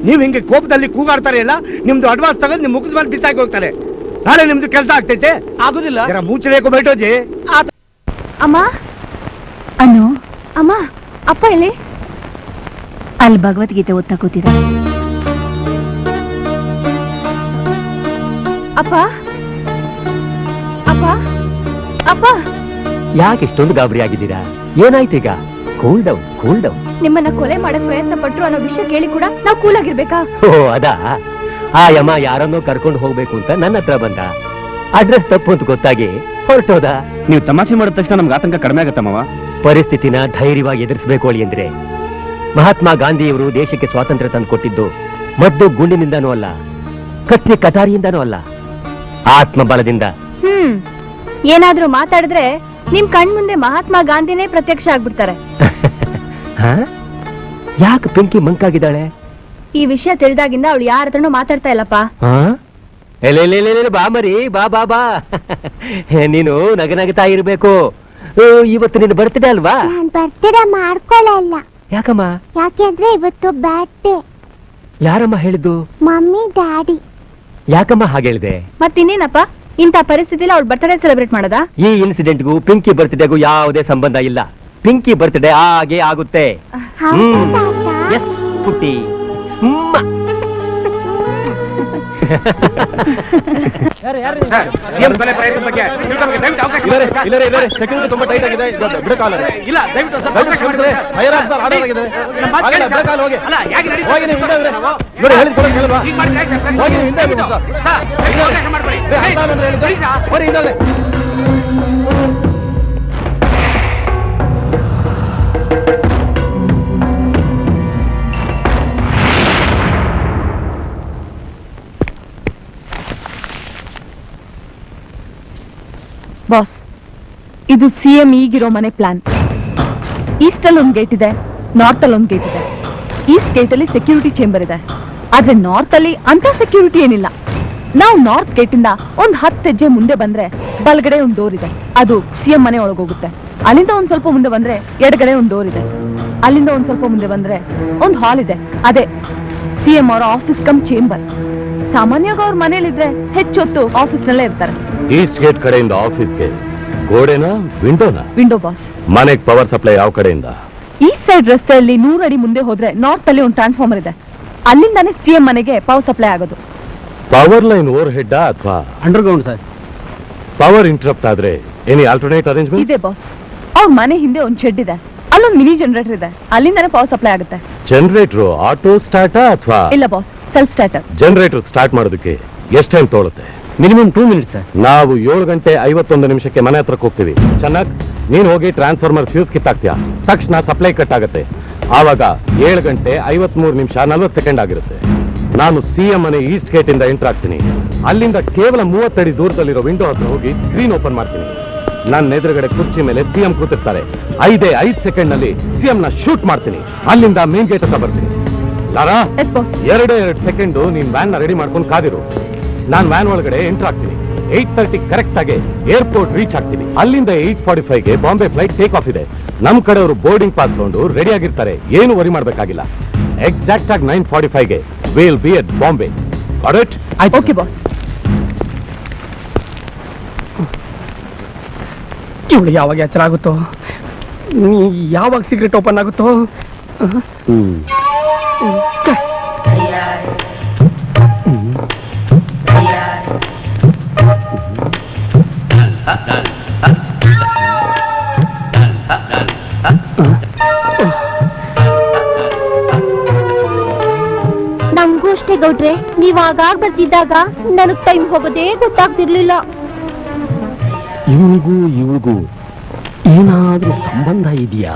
N: ನೀವ್ ಹಿಂಗೆ ಕೋಪದಲ್ಲಿ ಕೂಗಾಡ್ತಾರೆ ಇಲ್ಲ, ನಿಮ್ದು ಅಡ್ವಾನ್ಸ್ ತಗೊಂಡು ನಿಮ್ ಮುಖದ ಮೇಲೆ ಬಿಸಾಕಿ ಹೋಗ್ತಾರೆ. ನಾಳೆ ನಿಮ್ದು ಕೆಲಸ ಆಗ್ತೈತೆ.
J: ಆಗುದಿಲ್ಲ.
N: ಜರ ಮೂಚಬೇಕು ಬೇಟೋಜಿ.
M: ಅಮ್ಮ ಅನ್ನು ಅಮ್ಮ, ಅಪ್ಪ ಎಲ್ಲಿ? ಅಲ್ಲಿ ಭಗವದ್ಗೀತೆ ಓದ್ತಾ ಕೂತಿದ. ಅಪ್ಪ ಅಪ್ಪ ಅಪ್ಪ,
B: ಯಾಕೆ ಇಷ್ಟೊಂದು ಗಾಬರಿ ಆಗಿದ್ದೀರಾ? ಏನಾಯ್ತು ಈಗ? Cool down, cool down.
M: ನಿಮ್ಮನ್ನ ಕೊಲೆ ಮಾಡಕ್ ಪ್ರಯತ್ನ ಪಟ್ರು ಅನ್ನೋ ವಿಷಯ ಕೇಳಿ ಕೂಡ ನಾವು ಕೂಲ್ ಆಗಿರ್ಬೇಕಾ?
B: ಓ ಅದಾ? ಆ ಯಮ ಯಾರನ್ನೋ ಕರ್ಕೊಂಡು ಹೋಗ್ಬೇಕು ಅಂತ ನನ್ನ ಹತ್ರ ಬಂದ. ಅಡ್ರೆಸ್ ತಪ್ಪು ಅಂತ ಗೊತ್ತಾಗಿ ಹೊರಟೋದ.
D: ನೀವು ತಮಾಷೆ ಮಾಡಿದ ತಕ್ಷಣ ನಮ್ಗೆ ಆತಂಕ ಕಡಿಮೆ ಆಗತ್ತಮ್ಮವ.
B: ಪರಿಸ್ಥಿತಿನ ಧೈರ್ಯವಾಗಿ ಎದುರಿಸಬೇಕು ಅಳಿ ಅಂದ್ರೆ ಮಹಾತ್ಮ ಗಾಂಧಿಯವರು ದೇಶಕ್ಕೆ ಸ್ವಾತಂತ್ರ್ಯ ತಂದು ಕೊಟ್ಟಿದ್ದು ಮದ್ದು ಗುಂಡಿನಿಂದನೂ ಅಲ್ಲ, ಕತ್ತಿ ಕಟಾರಿಯಿಂದನೂ ಅಲ್ಲ, ಆತ್ಮಬಲದಿಂದ.
M: ಏನಾದ್ರೂ ಮಾತಾಡಿದ್ರೆ ನಿಮ್ ಕಣ್ ಮುಂದೆ ಮಹಾತ್ಮ ಗಾಂಧಿನೇ ಪ್ರತ್ಯಕ್ಷ ಆಗ್ಬಿಡ್ತಾರೆ.
B: ಯಾಕೆ ಪಿಂಕಿ ಮಂಕಾಗಿದ್ದಾಳೆ?
M: ಈ ವಿಷಯ ತಿಳಿದಾಗಿಂದ ಅವಳು ಯಾರ ಹತ್ರನೂ ಮಾತಾಡ್ತಾ ಇಲ್ಲಪ್ಪ.
B: ಬಾ ಮರಿ, ಬಾ ಬಾ ಬಾ. ನೀನು ನಗನಗ್ತಾ ಇರ್ಬೇಕು. ಇವತ್ತು ನಿನ್ನ ಬರ್ತ್ಡೇ ಅಲ್ವಾ?
O: ನಾನ್ ಬರ್ತ್ಡೇ ಮಾಡ್ಕೊಳ್ಳಲ್ಲ.
B: ಯಾಕಮ್ಮ?
O: ಯಾಕೆಂದ್ರೆ ಇವತ್ತು ಬರ್ತ್ಡೇ.
B: ಯಾರಮ್ಮ ಹೇಳಿದ್ದು?
O: Mummy daddy.
B: ಯಾಕಮ್ಮ ಹಾಗೆ ಹೇಳಿದೆ?
M: ಮತ್ತಿನ್ನೇನಪ್ಪ, ಇಂಥ ಪರಿಸ್ಥಿತಿಲಿ ಅವಳು ಬರ್ತ್ಡೇ ಸೆಲೆಬ್ರೇಟ್ ಮಾಡೋದಾ?
B: ಈ ಇನ್ಸಿಡೆಂಟ್ಗೂ ಪಿಂಕಿ ಬರ್ತ್ಡೇಗೂ ಯಾವುದೇ ಸಂಬಂಧ ಇಲ್ಲ. ಪಿಂಕಿ ಬರ್ತ್ಡೇ ಹಾಗೆ ಆಗುತ್ತೆ. ಎಸ್ ಪುಟ್ಟಿ.
L: ಸೆಕ್ಯೂರಿಟಿ ತುಂಬಾ ಟೈಟ್ ಆಗಿದೆ.
J: ಇಲ್ಲ, ದಯವಿಟ್ಟು
M: ಬಾಸ್, ಇದು ಸಿಎಂ ಈಗಿರೋ ಮನೆ ಪ್ಲಾನ್. ಈಸ್ಟ್ ಅಲ್ಲಿ ಒಂದು ಗೇಟ್ ಇದೆ, ನಾರ್ತ್ ಅಲ್ಲಿ ಒಂದು ಗೇಟ್ ಇದೆ. ಈಸ್ಟ್ ಗೇಟ್ ಅಲ್ಲಿ ಸೆಕ್ಯೂರಿಟಿ ಚೇಂಬರ್ ಇದೆ, ಆದ್ರೆ ನಾರ್ತ್ ಅಲ್ಲಿ ಅಂತ ಸೆಕ್ಯೂರಿಟಿ ಏನಿಲ್ಲ. ನಾವು ನಾರ್ತ್ ಗೇಟ್ ಇಂದ ಒಂದ್ 10 ಹೆಜ್ಜೆ ಮುಂದೆ ಬಂದ್ರೆ ಬಲಗಡೆ ಒಂದು ಡೋರ್ ಇದೆ, ಅದು ಸಿಎಂ ಮನೆ ಒಳಗೋಗುತ್ತೆ. ಅಲ್ಲಿಂದ ಒಂದ್ ಸ್ವಲ್ಪ ಮುಂದೆ ಬಂದ್ರೆ ಎಡಗಡೆ ಒಂದು ಡೋರ್ ಇದೆ. ಅಲ್ಲಿಂದ ಒಂದ್ ಸ್ವಲ್ಪ ಮುಂದೆ ಬಂದ್ರೆ ಒಂದು ಹಾಲ್ ಇದೆ, ಅದೇ ಸಿಎಂ ಅವರ ಆಫೀಸ್ ಕಮ್ ಚೇಂಬರ್. ಸಾಮಾನ್ಯವಾಗಿ ಅವ್ರ ಮನೇಲಿದ್ರೆ ಹೆಚ್ಚೊತ್ತು ಆಫೀಸ್ ನಲ್ಲೇ ಇರ್ತಾರೆ.
C: ಈಸ್ಟ್ ಗೇಟ್ ಕಡೆಯಿಂದ ಆಫೀಸ್ಗೆ ಗೋಡೆನಾ ವಿಂಡೋನಾ?
M: Window boss.
C: ಮನೆಗೆ ಪವರ್ ಸಪ್ಲೈ ಯಾವ ಕಡೆಯಿಂದ?
M: ಈಸ್ಟ್ ಸೈಡ್ ರಸ್ತೆಯಲ್ಲಿ 100 ಅಡಿ ಮುಂದೆ ಹೋದ್ರೆ ನಾರ್ತ್ ಅಲ್ಲಿ ಒಂದು ಟ್ರಾನ್ಸ್ಫಾರ್ಮರ್ ಇದೆ, ಅಲ್ಲಿಂದಾನೇ ಸಿಎಂ ಮನೆಗೆ ಪವರ್ ಸಪ್ಲೈ ಆಗೋದು.
C: ಪವರ್ ಲೈನ್ ಓವರ್ ಹೆಡ್ ಅಥವಾ
N: ಅಂಡರ್ಗ್ರೌಂಡ್ ಸರ್?
C: ಪವರ್ ಇಂಟರಪ್ಟ್ ಆದ್ರೆ ಎನಿ ಆಲ್ಟರ್ನೇಟ್ ಅರೇಂಜ್ಮೆಂಟ್
M: ಇದೆ ಬಾಸ್. ಅವ್ರ ಮನೆ ಹಿಂದೆ ಒಂದು ಶೆಡ್ ಇದೆ, ಅಲ್ಲೊಂದು ಮಿನಿ ಜನರೇಟರ್ ಇದೆ, ಅಲ್ಲಿಂದಾನೇ ಪವರ್ ಸಪ್ಲೈ ಆಗುತ್ತೆ.
C: ಜನರೇಟರ್ ಆಟೋ ಸ್ಟಾರ್ಟಾ ಅಥವಾ?
M: ಇಲ್ಲ boss, self starter.
C: Generator start ಮಾಡೋದಕ್ಕೆ ಎಷ್ಟು ಟೈಮ್ ತಗೊಳುತ್ತೆ?
N: Minimum 2 minutes sir.
C: ನಾವು 7 ಗಂಟೆ 51 ನಿಮಿಷಕ್ಕೆ ಮನೆ ಹತ್ರಕ್ಕೆ ಹೋಗ್ತೀವಿ. ಚೆನ್ನಾಗಿ ನೀನು ಹೋಗಿ ಟ್ರಾನ್ಸ್ಫಾರ್ಮರ್ ಫ್ಯೂಸ್ ಕಿತ್ತಾಕ್ತೀಯ, ತಕ್ಷಣ ಸಪ್ಲೈ ಕಟ್ ಆಗುತ್ತೆ. ಆವಾಗ 7 ಗಂಟೆ 53 ನಿಮಿಷ 40 ಸೆಕೆಂಡ್ ಆಗಿರುತ್ತೆ. ನಾನು ಸಿಎಂ ಮನೆ ಈಸ್ಟ್ ಗೇಟ್ ಇಂದ ಎಂಟರ್ ಆಗ್ತೀನಿ. ಅಲ್ಲಿಂದ ಕೇವಲ 30 ಅಡಿ ದೂರದಲ್ಲಿರೋ ವಿಂಡೋ ಹತ್ರ ಹೋಗಿ ಸ್ಕ್ರೀನ್ ಓಪನ್ ಮಾಡ್ತೀನಿ. ನನ್ನ ಎದುರುಗಡೆ ಕುರ್ಚಿ ಮೇಲೆ ಸಿಎಂ ಕೂತಿರ್ತಾರೆ. 5 ಸೆಕೆಂಡ್ ನಲ್ಲಿ ಸಿಎಂ ನ ಶೂಟ್ ಮಾಡ್ತೀನಿ. ಅಲ್ಲಿಂದ ಮೇನ್ ಗೇಟ್ ಹತ್ರ ಬರ್ತೀನಿ. ಲಾರಾ, 2 ಸೆಕೆಂಡ್ ನೀನ್ ವ್ಯಾನ್ ನ ರೆಡಿ ಮಾಡ್ಕೊಂಡು ಕಾದಿರು. ನಾನ್ ವ್ಯಾನ್ ಒಳಗಡೆ ಎಂಟರ್ ಆಗ್ತೀನಿ. 8:30 ಕರೆಕ್ಟ್ ಆಗಿ ಏರ್ಪೋರ್ಟ್ ರೀಚ್ ಆಗ್ತೀವಿ. ಅಲ್ಲಿಂದ 8:45ಗೆ ಬಾಂಬೆ ಫ್ಲೈಟ್ ಟೇಕ್ ಆಫ್ ಇದೆ. ನಮ್ ಕಡೆಯವರು ಬೋರ್ಡಿಂಗ್ ಪಾಸ್ ತಗೊಂಡು ರೆಡಿ ಆಗಿರ್ತಾರೆ, ಏನು ವರಿ ಮಾಡ್ಬೇಕಾಗಿಲ್ಲ. ಎಕ್ಸಾಕ್ಟ್ ಆಗಿ 9:45ಗೆ will be at Bombay.
J: Okay boss. ಇವಳು ಯಾವಾಗ ಎಚ್ಚರ ಆಗುತ್ತೋ, ಯಾವಾಗ ಸಿಗರೇಟ್ ಓಪನ್ ಆಗುತ್ತೋ.
O: ನಮಗೂ ಅಷ್ಟೇ ಗೌಡ್ರೆ, ನೀವ್ ಆಗಾಗ ಬರ್ತಿದ್ದಾಗ ನನಗ್ ಟೈಮ್ ಹೋಗೋದೇ ಗೊತ್ತಾಗ್ತಿರ್ಲಿಲ್ಲ.
J: ಇವನಿಗೂ ಇವಳಿಗೂ ಏನಾದ್ರೂ ಸಂಬಂಧ ಇದೆಯಾ?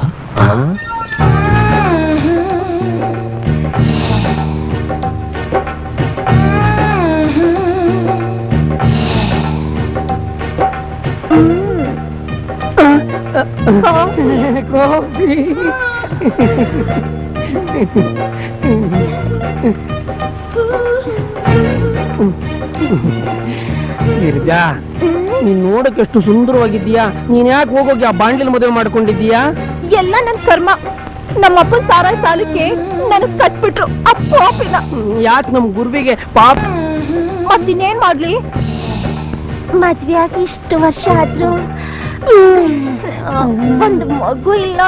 J: ಗಿರಿಜಾ, ನೀನ್ ನೋಡಕ್ಕೆ ಎಷ್ಟು ಸುಂದರವಾಗಿದ್ದೀಯಾ. ನೀನ್ ಯಾಕೆ ಹೋಗೋಗಿ ಆ ಬಾಂಡ್ಲಿನ ಮದುವೆ ಮಾಡ್ಕೊಂಡಿದ್ದೀಯಾ?
M: ಎಲ್ಲ ನನ್ ಕರ್ಮ. ನಮ್ಮಪ್ಪನ ಸಾರಾಯಿ ಸಾಲಕ್ಕೆ ನನಗ್ ಕಟ್ಬಿಟ್ರು ಅಪ್ಪಿನ.
J: ಯಾಕೆ ನಮ್ ಗುರುವಿಗೆ ಪಾಪ?
M: ಮತ್ತಿನ್ನೇನ್ ಮಾಡ್ಲಿ?
O: ಮದ್ವೆ ಆಗಿ ಇಷ್ಟು ವರ್ಷ ಆದ್ರೂ ಒಂದು ಮಗು ಇಲ್ಲ.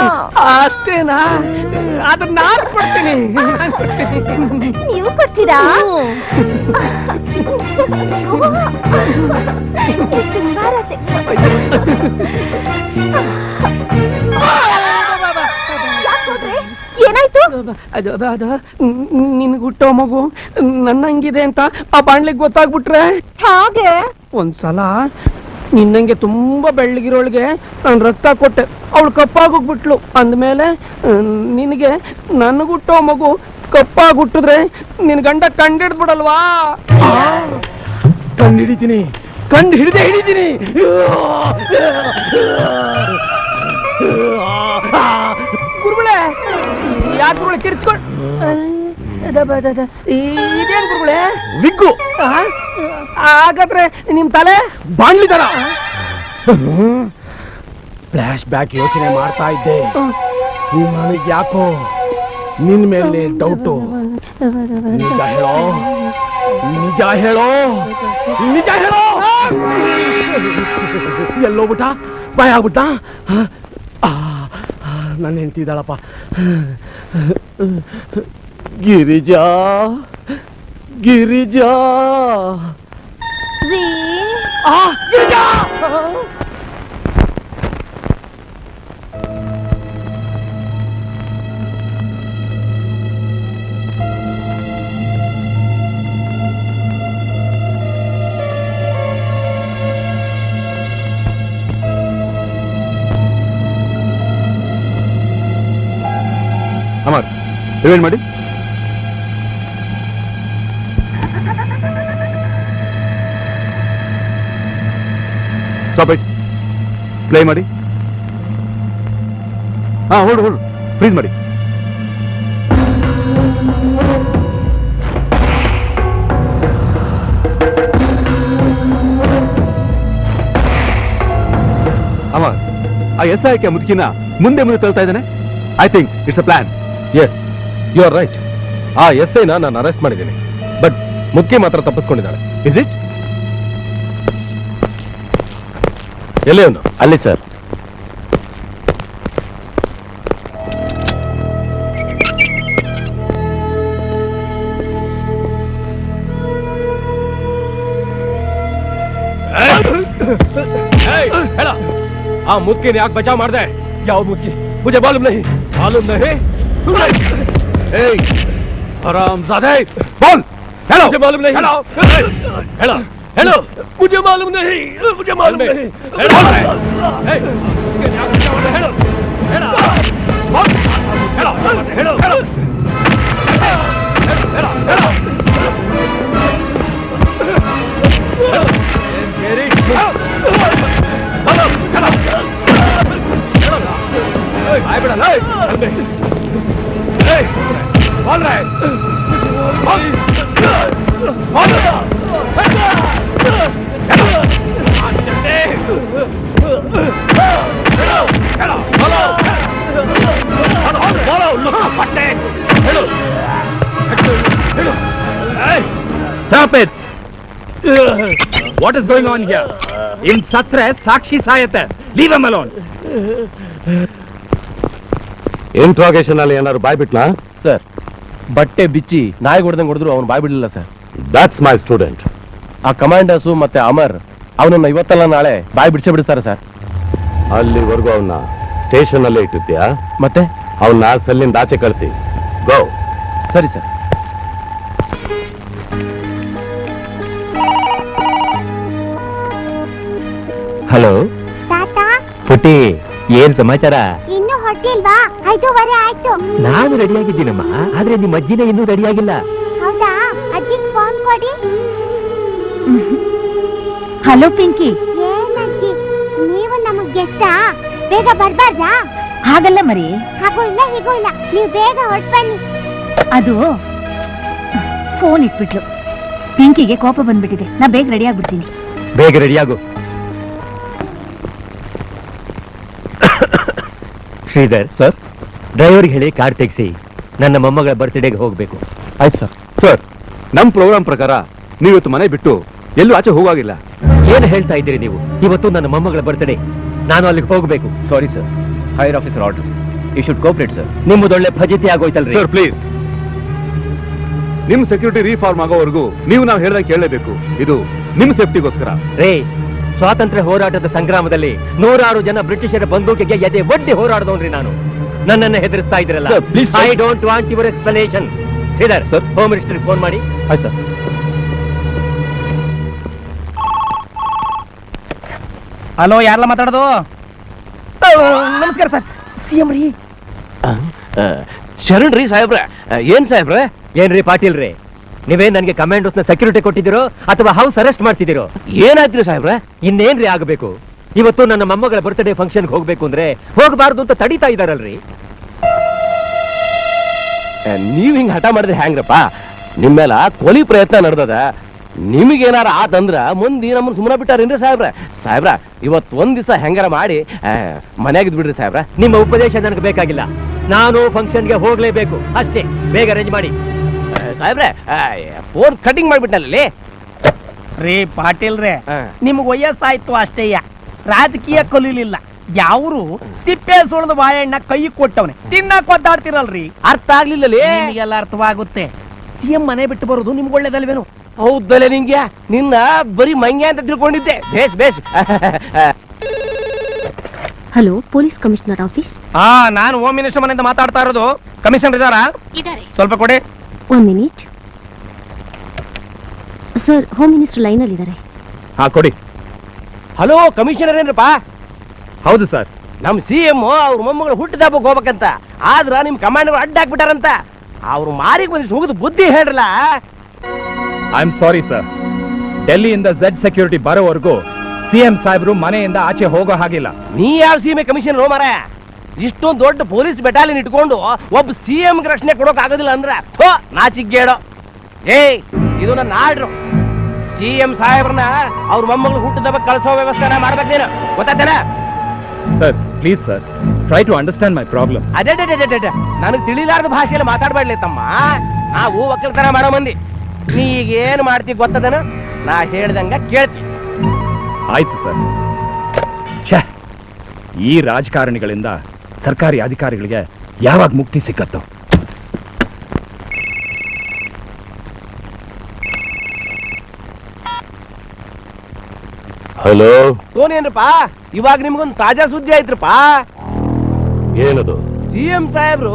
J: ಅಷ್ಟೇನಾ? ಅದನ್ನ ನಾನು ಕೊಡ್ತೀನಿ.
O: ನೀವು ಕೊಡ್ತೀರಾ? ತುಂಬಾ ರಸೆ.
M: ಏನಾಯ್ತು?
J: ನಿನ್ಗೆ ಹುಟ್ಟೋ ಮಗು ನನ್ನಂಗಿದೆ ಅಂತ ಆ ಬಾಣ್ಲಿಗೆ ಗೊತ್ತಾಗ್ಬಿಟ್ರೆ
M: ಹಾಗೆ
J: ಒಂದ್ಸಲ ನಿನ್ನಂಗೆ ತುಂಬಾ ಬೆಳ್ಳಗಿರೋಳಿಗೆ ನಾನು ರಕ್ತ ಕೊಟ್ಟೆ, ಅವಳು ಕಪ್ಪಾಗೋಗ್ಬಿಟ್ಲು. ಅಂದ್ಮೇಲೆ ನಿನಗೆ ನನಗುಟ್ಟೋ ಮಗು ಕಪ್ಪಾಗುಟ್ಟಿದ್ರೆ ನಿನ್ ಗಂಡ ಕಂಡಿಡ್ಬಿಡಲ್ವಾ? ಕಂಡು ಹಿಡಿತೀನಿ, ಕಂಡು ಹಿಡಿತೀನಿ. ಗುರುಗಳೇ, ಯಾಕೆ ಗುರುಗಳೇ ಕಿರ್ಚ್ಕೊಂಡು? ಇದೇನ್ ಗುರುಗಳೇ? ವಿಗ್ಗು. ಹಾಗಾದ್ರೆ ನಿಮ್ ತಲೆ ಬಾಣ್ಲಿದಾರ? ಫ್ಲಾಶ್ ಬ್ಯಾಕ್ ಯೋಚನೆ ಮಾಡ್ತಾ ಇದ್ದೆ. ನನಗೆ ಯಾಕೋ ನಿನ್ ಮೇಲೆ ಡೌಟು. ನಿಜ ಹೇಳೋ, ನಿಜ ಹೇಳೋ, ನಿಜ ಹೇಳೋ. ಎಲ್ಲೋಗ್ಬಿಟ್ಟ? ಭಯ ಆಗ್ಬಿಟ್ಟ? ನನ್ನ ಹೆಂಡತಿ ಇದ್ದಾಳಪ್ಪ. ಗಿರಿಜಾ, ಗಿರಿಜಾ, ಗಿರಿಜಾ.
L: ಅಮರ್, ರಿವೈಂಡ್ ಮಾಡಿ. Stop it. ಪ್ಲೇ ಮಾಡಿ. ಹೋಲ್ಡ್ ಫ್ರೀಸ್ ಮಾಡಿ. ಅಮರ್, ಆ SIK ಮುದುಕಿನ ಮುಂದೆ ತಳ್ತಾ ಇದ್ದಾನೆ. I think it's a plan.
E: Yes, you are right. ಆ SIನ ನಾನು ಅರೆಸ್ಟ್ ಮಾಡಿದ್ದೀನಿ, ಬಟ್ ಮುಖ್ಯ ಮಾತ್ರ ತಪ್ಪಿಸ್ಕೊಂಡಿದ್ದಾಳೆ.
L: Is it?
E: ಎಲ್ಲಿ ಅವನು?
L: ಅಲ್ಲಿ ಸರ್.
E: ಹೇಳ, ಆ ಮುಖ್ಯನ ಯಾಕೆ ಬಚಾವ್ ಮಾಡಿದೆ? ಯಾವ ಮುಖ್ಯ? ಮುझे मालूम नहीं. मालूम नहीं?
C: हरामजादे, बोल. हेलो.
E: मुझे मालूम नहीं.
C: हेलो.
E: हेलो. हेलो. मुझे मालूम नहीं. मुझे मालूम नहीं.
C: हेलो.
E: हेलो.
C: हेलो. बोल. हेलो. हेलो. हेलो. हेलो. आए बेटा, ले बोल रहा है, बोल
D: Stop it! What is going on here? In satre ಸಾಕ್ಷಿ ಸಾಯತ್ತೆ. Leave him alone.
C: ಇಂಟ್ರಾಗೇಷನ್ ಅಲ್ಲಿ ಏನಾದ್ರು ಬಾಯ್ಬಿಟ್ನಾ?
E: ಸರ್, ಬಟ್ಟೆ ಬಿಚ್ಚಿ ನಾಯಿ ಹೊಡೆದಂಗೆ ಹೊಡೆದ್ರು ಅವ್ನು ಬಾಯ್ ಬಿಡಲಿಲ್ಲ ಸರ್.
C: That's my student.
E: ಆ ಕಮಾಂಡರ್ಸು ಮತ್ತೆ ಅಮರ್ ಅವನನ್ನ ಇವತ್ತಲ್ಲ ನಾಳೆ ಬಾಯ್ ಬಿಡಿಸೇ ಬಿಡಿಸ್ತಾರೆ ಸರ್.
C: ಅಲ್ಲಿವರೆಗೂ ಅವನ್ನ ಸ್ಟೇಷನ್ ಅಲ್ಲೇ ಇಟ್ಟಿದ್ಯಾ?
E: ಮತ್ತೆ
C: ಅವನ್ನ ಸೆಲ್ಲಿಂದ ಆಚೆ ಕಳಿಸಿ. ಗೋ.
E: ಸರಿ ಸರ್.
B: ಹಲೋ
O: ತಾತ
B: ಪುಟಿ, ಏನ್ ಸಮಾಚಾರ?
O: ಇನ್ನು ಹೊಟ್ಟಿಲ್ವಾ? 5:15 ಆಯ್ತು.
B: ನಾನು ರೆಡಿಯಾಗಿದ್ದೀನಮ್ಮ, ಆದ್ರೆ ನಿಮ್ಮ ಅಜ್ಜಿನೇ ಇನ್ನೂ ರೆಡಿಯಾಗಿಲ್ಲ.
O: ಹೌದಾ? ಅಜ್ಜಿಗೆ ಫೋನ್ ಕೊಡಿ.
M: ಹಲೋ ಪಿಂಕಿ.
O: ಏನಜ್ಜಿ, ನೀವು ನಮಗ್ ಗೆಸ್ಟಾ? ಬೇಗ ಬರ್ಬಾರ್ದಾ?
M: ಹಾಗಲ್ಲ ಮರಿ,
O: ಹಾಗೂ ಇಲ್ಲ ಹೀಗೂ ಇಲ್ಲ, ನೀವು ಬೇಗ ಹೊರಟ್ ಬನ್ನಿ.
M: ಅದು ಫೋನ್ ಇಟ್ಬಿಟ್ಲು. ಪಿಂಕಿಗೆ ಕೋಪ ಬಂದ್ಬಿಟ್ಟಿದೆ. ನಾ ಬೇಗ ರೆಡಿ ಆಗ್ಬಿಡ್ತೀನಿ.
B: ಬೇಗ ರೆಡಿಯಾಗು. ಶ್ರೀಧರ್
L: ಸರ್,
B: ಡ್ರೈವರ್ಗೆ ಹೇಳಿ ಕಾರ್ ತೆಗೆಸಿ ನನ್ನ ಮೊಮ್ಮಗಳ ಬರ್ತ್ಡೇಗೆ ಹೋಗ್ಬೇಕು.
L: ಆಯ್ತು ಸರ್. ಸರ್, ನಮ್ ಪ್ರೋಗ್ರಾಮ್ ಪ್ರಕಾರ ನೀವಿವತ್ತು ಮನೆ ಬಿಟ್ಟು ಎಲ್ಲೂ ಆಚೆ ಹೋಗಾಗಿಲ್ಲ.
B: ಏನು ಹೇಳ್ತಾ ಇದ್ದೀರಿ ನೀವು? ಇವತ್ತು ನನ್ನ ಮೊಮ್ಮಗಳ ಬರ್ತ್ಡೇ, ನಾನು ಅಲ್ಲಿಗೆ ಹೋಗ್ಬೇಕು.
L: Sorry sir, higher officer orders. You should cooperate sir.
B: ನಿಮ್ಮದೊಳ್ಳೆ ಫಜಿತಿ ಆಗೋಯ್ತಲ್ರಿ.
L: ಸರ್ ಪ್ಲೀಸ್, ನಿಮ್ ಸೆಕ್ಯೂರಿಟಿ ರೀಫಾರ್ಮ್ ಆಗೋವರೆಗೂ ನೀವು ನಾವು ಹೇಳ್ದಾಗ ಕೇಳಲೇಬೇಕು. ಇದು ನಿಮ್ ಸೇಫ್ಟಿಗೋಸ್ಕರ.
B: ರೇ, ಸ್ವಾತಂತ್ರ್ಯ ಹೋರಾಟದ ಸಂಗ್ರಾಮದಲ್ಲಿ 100 ಜನ ಬ್ರಿಟಿಷರ ಬಂದೂಕಿಗೆ ಎದೆ ಒಡ್ಡಿ ಹೋರಾಡದವನ್ರಿ ನಾನು. ನನ್ನನ್ನು ಹೆದರಿಸ್ತಾ ಇದ್ರಲ್ಲ. I don't want your explanation. Sridhar sir, home minister phone ಮಾಡಿ.
L: ಆಯ್ತು ಸರ್.
J: ಹಲೋ, ಯಾರಲ್ಲ ಮಾತಾಡೋದು? ನಮಸ್ಕಾರ ಸರ್, ಸಿಎಂ ರೀ.
B: ಶರಣ್ ರೀ ಸಾಹೇಬ್ರೆ. ಏನ್ ಸಾಹೇಬ್ರೆ? ಏನ್ರಿ ಪಾಟೀಲ್ ರೀ, ನೀವೇ ನನಗೆ ಕಮಾಂಡೋಸ್ನ ಸೆಕ್ಯೂರಿಟಿ ಕೊಟ್ಟಿದ್ದೀರೋ ಅಥವಾ ಹೌಸ್ ಅರೆಸ್ಟ್ ಮಾಡ್ತಿದ್ದೀರೋ? ಏನಾಯ್ತ್ರಿ ಸಾಹೇಬ್ರೆ? ಇನ್ನೇನ್ರಿ ಆಗಬೇಕು? ಇವತ್ತು ನನ್ನ ಮೊಮ್ಮಗಳ ಬರ್ತ್ಡೇ ಫಂಕ್ಷನ್ಗೆ ಹೋಗ್ಬೇಕು ಅಂದ್ರೆ ಹೋಗಬಾರ್ದು ಅಂತ ತಡೀತಾ ಇದ್ದಾರಲ್ರಿ.
E: ನೀವ್ ಹಿಂಗ್ ಹಠ ಮಾಡಿದ್ರೆ ಹೆಂಗ್ರಪ್ಪ? ನಿಮ್ಮೆಲ್ಲ ಕೊಲಿ ಪ್ರಯತ್ನ ನಡೆದದ. ನಿಮಗೇನಾರ ಆತಂದ್ರ ಮುಂದೆ ನಮ್ಮನ್ನ ಸುಮ್ಮನೆ ಬಿಟ್ಟಾರೇನ್ರಿ ಸಾಹೇಬ್ರ? ಸಾಹೇಬ್ರ, ಇವತ್ತು ಒಂದ್ ದಿವಸ ಹೆಂಗಾರ ಮಾಡಿ ಮನ್ಯಾಗಿದ್ ಬಿಡ್ರಿ ಸಾಹೇಬ್ರ.
B: ನಿಮ್ಮ ಉಪದೇಶ ನನಗೆ ಬೇಕಾಗಿಲ್ಲ. ನಾನು ಫಂಕ್ಷನ್ಗೆ ಹೋಗ್ಲೇಬೇಕು ಅಷ್ಟೇ. ಬೇಗ ಅರೇಂಜ್ ಮಾಡಿ.
E: ಸಾಹೇಬ್ರೆ, ಫೋನ್ ಕಟಿಂಗ್ ಮಾಡ್ಬಿಟ್ನಲ್ಲಿ
J: ರೀ ಪಾಟೀಲ್ ರೇ, ನಿಮ್ಗೆ ವಯಸ್ಸಾಯ್ತು ಅಷ್ಟೇಯ, ರಾಜಕೀಯ ಕಲೀಲಿಲ್ಲ. ಯಾವ್ರು ಸಿಪ್ಪೆ ಸುಳ್ದ ಬಾಳೆಹಣ್ಣ ಕೈ ಕೊಟ್ಟವನೆ ತಿನ್ನಕ್ ಒದ್ದಾಡ್ತಿರಲ್ರಿ.
E: ಅರ್ಥ ಆಗ್ಲಿಲ್ಲ.
J: ನಿಮಗೆಲ್ಲ ಅರ್ಥವಾಗುತ್ತೆ. ಸಿಎಂ ಮನೆ ಬಿಟ್ಟು ಬರೋದು ನಿಮ್ಗೆ ಒಳ್ಳೇದಲ್ವೇನು?
E: ಹೌದಲ್ಲ, ನಿಂಗೆ ನಿನ್ನ ಬರೀ ಮಂಗ್ಯ ಅಂತ ತಿಳ್ಕೊಂಡಿದ್ದೆ. ಬೇಸ್ ಬೇಸ್.
O: Hello, police commissioner office.
J: ನಾನು ಹೋಮ್ ಮಿನಿಸ್ಟರ್ ಮನೆಯಿಂದ ಮಾತಾಡ್ತಾ ಇರೋದು. ಕಮಿಷನರ್ ಇದಾರಾ? ಸ್ವಲ್ಪ ಕೊಡಿ.
O: 1 minute sir, home minister line ಅಲ್ಲಿ ಇದ್ದಾರೆ.
L: ಹಾ, ಕೊಡಿ.
E: ಹಲೋ, ಕಮಿಷನರ್ ಏನ್ರಪ್ಪ?
L: ಹೌದು ಸರ್.
E: ನಮ್ ಸಿಎಂ ಅವ್ರ ಮೊಮ್ಮಗಳು ಹುಟ್ಟಿದ ಹಬ್ಬಕ್ಕೆ ಹೋಗ್ಬೇಕಂತ, ಆದ್ರ ನಿಮ್ ಕಮಾಂಡರ್ ಅಡ್ಡ ಹಾಕ್ಬಿಟ್ಟಾರಂತ. ಅವ್ರು ಮಾರಿಗೆ ಬಂದಿಸಿ ಹೋಗುದು ಬುದ್ಧಿ ಹೇಳ್ರಲ್ಲ.
D: ಐ ಆಮ್ ಸಾರಿ ಸರ್, ಡೆಲ್ಲಿಯಿಂದ ಝೆಡ್ ಸೆಕ್ಯೂರಿಟಿ ಬರೋವರೆಗೂ ಸಿಎಂ ಸಾಹೇಬ್ರು ಮನೆಯಿಂದ ಆಚೆ ಹೋಗೋ ಹಾಗಿಲ್ಲ.
E: ನೀ ಯಾವ ಸಿಎಂ ಕಮಿಷನರ್ ಮಾರ? ಇಷ್ಟೊಂದು ದೊಡ್ಡ ಪೊಲೀಸ್ ಬೆಟಾಲಿಯನ್ ಇಟ್ಕೊಂಡು ಒಬ್ಬ ಸಿಎಂ ರಕ್ಷಣೆ ಕೊಡೋಕ್ ಆಗೋದಿಲ್ಲ ಅಂದ್ರೆ ನಾಚಿಗೇಡೋ. ಏಯ್, ಇದು ನನ್ನ ಆರ್ಡ್ರು. ಸಿಎಂ ಸಾಹೇಬ್ರನ್ನ ಅವ್ರ ಮೊಮ್ಮಗಳು ಹುಟ್ಟಿದ ಹಬ್ಬಕ್ಕೆ ಕಳಿಸೋ ವ್ಯವಸ್ಥೆ ಮಾಡ್ಬೇಕು ನೀನು, ಗೊತ್ತಾಯ್ತೇನ?
D: Sir please sir, try to understand my problem.
E: ಅದೇ ನನಗೆ ತಿಳಿಲಾರ್ದ ಭಾಷೆಯಲ್ಲಿ ಮಾತಾಡ್ಬೇಡ್ಲಿ ತಮ್ಮ. ನಾವು ಒಕ್ಕಲ್ತನ ಮಾಡೋ ಮಂದಿ. ನೀ ಈಗ ಏನ್ ಮಾಡ್ತಿ ಗೊತ್ತದನ? ನಾ ಹೇಳ್ದಂಗ ಕೇಳ್ತಿ.
D: ಆಯ್ತು ಸರ್. ಈ ರಾಜಕಾರಣಿಗಳಿಂದ ಸರ್ಕಾರಿ ಅಧಿಕಾರಿಗಳಿಗೆ ಯಾವಾಗ ಮುಕ್ತಿ ಸಿಕ್ಕತ್ತೋ?
C: ಹಲೋ,
E: ಏನ್ರಪ್ಪ? ಇವಾಗ ನಿಮ್ಗೊಂದು ತಾಜಾ ಸುದ್ದಿ ಆಯ್ತ್ರಪ್ಪ.
C: ಏನದು?
E: ಸಿಎಂ ಸಾಹೇಬ್ರು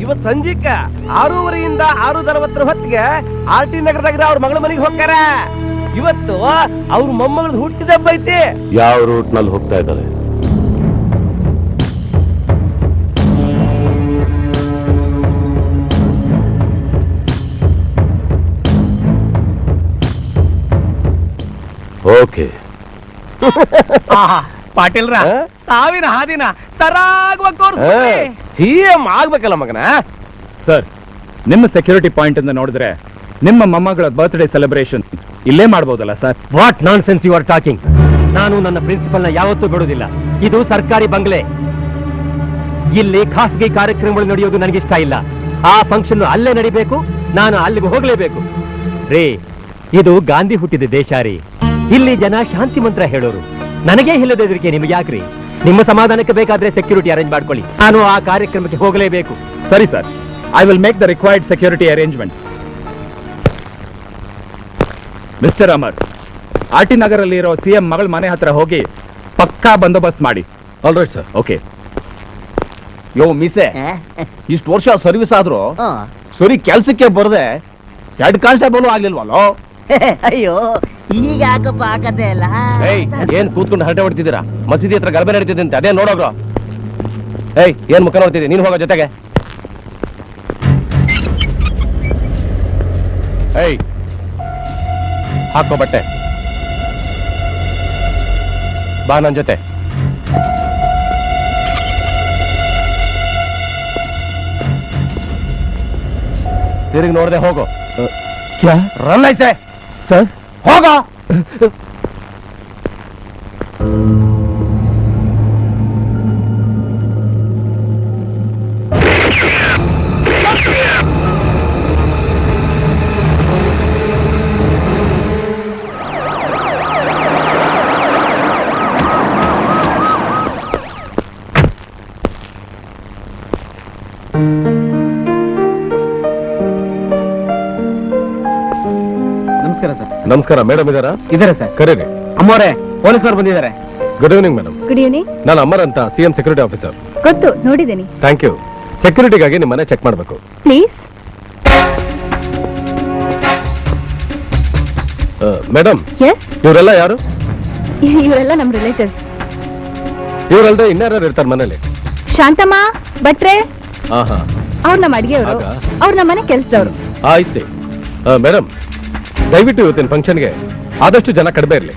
E: ಇವತ್ ಸಂಜಿಕ್ಕ 6:30 6:40 ಹೊತ್ತಿಗೆ RT ನಗರದಾಗ ಅವ್ರ ಮಗಳ ಮನೆಗೆ ಹೋಗ್ತಾರ. ಇವತ್ತು ಅವ್ರ ಮೊಮ್ಮಗಳದ್ದು ಹುಟ್ಟಿದ ಹಬ್ಬ ಐತಿ.
C: ಯಾವ ರೂಟ್ ನಲ್ಲಿ ಹೋಗ್ತಾ ಇದ್ದಾರೆ? ಓಕೆ.
J: ಪಾಟೀಲ್ರ, ಸಾವಿನ ಹಾದಿನ ಸರಾಗವಾಗಿ
E: ಸಿಎಂ ಆಗ್ಬೇಕಲ್ಲ ಮಗನ.
D: ಸರ್, ನಿಮ್ಮ ಸೆಕ್ಯೂರಿಟಿ ಪಾಯಿಂಟ್ ಇಂದ ನೋಡಿದ್ರೆ ನಿಮ್ಮ ಮೊಮ್ಮಗಳ ಬರ್ತ್ಡೇ ಸೆಲೆಬ್ರೇಷನ್ ಇಲ್ಲೇ ಮಾಡಬಹುದಲ್ಲ sir?
B: What nonsense you are talking? ನಾನು ನನ್ನ ಪ್ರಿನ್ಸಿಪಲ್ನ ಯಾವತ್ತೂ ಬಿಡುವುದಿಲ್ಲ. ಇದು ಸರ್ಕಾರಿ ಬಂಗ್ಲೆ. ಇಲ್ಲಿ ಖಾಸಗಿ ಕಾರ್ಯಕ್ರಮಗಳು ನಡೆಯೋದು ನನಗಿಷ್ಟ ಇಲ್ಲ. ಆ ಫಂಕ್ಷನ್ ಅಲ್ಲೇ ನಡಿಬೇಕು, ನಾನು ಅಲ್ಲಿಗೆ ಹೋಗ್ಲೇಬೇಕು. ರೀ ಇದು ಗಾಂಧಿ ಹುಟ್ಟಿದ ದೇಶ ರೀ. ಇಲ್ಲಿ ಜನ ಶಾಂತಿ ಮಂತ್ರ ಹೇಳೋರು. ನನಗೇ ಇಲ್ಲದಿದ್ರಿಗೆ ನಿಮ್ಗೆ ಯಾಕ್ರಿ? ನಿಮ್ಮ ಸಮಾಧಾನಕ್ಕೆ ಬೇಕಾದ್ರೆ ಸೆಕ್ಯೂರಿಟಿ ಅರೇಂಜ್ ಮಾಡ್ಕೊಳ್ಳಿ. ನಾನು ಆ ಕಾರ್ಯಕ್ರಮಕ್ಕೆ ಹೋಗಲೇಬೇಕು.
D: ಸರಿ sir, I will make the required security arrangements. Mister Amar, RT ನಗರಲ್ಲಿ ಇರೋ ಸಿಎಂ ಮಗಳ ಮನೆ ಹತ್ರ ಹೋಗಿ ಪಕ್ಕಾ ಬಂದೋಬಸ್ತ್ ಮಾಡಿ.
E: All right sir.
D: ಓಕೆ. ಯೋ ಮಿಸೆ, ಇಷ್ಟು ವರ್ಷ ಸರ್ವಿಸ್ ಆದ್ರೂ ಸರಿ ಕೆಲ್ಸಕ್ಕೆ ಬರದೆ ಹೆಡ್ ಕಾನ್ಸ್ಟೇಬಲ್ ಆಗ್ಲಿಲ್ವಲ್ಲೋ?
H: ಅಯ್ಯೋ ಈಗ ಯಾಕಪ್ಪ ಆಗದೆ ಅಲ್ಲ.
E: ಏನ್ ಕೂತ್ಕೊಂಡು ಹರಟೆ ಹೊಡ್ತಿದ್ದೀರಾ? ಮಸೀದಿ ಹತ್ರ ಗಲಭೆ ನಡೀತಿದೆ ಅಂತ ಅದೇ ನೋಡೋಗ್ರು. ಏನ್ ಮುಖ ನೋಡ್ತಿದ್ದೆ? ನೀನು ಹೋಗೋ ಜೊತೆಗೆ. ಹಾಕೋ ಬಟ್ಟೆ, ಬಾ ನನ್ ಜೊತೆ. ತಿರುಗಿ ನೋಡದೆ ಹೋಗೋ. ರನ್ ಐತೆ
D: ಸರ್.
E: ಹೋಗೋ.
A: ನಮಸ್ಕಾರ ಸರ್.
E: ನಮಸ್ಕಾರ. ಮೇಡಮ್ ಇದಾರಾ?
A: ಇದಾರೆ ಸರ್.
E: ಕರೀರಿ.
A: ಅಮ್ಮೋರೆ, ಪೊಲೀಸರು ಬಂದಿದ್ದಾರೆ.
E: Good evening madam.
M: Good evening.
E: ನಾನು ಅಮರ್ ಅಂತ, ಸಿಎಂ ಸೆಕ್ಯೂರಿಟಿ ಆಫೀಸರ್.
M: ಗೊತ್ತು, ನೋಡಿದ್ದೀನಿ.
E: Thank you. ಸೆಕ್ಯೂರಿಟಿಗಾಗಿ ನಿಮ್ಮ ಮನೆ ಚೆಕ್ ಮಾಡಬೇಕು.
M: ಪ್ಲೀಸ್.
E: ಮೇಡಮ್,
M: ಎಸ್,
E: ಇವರೆಲ್ಲ ಯಾರು?
M: ಇವರೆಲ್ಲ ನಮ್ಮ ರಿಲೇಟಿವ್ಸ್.
E: ಇವರಲ್ದೆ ಇನ್ಯಾರು ಇರ್ತಾರೆ ಮನೇಲಿ?
M: ಶಾಂತಮ್ಮ, ಭಟ್ರೆ,
E: ಆಹಾ,
M: ಅವ್ರು ನಮ್ಮ ಅಡಿಗೆಯವರು, ಅವ್ರು ನಮ್ಮ ಮನೆ ಕೆಲಸದವರು.
E: ಆಯ್ತು. ಮೇಡಮ್, ದಯವಿಟ್ಟು ಇವತ್ತಿನ ಫಂಕ್ಷನ್ಗೆ ಆದಷ್ಟು ಜನ ಕಡಿಮೆ ಇರಲಿ.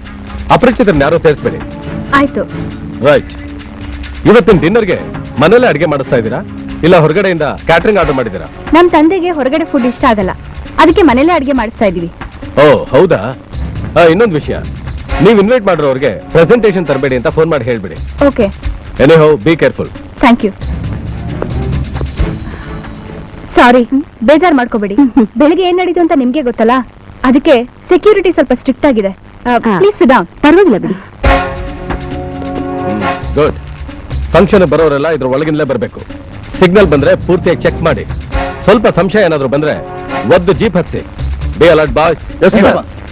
E: ಅಪರಿಚಿತರನ್ನ ಯಾರು ಸೇರಿಸಬೇಡಿ.
M: ಆಯ್ತು.
E: ರೈಟ್. ಇವತ್ತಿನ ಡಿನ್ನರ್ಗೆ ಮನೇಲೆ ಅಡಿಗೆ ಮಾಡಿಸ್ತಾ ಇದ್ದೀರಾ ಇಲ್ಲ ಹೊರಗಡೆಯಿಂದ ಕ್ಯಾಟರಿಂಗ್ ಆರ್ಡರ್ ಮಾಡಿದ್ದೀರಾ?
M: ನಮ್ಮ ತಂದೆಗೆ ಹೊರಗಡೆ ಫುಡ್ ಇಷ್ಟ ಆಗಲ್ಲ, ಅದಕ್ಕೆ ಮನೇಲೆ ಅಡಿಗೆ ಮಾಡಿಸ್ತಾ ಇದೀವಿ.
E: ಓ ಹೌದಾ? ಇನ್ನೊಂದು ವಿಷಯ, ನೀವು ಇನ್ವೈಟ್ ಮಾಡಿರೋರಿಗೆ ಪ್ರೆಸೆಂಟೇಷನ್ ತರಬೇಡಿ ಅಂತ ಫೋನ್ ಮಾಡಿ ಹೇಳ್ಬಿಡಿ.
M: Okay.
E: Anyhow, be careful.
M: Thank you. Sorry, ಬೇಜಾರ್ ಮಾಡ್ಕೋಬೇಡಿ. ಬೆಳಿಗ್ಗೆ ಏನ್ ನಡೀತು ಅಂತ ನಿಮ್ಗೆ ಗೊತ್ತಲ್ಲ, ಅದಕ್ಕೆ ಸೆಕ್ಯೂರಿಟಿ ಸ್ವಲ್ಪ ಸ್ಟ್ರಿಕ್ಟ್ ಆಗಿದೆ. Please sit down. ಪರವಾಗಿಲ್ಲ ಬಿಡಿ.
E: ಗುಡ್. ಫಂಕ್ಷನ್ ಬರೋರೆಲ್ಲ ಇದ್ರ ಒಳಗಿನಲ್ಲೇ ಬರಬೇಕು. ಸಿಗ್ನಲ್ ಬಂದ್ರೆ ಪೂರ್ತಿಯಾಗಿ ಚೆಕ್ ಮಾಡಿ. ಸ್ವಲ್ಪ ಸಂಶಯ ಏನಾದ್ರು ಬಂದ್ರೆ ಒದ್ದು ಜೀಪ್ ಹತ್ಸಿ. Be alert boys.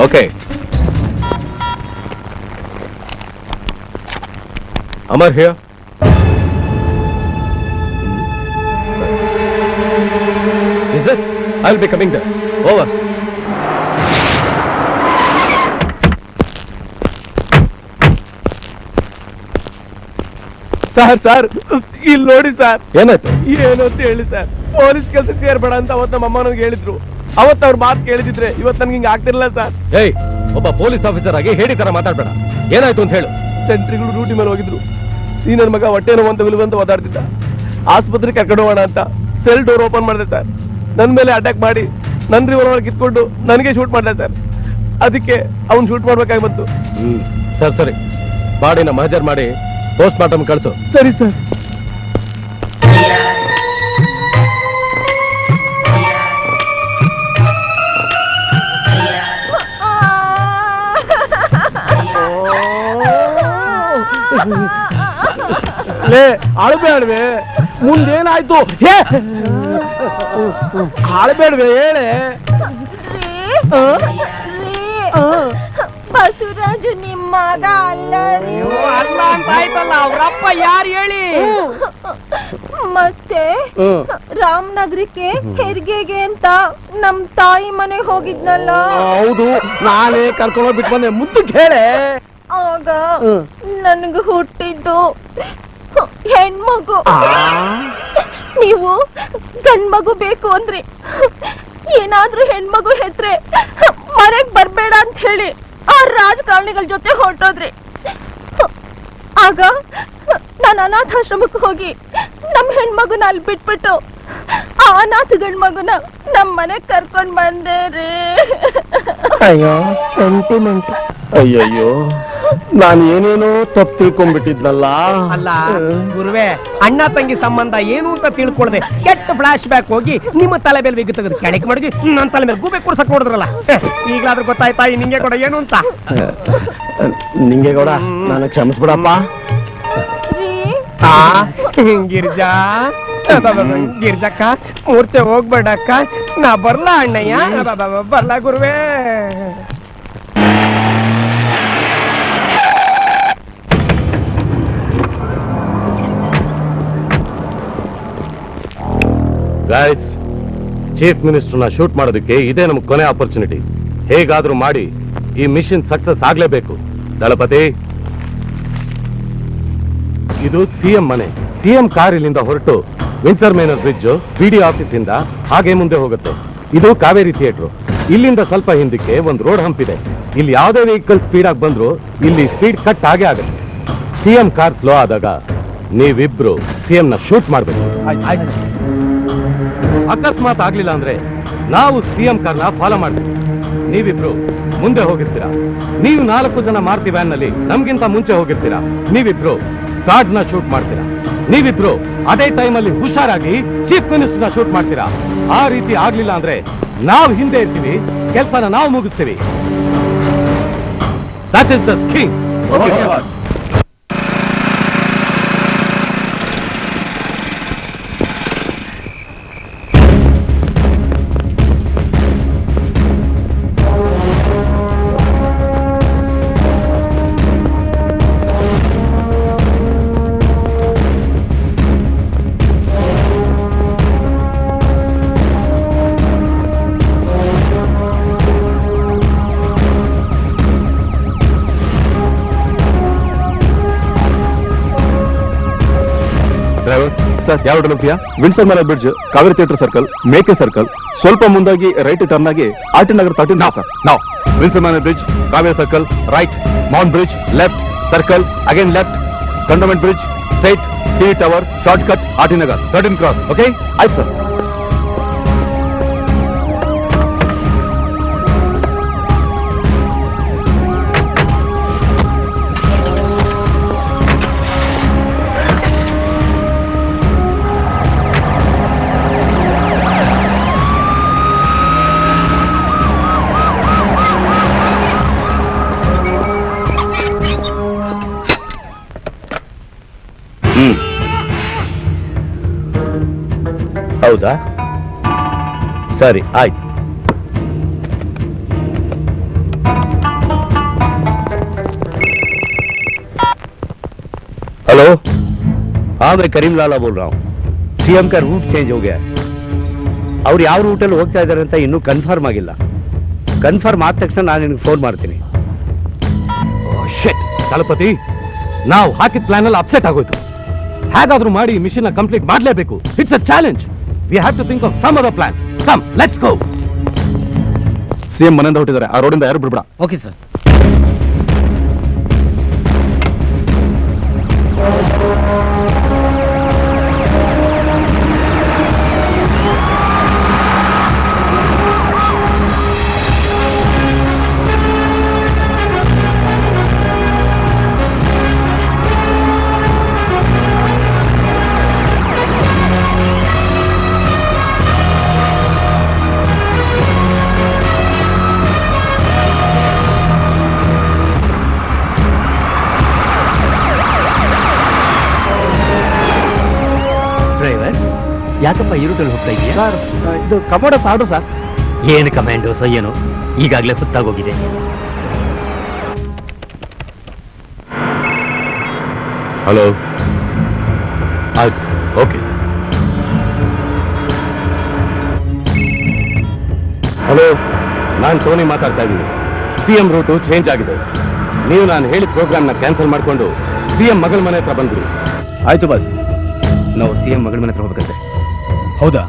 E: Okay. Amar here. Is it? I'll be coming there. Over.
J: Sir ಇಲ್ಲಿ ನೋಡಿ ಸರ್.
E: ಏನಾಯ್ತು?
J: ಏನು ಅಂತ ಹೇಳಿ ಸರ್, ಪೊಲೀಸ್ ಕೆಲಸ ಸೇರ್ಬೇಡ ಅಂತ ಅವತ್ತು ನಮ್ಮ ಅಮ್ಮ ನನಗೆ ಹೇಳಿದ್ರು. ಅವತ್ತು ಅವ್ರ ಮಾತು ಕೇಳಿದಿದ್ರೆ ಇವತ್ತು ನನ್ಗೆ ಹಿಂಗೆ ಆಗ್ತಿರ್ಲಿಲ್ಲ ಸರ್.
E: ಒಬ್ಬ ಪೊಲೀಸ್ ಆಫೀಸರ್ ಆಗಿ ಹೇಳಿ ತರ ಮಾತಾಡ್ಬೇಡ. ಏನಾಯ್ತು ಅಂತ ಹೇಳು.
J: ಸೆಂಟ್ರಿಗಳು ಡ್ಯೂಟಿ ಮೇಲೆ ಹೋಗಿದ್ರು. ಈ ನನ್ನ ಮಗ ಹೊಟ್ಟೆ ನೋವು ಅಂತ ವಿಲುವಂತ ಓದಾಡ್ತಿದ್ದ. ಆಸ್ಪತ್ರೆಗೆ ಕರ್ಕೊಂಡು ಹೋಗೋಣ ಅಂತ ಸೆಲ್ ಡೋರ್ ಓಪನ್ ಮಾಡಿದೆ ಸರ್. ನನ್ನ ಮೇಲೆ ಅಟ್ಯಾಕ್ ಮಾಡಿ ನನ್ನ ರಿವಾಲ್ವರ್ ಕಿತ್ಕೊಂಡು ನನಗೆ ಶೂಟ್ ಮಾಡಿದೆ ಸರ್. ಅದಕ್ಕೆ ಅವ್ನು ಶೂಟ್ ಮಾಡ್ಬೇಕಾಗಿ ಬಂತು.
E: ಸರಿ, ಬಾಡಿನ ಮಹಜರ್ ಮಾಡಿ ಪೋಸ್ಟ್ ಮಾರ್ಟಮ್ ಕಳಿಸು.
J: ಸರಿ ಸರ್. ಅಳಬೇಡ್ವೆ, ಮುಂದೇನಾಯ್ತು? ಅಳಬೇಡ್ವೆ, ಹೇಳೆ.
I: ಬಸವರಾಜು ನಿಮ್ಮ ಮಗ ಅಲ್ಲ ರೀ.
J: ಅಲ್ಲ ಅಂತ ಆಯ್ತಲ್ಲ, ಅವ್ರಪ್ಪ ಯಾರು ಹೇಳಿ?
I: ಮತ್ತೆ ರಾಮನಗರಕ್ಕೆ ಹೆರಿಗೆಗೆ ಅಂತ ನಮ್ ತಾಯಿ ಮನೆಗೆ ಹೋಗಿದ್ನಲ್ಲ.
J: ಹೌದು, ನಾನೇ ಕರ್ಕೊಂಡೋಗಿ ಬಿಟ್ಟು ಬಂದೆ. ಮುದ್ದಕ್ಕೆ ಹೇಳೆ.
I: ಆಗ ನನ್ಗೆ ಹುಟ್ಟಿದ್ದು ಹೆಣ್ಮಗು. ನೀವು ಗಂಡ್ಮಗು ಬೇಕು ಅಂದ್ರಿ. ಏನಾದ್ರೂ ಹೆಣ್ಮಗು ಹೆತ್ರೆ ಮನೆಗ್ ಬರ್ಬೇಡ ಅಂತ ಹೇಳಿ ಆ ರಾಜಕಾರಣಿಗಳ ಜೊತೆ ಹೊರಟೋದ್ರಿ. ಆಗ ನಾನು ಅನಾಥಾಶ್ರಮಕ್ಕೆ ಹೋಗಿ ನಮ್ ಹೆಣ್ಮಗುನ ಅಲ್ಲಿ ಬಿಟ್ಬಿಟ್ಟು ಆ ಅನಾಥ ಗಂಡ್ಮಗುನ ನಮ್ ಮನೆಗ್ ಕರ್ಕೊಂಡ್ ಬಂದೆ ರೀ.
J: ಅಯ್ಯೋ ಸೆಂಟಿಮೆಂಟ್. ಅಯ್ಯಯ್ಯೋ,
E: ನಾನು ಏನೇನೋ ತಪ್ಪು ತಿಳ್ಕೊಂಡ್ಬಿಟ್ಟಿದ್ನಲ್ಲ.
J: ಅಲ್ಲ ಗುರುವೆ, ಅಣ್ಣ ತಂಗಿ ಸಂಬಂಧ ಏನು ಅಂತ ತಿಳ್ಕೊಳ್ದೆ ಕೆಟ್ಟ ಫ್ಲಾಶ್ ಬ್ಯಾಕ್ ಹೋಗಿ ನಿಮ್ಮ ತಲೆ ಮೇಲೆ ಬಿಗಿ ತೆಗೆದು ಕೆಳಗೆ ಮಡಗಿ ನನ್ನ ತಲೆ ಮೇಲೆ ಗೂಬೆ ಕೂರ್ಸಕ್ ನೋಡಿದ್ರಲ್ಲ. ಈಗಲಾದ್ರೂ ಗೊತ್ತಾಯ್ತಾ ಈ ನಿಂಗೆ ಕೂಡ ಏನು ಅಂತ?
E: ನಿಂಗೆ ಕೂಡ ನಾನು ಕ್ಷಮಿಸ್ಬಿಡಪ್ಪ.
J: ಗಿರ್ಜಾ ಗಿರ್ಜಕ್ಕ ಮೂರ್ಛೆ ಹೋಗ್ಬೇಡಕ್ಕ, ನಾ ಬರ್ಲಾ ಅಣ್ಣಯ್ಯ, ಬರ್ಲಾ ಗುರುವೇ.
C: ಗೈಸ್, ಚೀಫ್ ಮಿನಿಸ್ಟರ್ನ ಶೂಟ್ ಮಾಡೋದಕ್ಕೆ ಇದೇ ನಮ್ಗೆ ಕೊನೆ ಆಪರ್ಚುನಿಟಿ. ಹೇಗಾದ್ರೂ ಮಾಡಿ ಈ ಮಿಷನ್ ಸಕ್ಸಸ್ ಆಗ್ಲೇಬೇಕು. ದಳಪತಿ, ಇದು ಸಿಎಂ ಮನೆ. ಸಿಎಂ ಕಾರ್ ಇಲ್ಲಿಂದ ಹೊರಟು ವಿನ್ಸರ್ ಮೇನರ್ ಬ್ರಿಡ್ಜ್ ಬಿಡಿ ಆಫೀಸ್ ಇಂದ ಹಾಗೆ ಮುಂದೆ ಹೋಗುತ್ತೆ. ಇದು ಕಾವೇರಿ ಥಿಯೇಟರ್. ಇಲ್ಲಿಂದ ಸ್ವಲ್ಪ ಹಿಂದಕ್ಕೆ ಒಂದು ರೋಡ್ ಹಂಪ್ ಇದೆ. ಇಲ್ಲಿ ಯಾವುದೇ ವೆಹಿಕಲ್ ಸ್ಪೀಡ್ ಆಗಿ ಬಂದ್ರು ಇಲ್ಲಿ ಸ್ಪೀಡ್ ಕಟ್ ಆಗೇ ಆಗುತ್ತೆ. ಸಿಎಂ ಕಾರ್ ಸ್ಲೋ ಆದಾಗ ನೀವಿಬ್ರು ಸಿಎಂ ನ ಶೂಟ್ ಮಾಡ್ಬೇಕು. ಅಕಸ್ಮಾತ್ ಆಗ್ಲಿಲ್ಲ ಅಂದ್ರೆ ನಾವು ಸಿಎಂ ಕಾರ್ನ ಫಾಲೋ ಮಾಡ್ಬೇಕು. ನೀವಿಬ್ರು ಮುಂದೆ ಹೋಗಿರ್ತೀರಾ. ನೀವು 4 ಜನ ಮಾರುತಿ ವ್ಯಾನ್ ನಲ್ಲಿ ನಮ್ಗಿಂತ ಮುಂಚೆ ಹೋಗಿರ್ತೀರಾ. ನೀವಿಬ್ರು ಗಾರ್ಡ್ ನ ಶೂಟ್ ಮಾಡ್ತೀರಾ. ನೀವಿಬ್ರು ಅದೇ ಟೈಮ್ ಅಲ್ಲಿ ಹುಷಾರಾಗಿ ಚೀಫ್ ಮಿನಿಸ್ಟರ್ ನ ಶೂಟ್ ಮಾಡ್ತೀರಾ. ಆ ರೀತಿ ಆಗ್ಲಿಲ್ಲ ಅಂದ್ರೆ ನಾವು ಹಿಂದೆ ಇರ್ತೀವಿ, ಕೆಲಸನ ನಾವು ಮುಗಿಸ್ತೀವಿ. That is the thing.
L: Sir, ಯಾವ ಹೋಗ್ತೀಯಾ? Windsor Manor bridge, Kaveri theatre circle, Mekhri circle, ಸ್ವಲ್ಪ ಮುಂದಾಗಿ ರೈಟ್ ಟರ್ನ್ ಆಗಿ ಆರ್ಟಿ ನಗರ್ 13 ಸರ್. ನಾವು Windsor Manor bridge, Kaveri circle, right, mount bridge, left, circle, again left, cantonment bridge, straight, TV tower, shortcut, RT Nagar 13 cross. Okay, ಆಯ್ತು ಸರ್.
C: ಹೌದಾ? ಸರಿ, ಆಯ್ತು. Hello, हाँ मैं करीम लाला बोल रहा हूँ. सीएम का रूट चेंज हो गया है. ಅವ್ರು ಯಾವ ರೂಟಲ್ಲಿ ಹೋಗ್ತಾ ಇದ್ದಾರೆ ಅಂತ ಇನ್ನೂ ಕನ್ಫರ್ಮ್ ಆಗಿಲ್ಲ. ಕನ್ಫರ್ಮ್ ಆದ ತಕ್ಷಣ ನಾನು ನಿನಗೆ ಫೋನ್ ಮಾಡ್ತೀನಿ. ದಳಪತಿ, ನಾವು ಹಾಕಿದ ಪ್ಲಾನ್ ಅಲ್ಲಿ ಅಪ್ಸೆಟ್ ಆಗೋಯ್ತು. ಹೇಗಾದ್ರೂ ಮಾಡಿ ಮಿಷನ್ ಕಂಪ್ಲೀಟ್ ಮಾಡಲೇಬೇಕು. It's a challenge. We have to think of some other plan. Come, let's go.
L: CM ಮನೆಯಿಂದ ಹೊರಟಿದ್ದಾರೆ. ಆ ರೋಡಿಂದ ಯಾರು ಬಿಡ್ಬೇಡ.
A: Okay sir.
B: ಯಾಕಪ್ಪ ಈ ರೂಟಲ್ಲಿ ಹೋಗ್ತಾ ಇದೆಯಾ?
L: ಸರ್, ಇದು ಕಮೋಡಸ್ ಆರ್ಡರ್ ಸರ್.
B: ಏನು ಕಮಾಂಡೋಸ್ ಏನು, ಈಗಾಗಲೇ ಸುತ್ತಾಗೋಗಿದೆ.
C: ಹಲೋ, ಆಯ್ತು, ಓಕೆ. ಹಲೋ, ನಾನು ಟೋನಿ ಮಾತಾಡ್ತಾ ಇದ್ದೀನಿ. ಸಿಎಂ ರೂಟು ಚೇಂಜ್ ಆಗಿದೆ. ನೀವು ನಾನು ಹೇಳಿದ ಪ್ರೋಗ್ರಾಮ್ನ ಕ್ಯಾನ್ಸಲ್ ಮಾಡಿಕೊಂಡು ಸಿಎಂ ಮಗಳ ಮನೆ ಹತ್ರ ಬಂದ್ರಿ.
D: ಆಯ್ತು ಬಾಸ್, ನಾವು ಸಿಎಂ ಮಗಳ ಮನೆ ಹತ್ರ ಹೋಗ್ಬೇಕಂತೆ.
L: ಹೌದಾ?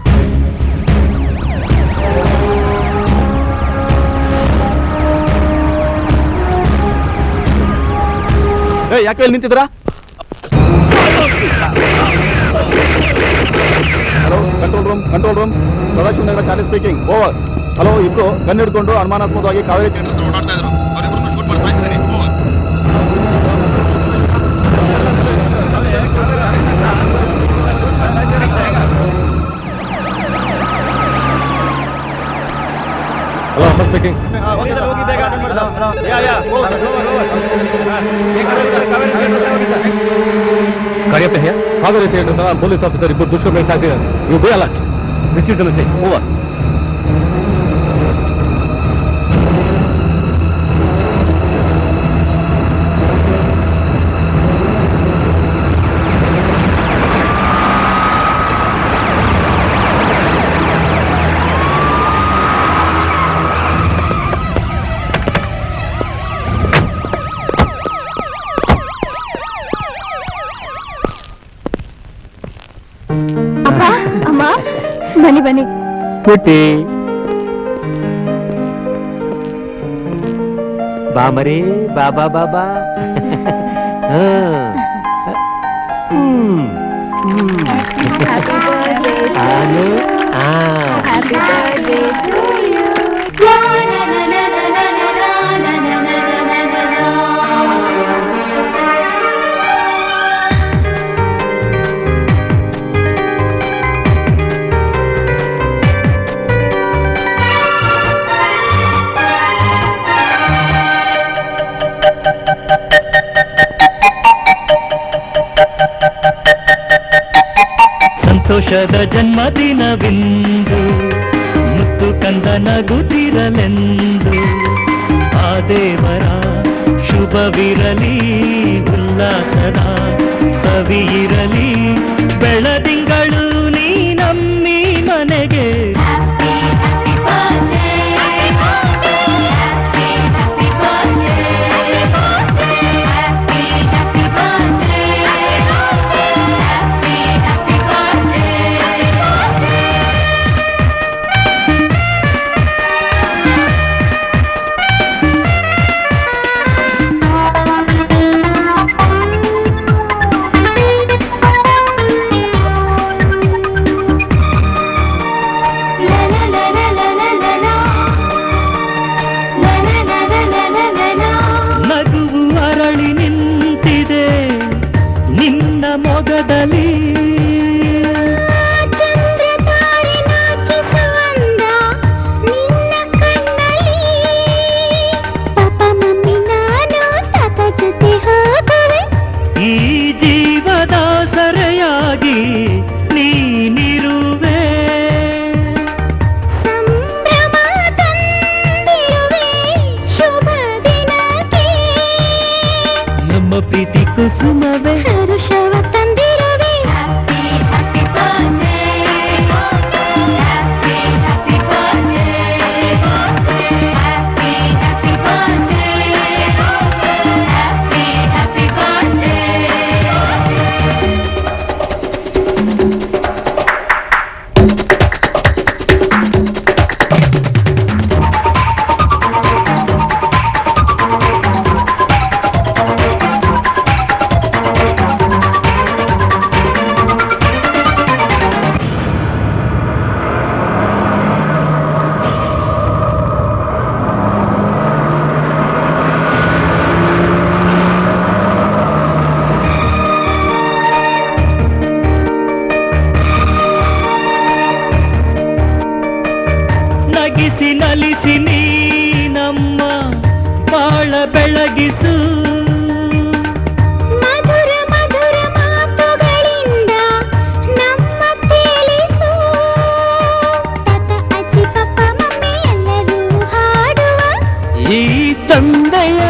L: ಯಾಕೆ ಇಲ್ಲಿ ನಿಂತಿದ್ದೀರಾ? Hello, control room Sadashiva Nagar Charlie speaking. Over. Hello, ಇಬ್ರು ಗನ್ ಹಿಡ್ಕೊಂಡು ಅನುಮಾನಾಸ್ಪದವಾಗಿ ಕಾವೇರಿ ಥಿಯೇಟರ್ ಓಡಾಡ್ತಾ ಇದ್ರು. ಅವರಿಬ್ಬರನ್ನು ಶೂಟ್ ಮಾಡಿ ಸಾಯಿಸಿದ್ದೀನಿ. ಓವರ್.
E: ಹಲೋ ಅಮ್ಮ speaking.
D: Cariappa here.
E: Kaveri theatre police officer ಇಬ್ಬರು ದುಷ್ಕರ್ಮ ಸಾಕಿದ್ದಾರೆ. You be alert.
D: This is the message. Over.
O: ಅಪ್ಪ ಅಮ್ಮ ಬನ್ನಿ ಬನ್ನಿ.
B: ಪುಟ್ಟಿ ಬಾಮರಿ ಬಾಬಾ ಬಾಬಾ. ಆನು
I: Happy birthday to you.
K: ಸಂತೋಷದ ಜನ್ಮದಿನವಿಂದು ಮುತ್ತು ಕಂದ ನಗುತ್ತಿರಲೆಂದು ಆ ದೇವರ ಶುಭವಿರಲಿ, ಉಲ್ಲಾಸದ ಸವಿಯಿರಲಿ, ಬೆಳದಿಂಗಳು ನೀ ನಮ್ಮಿ ಮನೆಗೆ. ನಗುವು ಅರಳಿ ನಿಂತಿದೆ ನಿನ್ನ ಮೊಗದಲ್ಲಿ, ಈ ಜೀವದ ಸರೆಯಾಗಿ ನೀನಿರುವೆ. ನಮ್ಮ ಪ್ರೀತಿ ಕುಸುಮವೇ ಹರುಷವ ತಂದಿರುವೆ. ನಗಿಸಿ ನಲಿಸಿ ನೀ ನಮ್ಮ ಬಾಳ ಬೆಳಗಿಸು.
I: ಮಧುರ ಮಧುರ ಮಾತುಗಳಿಂದ ನಮ್ಮ ತೇಲಿಸು. ತಾತ ಅಜ್ಜಿ ಪಪ್ಪ ಮಮ್ಮಿ ಎಲ್ಲರೂ ಹಾಡುವ
K: ಈ ತಂದೆಯ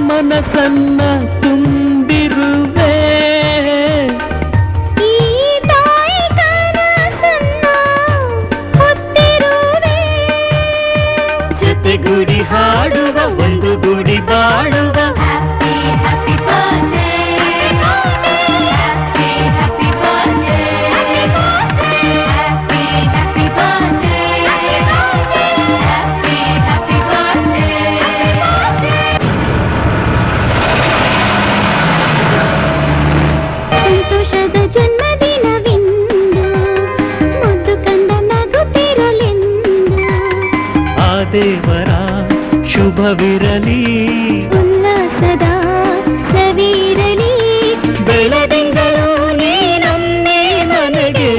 K: ಮನಸ್ಸನ್ನ ತುಂಬಿರುವೆ.
I: ಈ ತಾಯಿ ಕನಸನ್ನ ಹೊತ್ತಿರುವೆ.
K: ಜೊತೆಗೂಡಿ ಹಾಡುವ ಒಂದು ಗೂಡಿ ಬಾಳುವ.
I: ಸಂತೋಷದ ಜನ್ಮದಿನವಿಂದು ಮುದ್ದು ಕಂಡ ನಗುತ್ತಿರಲೆಂದು
K: ಆ ದೇವರ ಶುಭವಿರಲಿ,
I: ಉಲ್ಲಾಸದ ಸವಿರಲಿ,
K: ಬೆಳದಿಂಗಳು ನೀ ನಮ್ಮಿ ಮನೆಗೆ.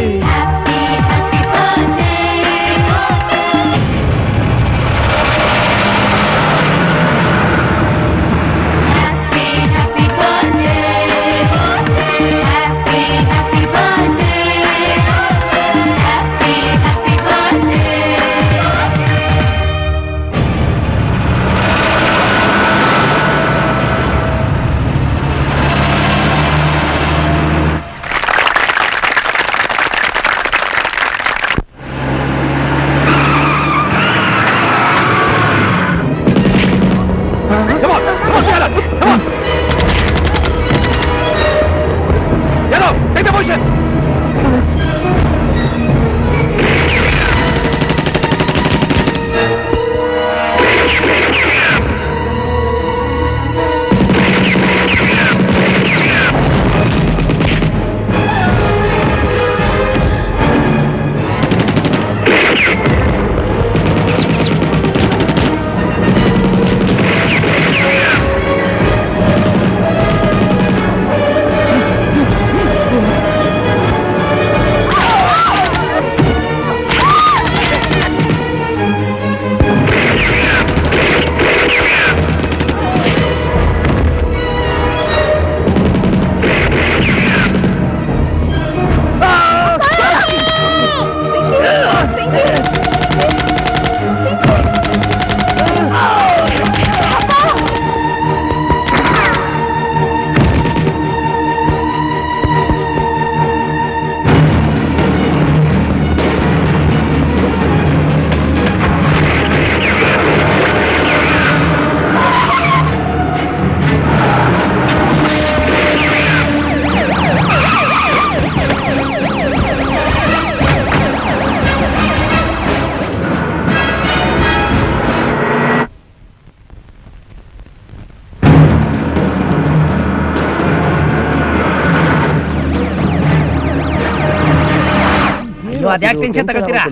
J: ಅದ್ಯಾಕೆ ಟೆನ್ಷನ್ ತಗೊಳ್ತೀರಾ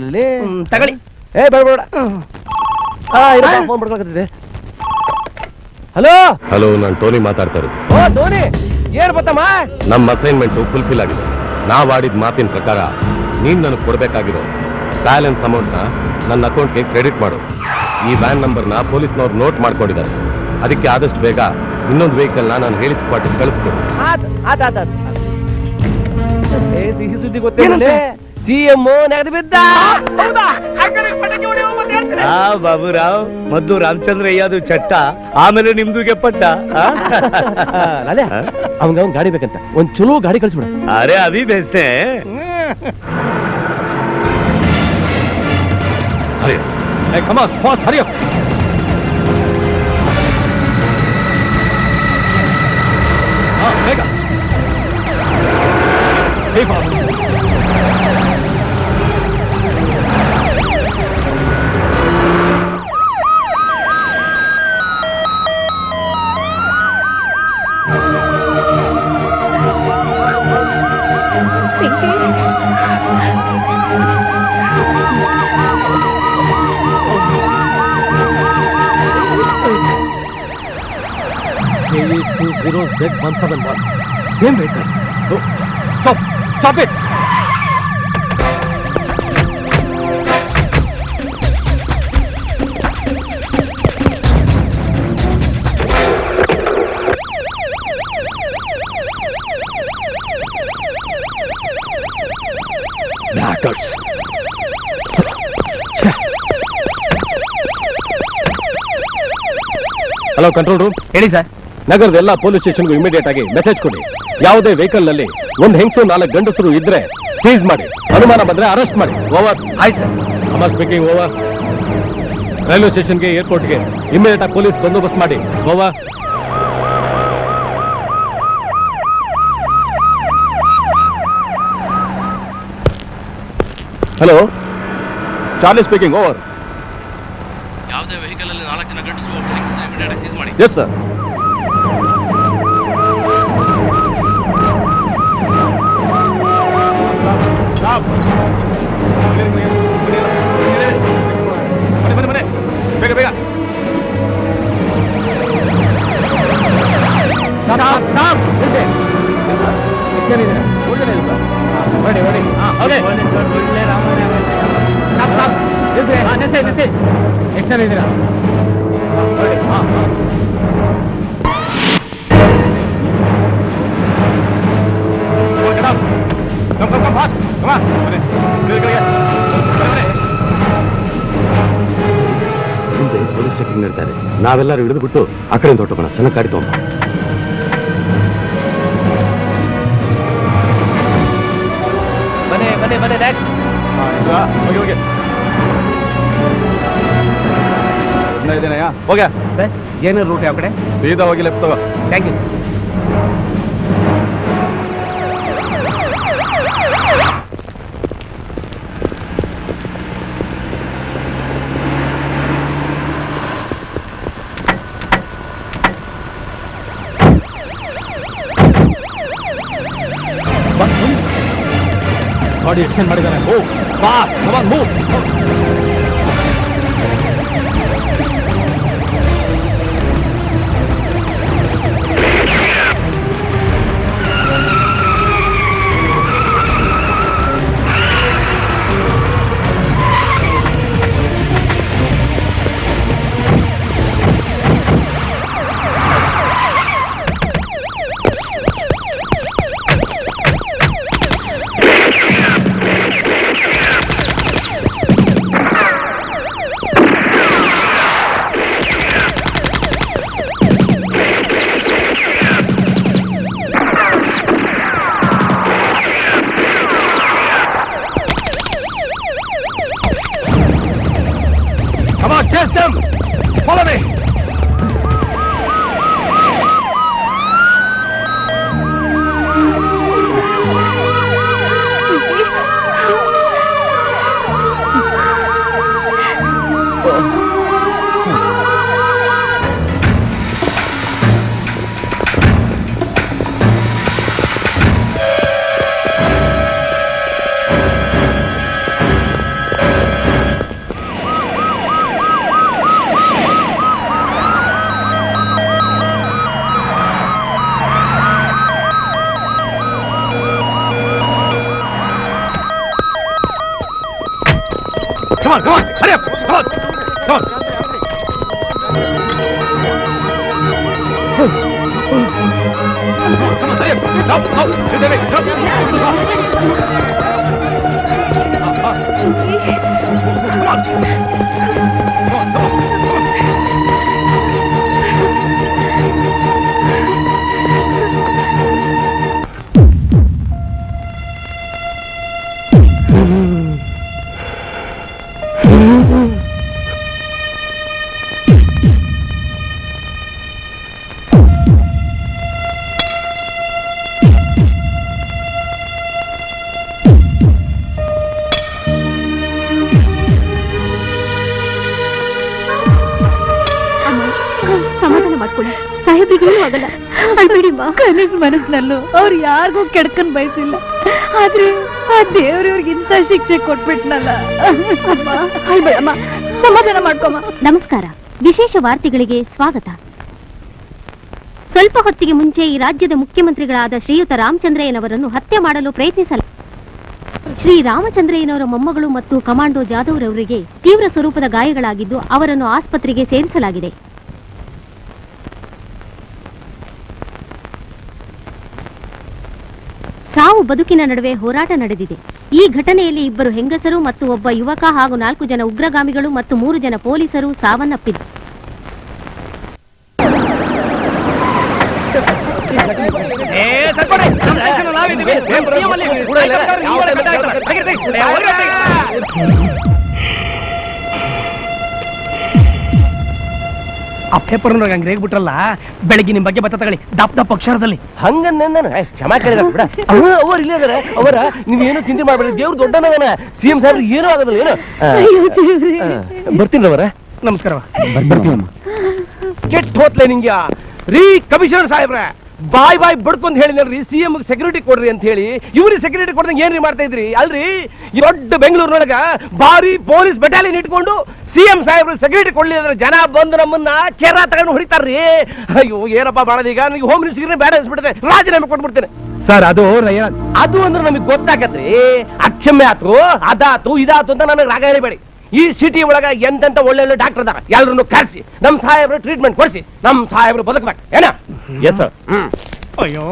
J: ತಗೊಳ್ಳಿ.
E: ಏ ಬೇಡ ಫೋನ್ ಮಾಡ್ಕೊಳ್ತಿದ್ದೆ. ಹಲೋ
C: ಹಲೋ, ನಾನು ಟೋನಿ ಮಾತಾಡ್ತಾ ಇರೋದು.
E: ಓ ಧೋನಿ, ಏನ್ ಗೊತ್ತಮ್ಮ,
C: ನಮ್ಮ ಅಸೈನ್ಮೆಂಟ್ ಫುಲ್ಫಿಲ್ ಆಗಿದೆ. ನಾವು ಆಡಿದ ಮಾತಿನ ಪ್ರಕಾರ ನೀನ್ ನನಗೆ ಕೊಡಬೇಕಾಗಿರೋ ಬ್ಯಾಲೆನ್ಸ್ ಅಮೌಂಟ್ನ ನನ್ನ ಅಕೌಂಟ್ಗೆ ಕ್ರೆಡಿಟ್ ಮಾಡು. ಈ ವ್ಯಾನ್ ನಂಬರ್ನ ಪೊಲೀಸ್ನವ್ರು ನೋಟ್ ಮಾಡ್ಕೊಂಡಿದ್ದಾರೆ. ಅದಕ್ಕೆ ಆದಷ್ಟು ಬೇಗ ಇನ್ನೊಂದು ವೆಹಿಕಲ್ನ ನಾನು ಹೇಳಿದ ಸ್ಪಾಟಿಗೆ ಕಳಿಸ್ಕೊಡು.
E: ಸಿಹಿ ಸುದ್ದಿ ಗೊತ್ತೇನಲ್ಲ, ಸಿಎಂ ನೆಗೆದು ಬಿದ್ದ.
N: ಬಾಬುರಾವ್ ಮದ್ದು ರಾಮಚಂದ್ರಯ್ಯದು ಚಟ್ಟ, ಆಮೇಲೆ ನಿಮ್ದು ಗೆಪ್ಪಟ್ಟ.
E: ಅವಂಗ ಗಾಡಿ ಬೇಕಂತ ಒಂದ್ ಚಲೋ ಗಾಡಿ ಕಳಿಸ್ಬಿಡ.
N: ಅರೆ ಅಭಿ ಬೇಸ್ತೆ.
E: ಹರಿಯೋ ಬೇಗ. KE20Z171 same vehicle. Oh, stop it. Blackguards.
C: Hello, control room.
J: ಹೇಳಿ ಸರ್.
E: ನಗರದ ಎಲ್ಲ ಪೊಲೀಸ್ ಸ್ಟೇಷನ್ಗೂ ಇಮಿಡಿಯೇಟ್ ಆಗಿ ಮೆಸೇಜ್ ಕೊಡಿ. ಯಾವುದೇ ವೆಹಿಕಲ್ ನಲ್ಲಿ ಒಂದು ಹೆಂಗಸು 4 ಗಂಡಸರು ಇದ್ರೆ ಸೀಸ್ ಮಾಡಿ, ಅನುಮಾನ ಬಂದ್ರೆ ಅರೆಸ್ಟ್ ಮಾಡಿ. ಓವರ್.
J: ಆಯ್ತು sir.
E: Amar speaking. Over. Railway ಸ್ಟೇಷನ್ಗೆ, ಏರ್ಪೋರ್ಟ್ಗೆ ಇಮಿಡಿಯೇಟ್ ಆಗಿ ಪೊಲೀಸ್ ಬಂದೋಬಸ್ತ್ ಮಾಡಿ. Over.
L: Hello, Charlie speaking. Over.
P: ಯಾವುದೇ ವೆಹಿಕಲ್ ಅಲ್ಲಿ 4 ಜನ ಗಂಡಸರು ಒಬ್ಬ ಹೆಂಗಸನ್ನ ಇಮಿಡಿಯೇಟ್ ಆಗಿ ಸೀಸ್ ಮಾಡಿ.
L: Yes sir.
E: ಬೇಗ ಬೇಗ. ಎಷ್ಟು ಜನ ಇದ್ದೀರಾ?
C: ಮುಂದೆ ಪೊಲೀಸ್ ಚೆಕಿಂಗ್ ನಡೀತಾರೆ. ನಾವೆಲ್ಲರೂ ಹಿಡಿದು ಬಿಟ್ಟು ಆ ಕಡೆಯಿಂದ ಹೊಟ್ಟೋಗೋಣ. ಚೆನ್ನಾಗಿ ಗಾಡಿ ತಗೊಂಡು
J: ಬನ್ನಿ ನೆಕ್ಸ್ಟ್.
L: ಹೋಗ್ಯಾ
J: ಸರ್, ಜೇನೂರು ರೂಟ್ ಯಾವ ಕಡೆ?
L: ಸೀದಾ ಹೋಗಿ ಲೆಫ್ಟ್ ತಗೋ.
J: Thank you sir.
E: ಗಾಡಿ ಎಕ್ಸ್ಟೆಂಡ್ ಮಾಡಿದ್ದಾರೆ. ಓ ಬಾ, come on move.
C: Come on, come on, hurry up, come on, come on. Come on, hurry up. No, Sridevi, no. Come on.
O: ಸಾಹೇಬ್ರಿಗೂ ಆಗಲ್ಲ ಅಳ್ಬೇಡಿ
M: ಕನಸು ಮನಸ್ಸಿನಲ್ಲೂ ಅವ್ರು ಯಾರಿಗೂ ಕೆಡ್ಕನ್ ಬಯಸಿಲ್ಲ ಆದ್ರೆ ಆ ದೇವ್ರವ್ರಿಗೆ ಇಂಥ ಶಿಕ್ಷೆ ಕೊಟ್ಬಿಟ್ನಲ್ಲ.
O: ಅಳ್ಬೇಡಮ್ಮ, ಸಮಾಧಾನ ಮಾಡ್ಕೊಮ್ಮ. ನಮಸ್ಕಾರ, ವಿಶೇಷ ವಾರ್ತೆಗಳಿಗೆ ಸ್ವಾಗತ. ಸ್ವಲ್ಪ ಹೊತ್ತಿಗೆ ಮುಂಚೆ ಈ ರಾಜ್ಯದ ಮುಖ್ಯಮಂತ್ರಿಗಳಾದ ಶ್ರೀಯುತ ರಾಮಚಂದ್ರಯ್ಯನವರನ್ನು ಹತ್ಯೆ ಮಾಡಲು ಪ್ರಯತ್ನಿಸಲಾಗಿದೆ. ಶ್ರೀ ರಾಮಚಂದ್ರಯ್ಯನವರ ಮೊಮ್ಮಗಳು ಮತ್ತು ಕಮಾಂಡೋ ಜಾಧವ್ರವರಿಗೆ ತೀವ್ರ ಸ್ವರೂಪದ ಗಾಯಗಳಾಗಿದ್ದು ಅವರನ್ನು ಆಸ್ಪತ್ರೆಗೆ ಸೇರಿಸಲಾಗಿದೆ. ಸಾವು ಬದುಕಿನ ನಡುವೆ ಹೋರಾಟ ನಡೆದಿದೆ. ಈ ಘಟನೆಯಲ್ಲಿ 2 ಹೆಂಗಸರು ಮತ್ತು ಒಬ್ಬ ಯುವಕ ಹಾಗೂ 4 ಜನ ಉಗ್ರಗಾಮಿಗಳು ಮತ್ತು 3 ಜನ ಪೊಲೀಸರು ಸಾವನ್ನಪ್ಪಿದ್ದಾರೆ.
J: ಆ ಪೇಪರ್ ಹಂಗೆ ರೇಗ್ಬಿಟ್ರಲ್ಲ, ಬೆಳಗ್ಗೆ ನಿಮ್ ಬಗ್ಗೆ ಬತ್ತ ತಗೊಳ್ಳಿ ದಪ್ಪ ಅಕ್ಷರದಲ್ಲಿ.
B: ಹಂಗನ್ನೇ ನಾನು ಕ್ಷಮಾ ಕೇಳಿದ ಬಿಡ. ಅವ್ರು ಇಲ್ಲೇ ಇದಾರೆ, ಅವರ ನೀವೇನು ಚಿಂತೆ ಮಾಡ್ಬೇಡಿ, ದೇವ್ರು ದೊಡ್ಡನವನ. CM ಸಾಹೇಬ್ರು ಏನೂ ಆಗೋದಿಲ್ಲ. ಏನು ಬರ್ತೀನಿ ಅವರ.
J: ನಮಸ್ಕಾರ.
E: ಕೆಟ್ಟ ಹೋತ್ಲೆ ನಿಂಗ್ಯಾ ರೀ ಕಮಿಷನರ್ ಸಾಹೇಬ್ರ, ಬಾಯ್ ಬಡ್ಕೊಂಡ್ ಹೇಳಿದ್ರಿ CM ಸೆಕ್ಯೂರಿಟಿ ಕೊಡ್ರಿ ಅಂತ ಹೇಳಿ. ಇವ್ರಿಗೆ ಸೆಕ್ಯೂರಿಟಿ ಕೊಡ್ದಂಗೆ ಏನ್ರಿ ಮಾಡ್ತಾ ಇದ್ರಿ? ಅಲ್ರಿ ದೊಡ್ಡ ಬೆಂಗಳೂರಿನೊಳಗ ಭಾರಿ ಪೊಲೀಸ್ ಬೆಟಾಲಿಯನ್ ಇಟ್ಕೊಂಡು CM ಸಾಹೇಬ್ರು ಸೆಕ್ಯೂರಿಟಿ ಕೊಡ್ಲಿ ಅಂದ್ರೆ ಜನ ಬಂದು ನಮ್ಮನ್ನ ಕೆರ ತಗೊಂಡು ಹೊಡಿತಾರ್ರಿ. ಅಯ್ಯೋ ಏನಪ್ಪಾ ಮಾಡೋದು ಈಗ? ನನಗೆ ಹೋಮ್ ಮಿನಿಸ್ಟರ್ ಬೇಡ ಅನ್ಸ್ಬಿಡ್ತದೆ, ರಾಜೀನಾಮೆ ಕೊಟ್ಬಿಡ್ತೇನೆ.
C: ಸರ್ ಅದು
E: ಅಂದ್ರೆ ನಮಗೆ ಗೊತ್ತಾಗತ್ರಿ. ಅಕ್ಷಮ್ಯ ಆತು, ಅದಾತು ಇದಾತು ಅಂತ ನನಗೆ ರಾಗ ಹೇಳಿಬೇಡಿ. ಈ ಸಿಟಿ ಒಳಗ ಎಂತೆಂತ ಒಳ್ಳೆ ಡಾಕ್ಟರ್ ಅದಾರ, ಎಲ್ಲರನ್ನು ಕರ್ಸಿ ನಮ್ ಸಾಹೇಬ್ರು ಟ್ರೀಟ್ಮೆಂಟ್ ಕೊಡ್ಸಿ ನಮ್ ಸಾಹೇಬ್ರು ಬದುಕಬೇಕು. ಏನ? Yes sir.
J: ಅಯ್ಯೋ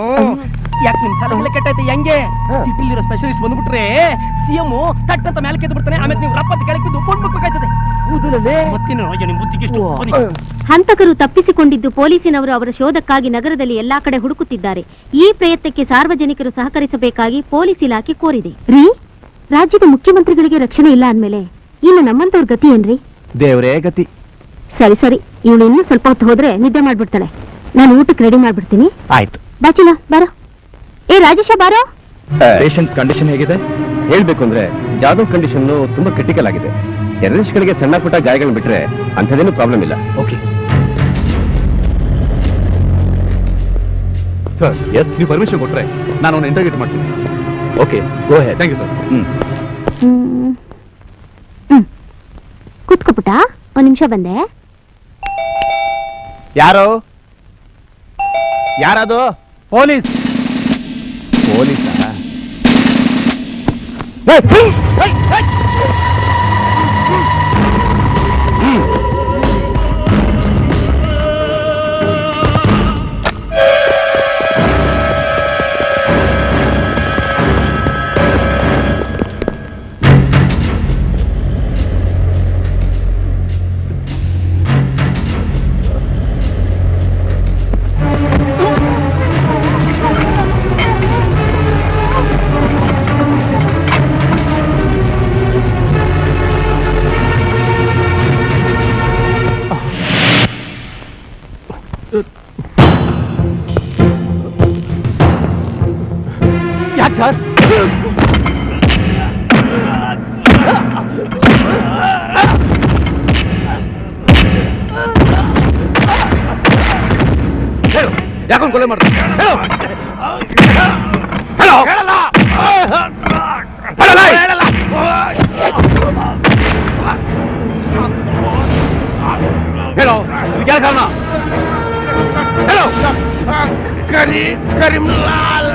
J: ಯಾಕೆ ನಿಮ್ ತಲೆ ಕೆಟ್ಟೈತೆ? ಹೆಂಗೆ ಸಿಟಿಲಿರೋ ಸ್ಪೆಷಲಿಸ್ಟ್ ಬಂದ್ಬಿಟ್ರೆ CM ತಟ್ ಅಂತ ಮೇಲೆ ಕೆದ್ದು ಬಿಡ್ತಾನೆ, ಆಮೇಲೆ ನೀವು ರಪ್ಪತ್ತು ಕೆಳಗೆ ಬಿದ್ದು ಕೊಂಡ್ಬೇಕಾಯ್ತದೆ. ನಿಮ್ ಬುದ್ಧಿಗೆ
O: ಹಂತಕರು ತಪ್ಪಿಸಿಕೊಂಡಿದ್ದು ಪೊಲೀಸಿನವರು ಅವರ ಶೋಧಕ್ಕಾಗಿ ನಗರದಲ್ಲಿ ಎಲ್ಲಾ ಕಡೆ ಹುಡುಕುತ್ತಿದ್ದಾರೆ. ಈ ಪ್ರಯತ್ನಕ್ಕೆ ಸಾರ್ವಜನಿಕರು ಸಹಕರಿಸಬೇಕಾಗಿ ಪೊಲೀಸ್ ಇಲಾಖೆ ಕೋರಿದೆ. ರಾಜ್ಯದ ಮುಖ್ಯಮಂತ್ರಿಗಳಿಗೆ ರಕ್ಷಣೆ ಇಲ್ಲ ಅಂದ್ಮೇಲೆ ಇನ್ನು ನಮ್ಮಂತವ್ರ ಗತಿ ಏನ್ರಿ?
L: ದೇವರೇ ಗತಿ.
O: ಸರಿ ಇವಳು ಇನ್ನೂ ಸ್ವಲ್ಪ ಹೊತ್ತು ಹೋದ್ರೆ ನಿದ್ದೆ ಮಾಡ್ಬಿಡ್ತಾಳೆ. ನಾನು ಊಟಕ್ಕೆ ರೆಡಿ ಮಾಡ್ಬಿಡ್ತೀನಿ.
L: ಆಯ್ತು.
O: ಬಾಚಿನ ಬಾರೋ. ಏ ರಾಜೇಶ ಬಾರೋ.
L: ಪೇಷಂಟ್ಸ್ ಕಂಡೀಷನ್ ಹೇಗಿದೆ?
D: ಹೇಳ್ಬೇಕು ಅಂದ್ರೆ ಜಾಧವ್ ಕಂಡೀಷನ್ ತುಂಬಾ ಕ್ರಿಟಿಕಲ್ ಆಗಿದೆ. ಟೆರರಿಸ್ಟ್ಗಳಿಗೆ ಸಣ್ಣ ಪುಟ್ಟ ಗಾಯಗಳನ್ನ ಬಿಟ್ರೆ ಅಂಥದ್ದೇನು ಪ್ರಾಬ್ಲಮ್ ಇಲ್ಲ.
L: Okay
C: sir. ಎಸ್, ನೀವು ಪರ್ಮಿಷನ್ ಕೊಟ್ರೆ ನಾನು ಅವನ್ನ ಇಂಟರ್ವ್ಯೂಟ್ ಮಾಡ್ತೀನಿ.
L: Okay, go ahead.
C: Thank you sir.
O: ಕೂತ್ಕೊಪುಟ, 1 ನಿಮಿಷ ಬಂದೆ.
E: ಯಾರದು?
J: ಪೊಲೀಸ್.
L: ಪೊಲೀಸಾ?
E: ಯಾಕೆ ಸರ್?
C: ಯಾಕೊಂದು ಕೊಲೆ ಮಾಡ್ತಾರೆ? ಹೇಳೋ, ಯಾರ ಕಾರಣ? ಹೇಳೋ. Karimlal.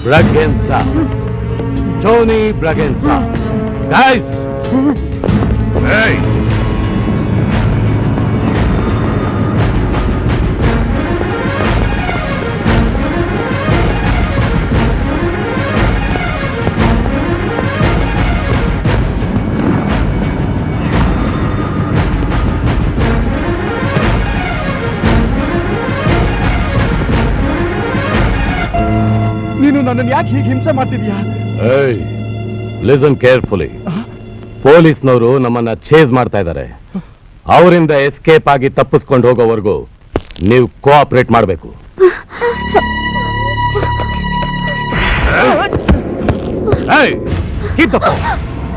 C: Braganza. Tony Braganza. Guys! Hey!
F: ನೀನು ನನ್ನನ್ನು ಯಾಕೆ ಹೀಗೆ ಹಿಂಸೆ ಮಾಡ್ತಿದ್ಯಾ?
C: Hey! Listen carefully. ಪೊಲೀಸ್ನವರು ನಮ್ಮನ್ನ ಚೇಸ್ ಮಾಡ್ತಾ ಇದ್ದಾರೆ. ಅವರಿಂದ ಎಸ್ಕೇಪ್ ಆಗಿ ತಪ್ಪಿಸ್ಕೊಂಡು ಹೋಗೋವರೆಗೂ ನೀವು ಕೋಆಪರೇಟ್ ಮಾಡಬೇಕು. Hey! Keep the phone.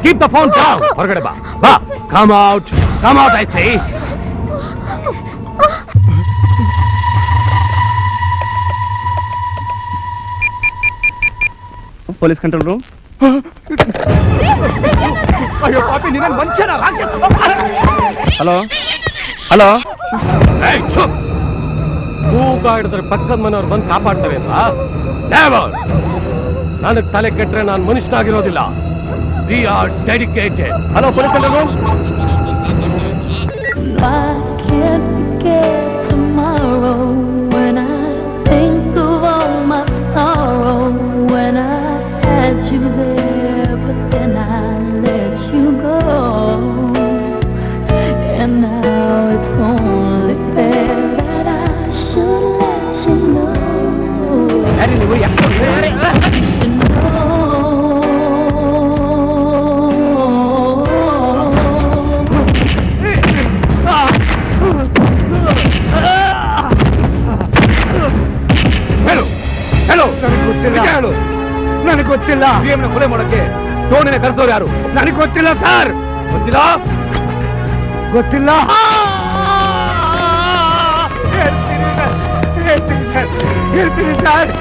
C: Keep the phone down. ಹೊರಗಡೆ ಬಾ. ಬಾ. Come out. Come out, I say.
A: Police control room.
F: ಅಯ್ಯೋ ಪಾಪಿ, ನಿನ್ನ ವಂಚನ
A: ಹಲೋ ಹಲೋ.
C: ಕೂಗಾಡಿದ್ರೆ ಪಕ್ಕದ ಮನೆಯವ್ರು ಬಂದು ಕಾಪಾಡ್ತಾರೆ ಅಂತ ನನಗೆ ತಲೆ ಕೆಟ್ಟರೆ ನಾನು ಮನುಷ್ಯನಾಗಿರೋದಿಲ್ಲ. We are dedicated. Hello police control room.
I: I can't forget tomorrow when I think of all my sorrow when I had you there, but then I let you go, and now it's only fair that I should let you know.
N: ನನಗೆ ಗೊತ್ತಿಲ್ಲ.
C: ಕೊಲೆ ಮಾಡಕ್ಕೆ ಟೋನಿನ ಕರೆದವ್ರು ಯಾರು?
N: ನನಗೆ ಗೊತ್ತಿಲ್ಲ sir.
C: ಗೊತ್ತಿಲ್ಲ?
N: ಗೊತ್ತಿಲ್ಲ. ಹೇಳ್ತೀನಿ ಸರ್.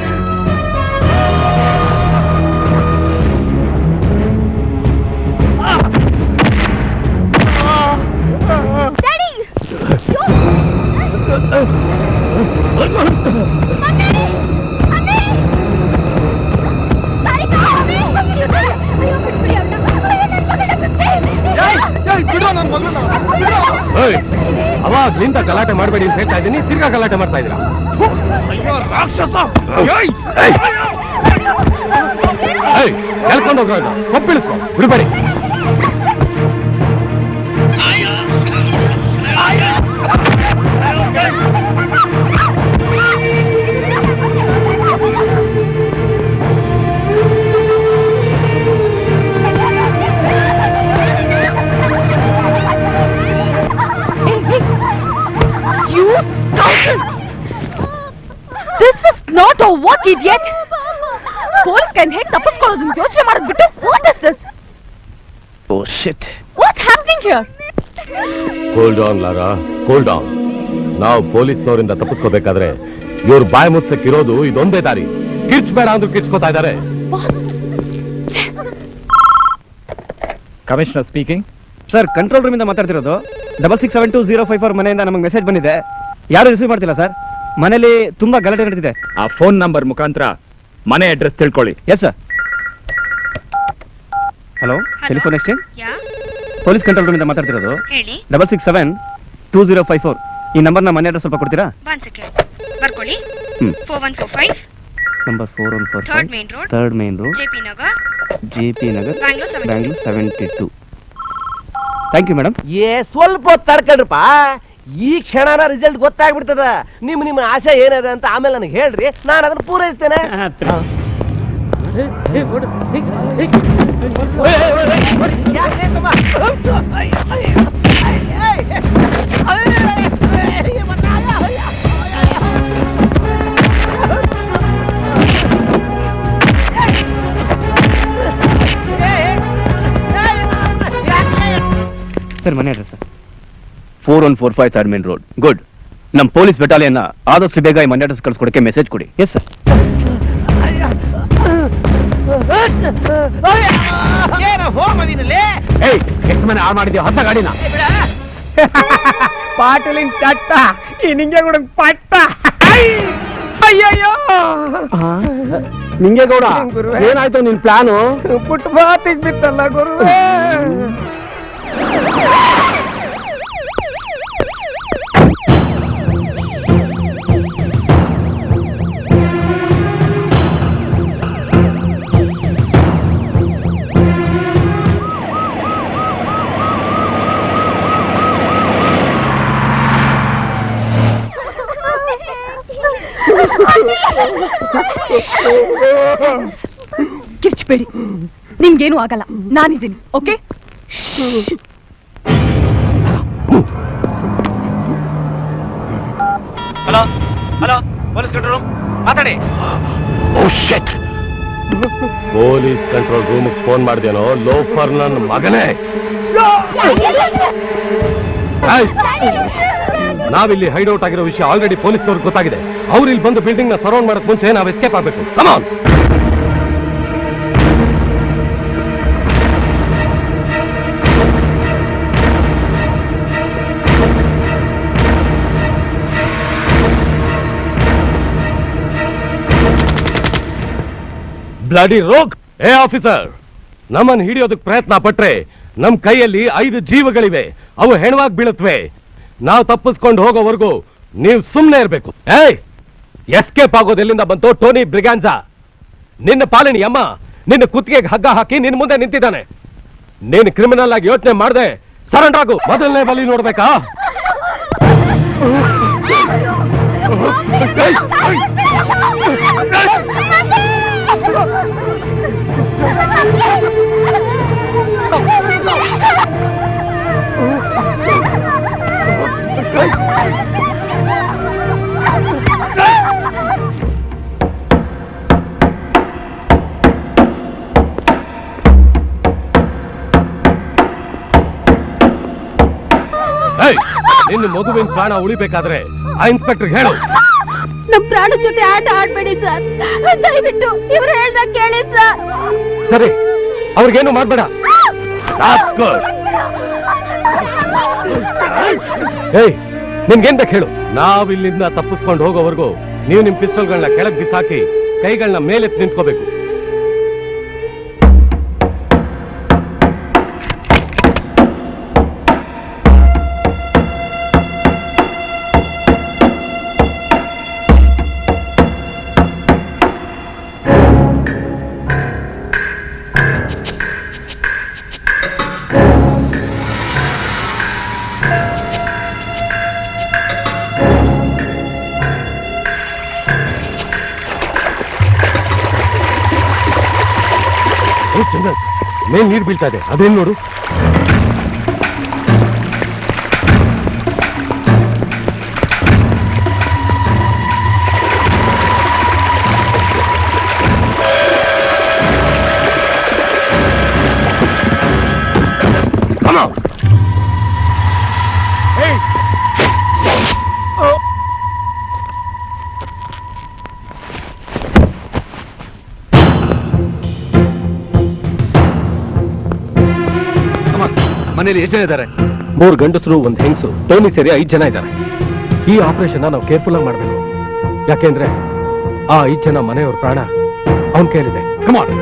C: ಅವಾಗ್ಲಿಂದ ಗಲಾಟೆ ಮಾಡಬೇಡಿ ಅಂತ ಹೇಳ್ತಾ ಇದ್ದೀನಿ, ತಿರ್ಗಾ ಗಲಾಟೆ ಮಾಡ್ತಾ ಇದ್ದೀರಾ. ಎಳ್ಕೊಂಡು ಹೋಗೋದು ಒಪ್ಪಿಳಿಸು, ಬಿಡಬೇಡಿ.
M: This is not a work, idiot. Police ಕೈಯಿಂದ ಹೇಗೆ ತಪ್ಪಿಸ್ಕೊಳ್ಳೋದು ಅಂತ ಯೋಚನೆ ಮಾಡಿದ್ಬಿಟ್ಟು what is this?
D: Oh shit.
M: What's happening here?
C: Cool down Lara, cool down. ನಾವು ಪೊಲೀಸ್ನವರಿಂದ ತಪ್ಪಿಸ್ಕೋಬೇಕಾದ್ರೆ ಇವ್ರು ಬಾಯಿ ಮುಚ್ಚಕ್ಕಿರೋದು ಇದೊಂದೇ ದಾರಿ. ಕಿರ್ಚ್ಬೇಡ ಅಂದ್ರೂ ಕಿರ್ಚ್ಕೋತಾ ಇದ್ದಾರೆ.
A: Commissioner speaking. ಸರ್, ಕಂಟ್ರೋಲ್ ರೂಮಿಂದ ಮಾತಾಡ್ತಿರೋದು. 667205 ಮನೆಯಿಂದ ನಮಗೆ ಮೆಸೇಜ್ ಬಂದಿದೆ. ಯಾರು ರಿಸೀವ್ ಮಾಡ್ತಿಲ್ಲ ಸರ್. ಮನೇಲಿ ತುಂಬಾ ಗಲಾಟೆ ನಡೀತಿದೆ.
D: ಆ ಫೋನ್ ನಂಬರ್ ಮುಖಾಂತರ ಮನೆ ಅಡ್ರೆಸ್ ತಿಳ್ಕೊಳ್ಳಿ.
A: Yes sir. Hello, telephone exchange police control ರೂಮಿಂದ ಮಾತಾಡ್ತಿರೋದು. 667205 ಈ ನಂಬರ್ನ ಮನೆ ಅಡ್ರೆಸ್ ಸ್ವಲ್ಪ ಕೊಡ್ತೀರಾ?
Q: ಬರ್ಕೊಳ್ಳಿ. 4145
A: number 4145 third main road JP Nagar Bangalore 72. Thank you madam.
J: ಸ್ವಲ್ಪ ಹೊತ್ತು ತಡ್ಕೊಳ್ರಪ್ಪ, ಈ ಕ್ಷಣನ ರಿಸಲ್ಟ್ ಗೊತ್ತಾಗ್ಬಿಡ್ತದ. ನಿಮ್ಮ ಆಸೆ ಏನದ ಅಂತ ಆಮೇಲೆ ನನಗೆ ಹೇಳ್ರಿ, ನಾನು ಅದನ್ನ ಪೂರೈಸ್ತೇನೆ.
A: ಸರ್, ಮನೆ address
D: 4145 third main road. Good. ನಮ್ಮ ಪೊಲೀಸ್ ಬೆಟಾಲಿಯನ್ ಆದಷ್ಟು ಬೇಗ ಈ ಮನೆ ಅಡ್ರೆಸ್ ಕಳ್ಸ್ಕೊಡಕ್ಕೆ ಮೆಸೇಜ್ ಕೊಡಿ.
A: Yes sir.
B: ಎಷ್ಟು ಮನೆ ಹಾಳು ಮಾಡಿದ್ಯೋ ಹೊಸ ಗಾಡಿನ.
J: ಪಾಟಲಿಂಗ್ ಚಟ್ಟ ಈ ನಿಂಗೆ ಕೂಡ ಪಟ್ಟ. ಅಯ್ಯಯ್ಯೋ
N: ನಿಂಗೇಗೌಡ ಏನಾಯ್ತು ನಿನ್ ಪ್ಲಾನು?
J: ಫುಟ್ಪಾತಿಗೆ ಬಿತ್ತಲ್ಲ ಗುರುವೇ.
M: ಕಿರ್ಚ್ಬೇಡಿ, ನಿಮ್ಗೇನು ಆಗಲ್ಲ, ನಾನಿದ್ದೀನಿ. Okay,
R: hello hello, police control room ಮಾತಾಡಿ.
E: ಪೊಲೀಸ್ ಕಂಟ್ರೋಲ್ ರೂಮ್ ಫೋನ್ ಮಾಡಿದೇನೋ ಲೋಫರ್ ನನ್ನ ಮಗನೇ. ನಾವಿಲ್ಲಿ ಹೈಡ್ಔಟ್ ಆಗಿರೋ ವಿಷಯ ಆಲ್ರೆಡಿ ಪೊಲೀಸ್ನವ್ರಿಗೆ ಗೊತ್ತಾಗಿದೆ. ಅವ್ರು ಇಲ್ಲಿ ಬಂದು ಬಿಲ್ಡಿಂಗ್ ನ ಸರೌಂಡ್ ಮಾಡಕ್ ಮುಂಚೆ ನಾವು ಎಸ್ಕೇಪ್ ಆಗ್ಬೇಕು. ಕಮಾನ್. ಬ್ಲಡಿ ರೋಗ್. ಏ ಆಫೀಸರ್, ನಮ್ಮನ್ನು ಹಿಡಿಯೋದಕ್ಕೆ ಪ್ರಯತ್ನ ಪಟ್ರೆ ನಮ್ ಕೈಯಲ್ಲಿ 5 ಜೀವಗಳಿವೆ. ಅವು ಹೆಣವಾಗಿ ಬೀಳುತ್ತವೆ. ನಾವು ತಪ್ಪಿಸ್ಕೊಂಡು ಹೋಗೋವರೆಗೂ ನೀವು ಸುಮ್ಮನೆ ಇರಬೇಕು. ಏಯ್, ಎಸ್ಕೇಪ್ ಆಗೋದೆಲ್ಲಿಂದ ಬಂತು? ಟೋನಿ ಬ್ರಿಗಾನ್ಜಾ, ನಿನ್ನ ಪಾಲಿನಿ ಅಮ್ಮ ನಿನ್ನ ಕುತ್ತಿಗೆಗೆ ಹಗ್ಗ ಹಾಕಿ ನಿನ್ನ ಮುಂದೆ ನಿಂತಿದ್ದಾನೆ. ನೀನು ಕ್ರಿಮಿನಲ್ ಆಗಿ ಯೋಚನೆ ಮಾಡದೆ ಸರೆಂಡರ್ ಆಗು. ಮೊದಲನೇ ಬಲಿ ನೋಡ್ಬೇಕಾ? ನಿನ್ನ ಮಗುವಿನ ಪ್ರಾಣ ಉಳಿಬೇಕಾದ್ರೆ ಆ ಇನ್ಸ್ಪೆಕ್ಟರ್ ಹೇಳು.
O: ನಮ್ ಪ್ರಾಣದ ಜೊತೆ ಆಟ ಆಡ್ಬೇಡಿ ಸರ್, ದಯವಿಟ್ಟು ಇವ್ರು ಹೇಳ್ದಾಗ ಕೇಳಿ ಸರ್.
E: ಸರಿ, ಅವ್ರಿಗೇನು ಮಾಡ್ಬೇಡ. ಏಯ್, ನಿಮ್ಗೇನ್ ಬೇಕು ಹೇಳು. ನಾವಿಲ್ಲಿಂದ ತಪ್ಪಿಸ್ಕೊಂಡು ಹೋಗೋವರೆಗೂ ನೀವು ನಿಮ್ ಪಿಸ್ಟಲ್ಗಳನ್ನ ಕೆಳಗೆ ಬಿಸಾಕಿ ಕೈಗಳನ್ನ ಮೇಲೆತ್ತಿ ನಿಂತ್ಕೋಬೇಕು. ಚಂದನ್, ಮೇಲ್ ನೀರು ಬೀಳ್ತಾ ಇದೆ, ಅದೇನ್ ನೋಡು.
L: ಮನೇಲಿ ಎಷ್ಟು ಜನ ಇದ್ದಾರೆ?
E: 3 ಗಂಡಸರು, 1 ಹೆಂಗಸು, ಟೋನಿ ಸೇರಿ 5 ಜನ ಇದ್ದಾರೆ. ಈ ಆಪರೇಷನ್ ನಾವು ಕೇರ್ಫುಲ್ ಆಗಿ ಮಾಡಬೇಕು. ಯಾಕೆಂದ್ರೆ ಆ 5 ಜನ ಮನೆಯವ್ರ ಪ್ರಾಣ ಅವನ ಕೈಲಿದೆ. ಕಮಾನ್.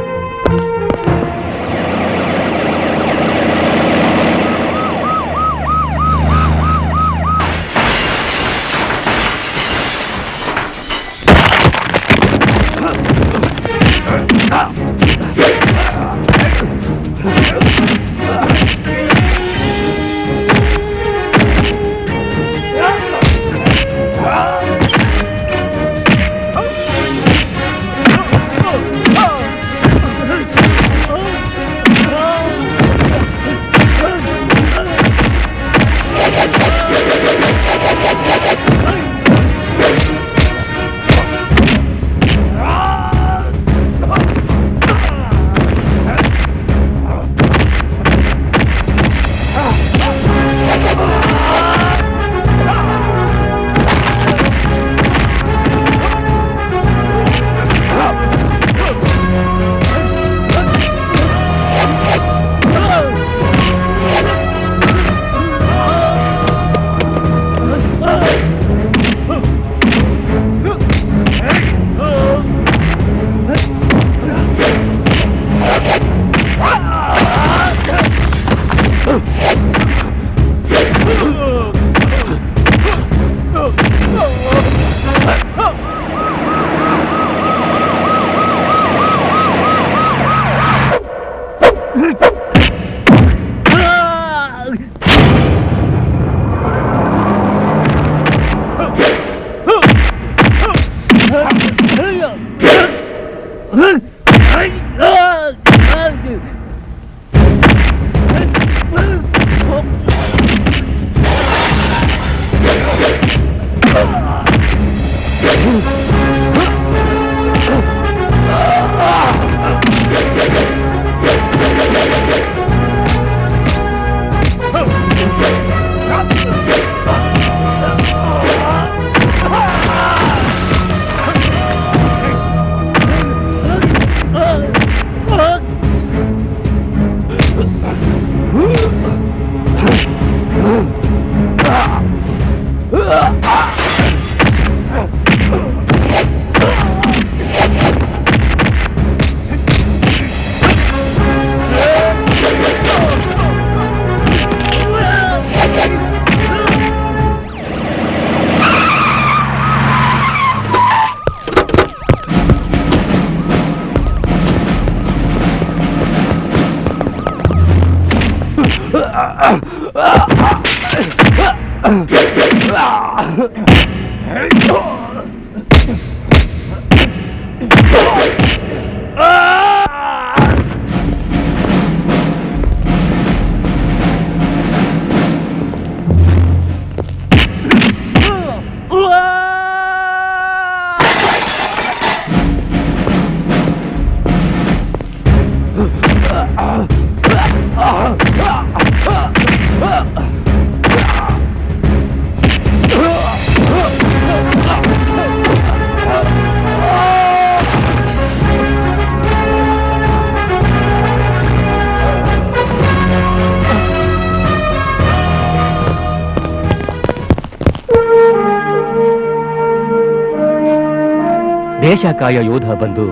B: ದೇಶ ಕಾಯೋ ಯೋಧ ಬಂದು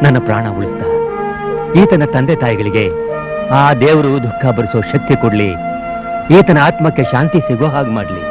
B: ನನ್ನ ಪ್ರಾಣ ಉಳಿಸ್ದ. ಈತನ ತಂದೆ ತಾಯಿಗಳಿಗೆ ಆ ದೇವರು ದುಃಖ ಭರಿಸೋ ಶಕ್ತಿ ಕೊಡ್ಲಿ, ಈತನ ಆತ್ಮಕ್ಕೆ ಶಾಂತಿ ಸಿಗೋ ಹಾಗೆ ಮಾಡ್ಲಿ.